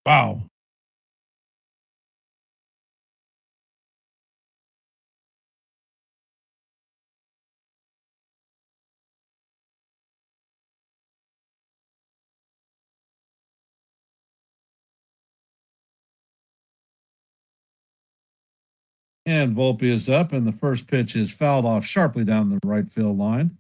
[SPEAKER 1] wow. And Volpe is up, and the first pitch is fouled off sharply down the right field line.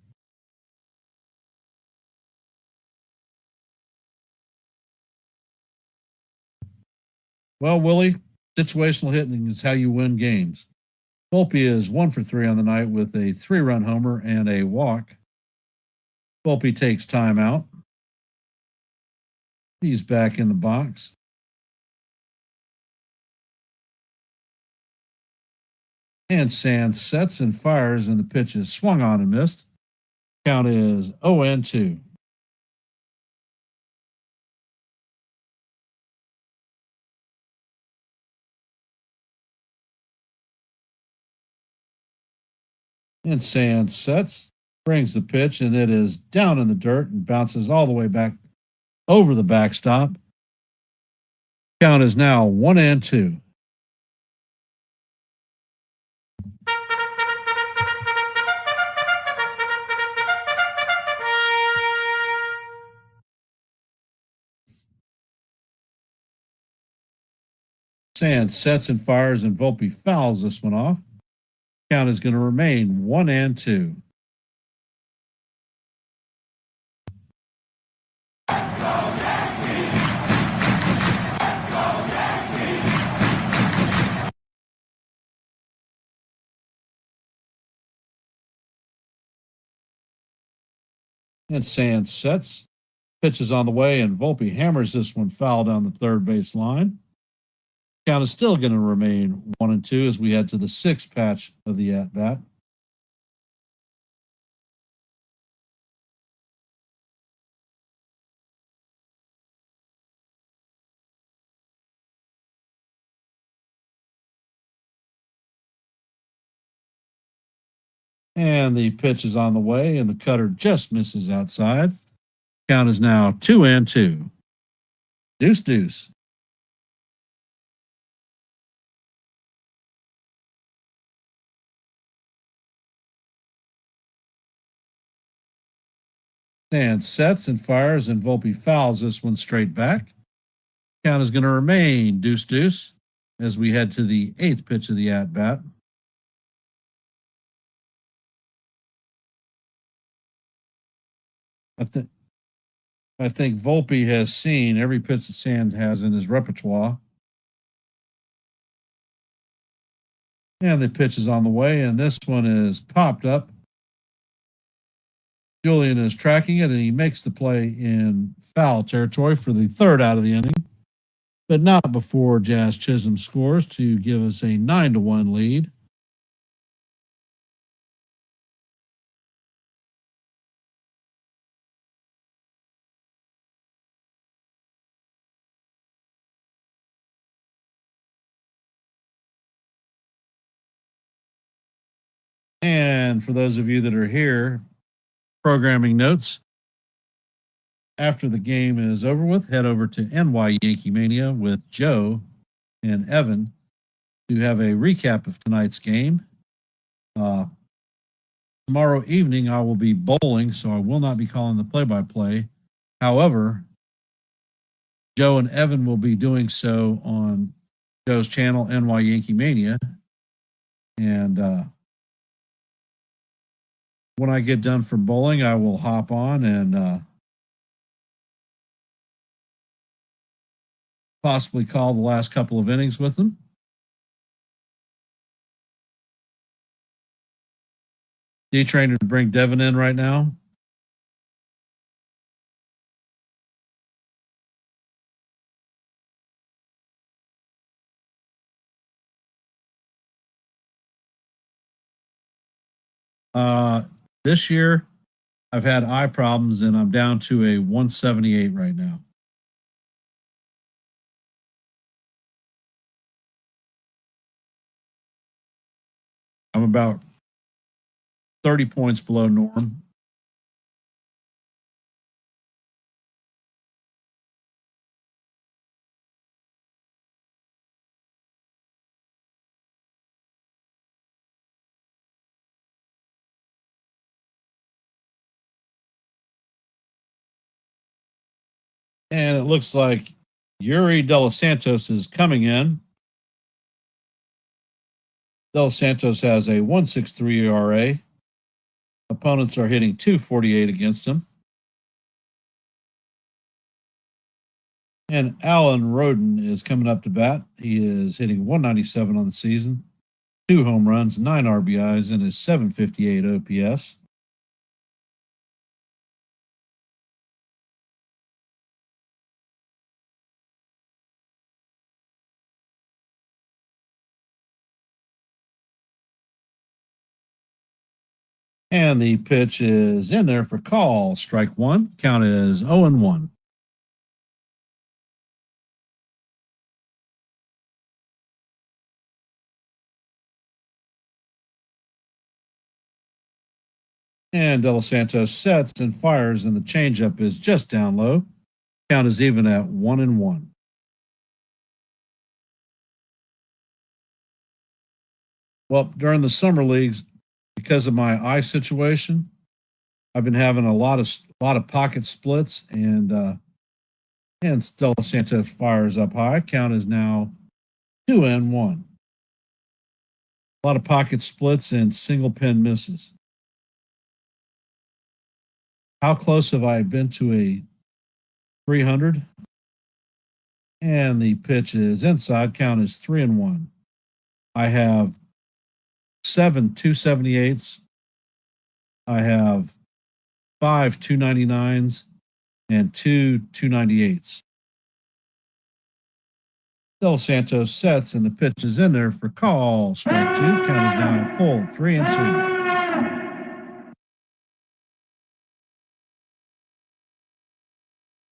[SPEAKER 1] Well, Willie, situational hitting is how you win games. Volpe is 1 for 3 on the night with a 3-run homer and a walk. Volpe takes time out. He's back in the box. And Sand sets and fires, and the pitch is swung on and missed. Count is 0-2. And Sand sets, brings the pitch, and it is down in the dirt and bounces all the way back over the backstop. Count is now 1-2. Sand sets and fires, and Volpe fouls this one off. Count is going to remain 1-2. And Sand sets, pitches on the way, and Volpe hammers this one foul down the third base line. Count is still going to remain 1-2 as we head to the sixth patch of the at bat. And the pitch is on the way, and the cutter just misses outside. Count is now 2-2. Deuce, deuce. And sets and fires, and Volpe fouls this one straight back. Count is going to remain deuce, deuce as we head to the eighth pitch of the at bat. I think Volpe has seen every pitch that Sand has in his repertoire. And the pitch is on the way, and this one is popped up. Julian is tracking it, and he makes the play in foul territory for the third out of the inning, but not before Jazz Chisholm scores to give us a 9-1 lead. And for those of you that are here, programming notes. After the game is over with, head over to NY Yankee Mania with Joe and Evan to have a recap of tonight's game. Tomorrow evening, I will be bowling, so I will not be calling the play-by-play. However, Joe and Evan will be doing so on Joe's channel, NY Yankee Mania. And when I get done from bowling, I will hop on and possibly call the last couple of innings with them. D-Trainer to bring Devin in right now. This year, I've had eye problems, and I'm down to a 178 right now. I'm about 30 points below norm. And it looks like Yuri De Los Santos is coming in. De Los Santos has a 1.63 ERA. Opponents are hitting 248 against him. And Alan Rodon is coming up to bat. He is hitting 197 on the season, 2 home runs, 9 RBIs, and his 758 OPS. And the pitch is in there for call. Strike one. Count is 0-1. And De Los Santos sets and fires, and the changeup is just down low. Count is even at 1-1. Well, during the summer leagues, because of my eye situation, I've been having a lot of pocket splits, and De Los Santos fires up high. Count is now 2-1. A lot of pocket splits and single pin misses. How close have I been to a 300? And the pitch is inside. Count is 3-1. I have 7 278s. I have 5 299s and 2 298s. Del Santos sets, and the pitch is in there for call. Strike two. Count is now full 3-2.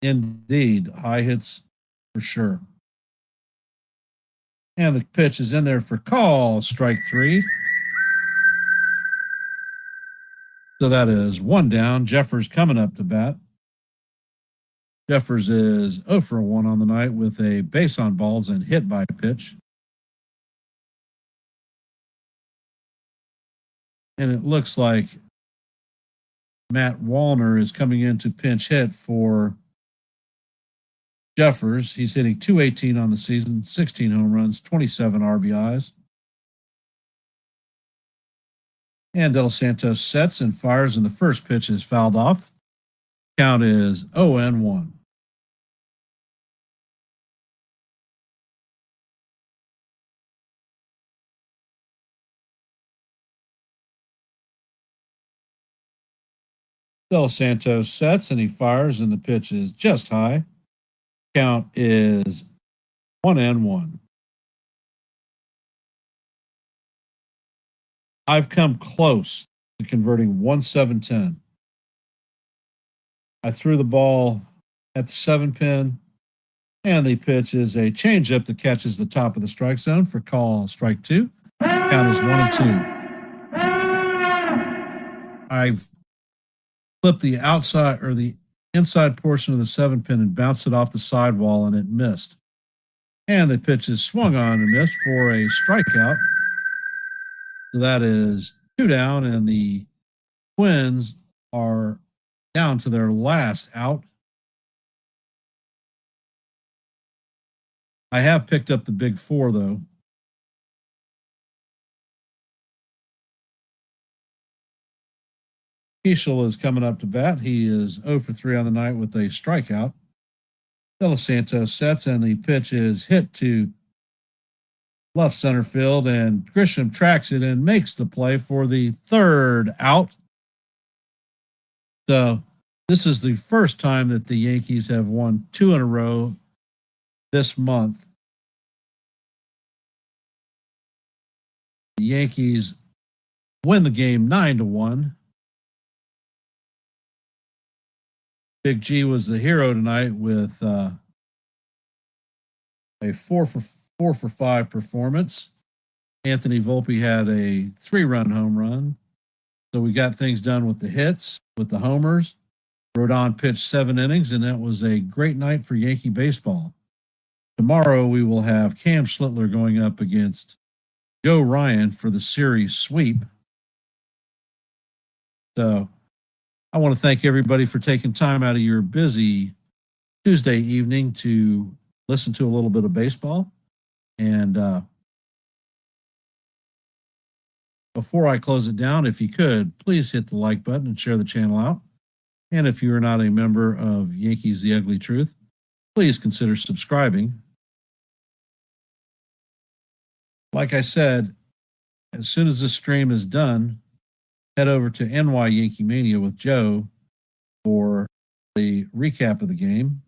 [SPEAKER 1] Indeed, high hits for sure. And the pitch is in there for call. Strike three. So that is one down. Jeffers coming up to bat. Jeffers is 0 for 1 on the night with a base on balls and hit by pitch. And it looks like Matt Wallner is coming in to pinch hit for Jeffers. He's hitting .218 on the season, 16 home runs, 27 RBIs. And Del Santos sets and fires, and the first pitch is fouled off. Count is 0-1. Del Santos sets and he fires, and the pitch is just high. Count is 1-1. I've come close to converting 1-7-10. I threw the ball at the 7-pin, and the pitch is a changeup that catches the top of the strike zone for call strike two. Count is 1-2. I've flipped the outside or the inside portion of the 7-pin and bounced it off the sidewall, and it missed. And the pitch is swung on and missed for a strikeout. So that is 2 down, and the Twins are down to their last out. I have picked up the big 4, though. Keishel is coming up to bat. He is 0 for 3 on the night with a strikeout. De Los Santos sets, and the pitch is hit to left center field, and Grisham tracks it and makes the play for the 3rd out. So this is the first time that the Yankees have won 2 in a row this month. The Yankees win the game 9-1. Big G was the hero tonight with a 4 for 5 performance. Anthony Volpe had a 3-run home run. So we got things done with the hits, with the homers. Rodon pitched 7 innings, and that was a great night for Yankee baseball. Tomorrow we will have Cam Schlittler going up against Joe Ryan for the series sweep. So I want to thank everybody for taking time out of your busy Tuesday evening to listen to a little bit of baseball. And before I close it down, if you could, please hit the like button and share the channel out. And if you are not a member of Yankees The Ugly Truth, please consider subscribing. Like I said, as soon as this stream is done, head over to NY Yankee Mania with Joe for the recap of the game.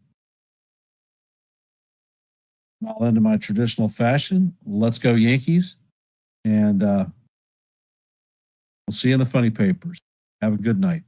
[SPEAKER 1] I'll end in my traditional fashion. Let's go Yankees. And we'll see you in the funny papers. Have a good night.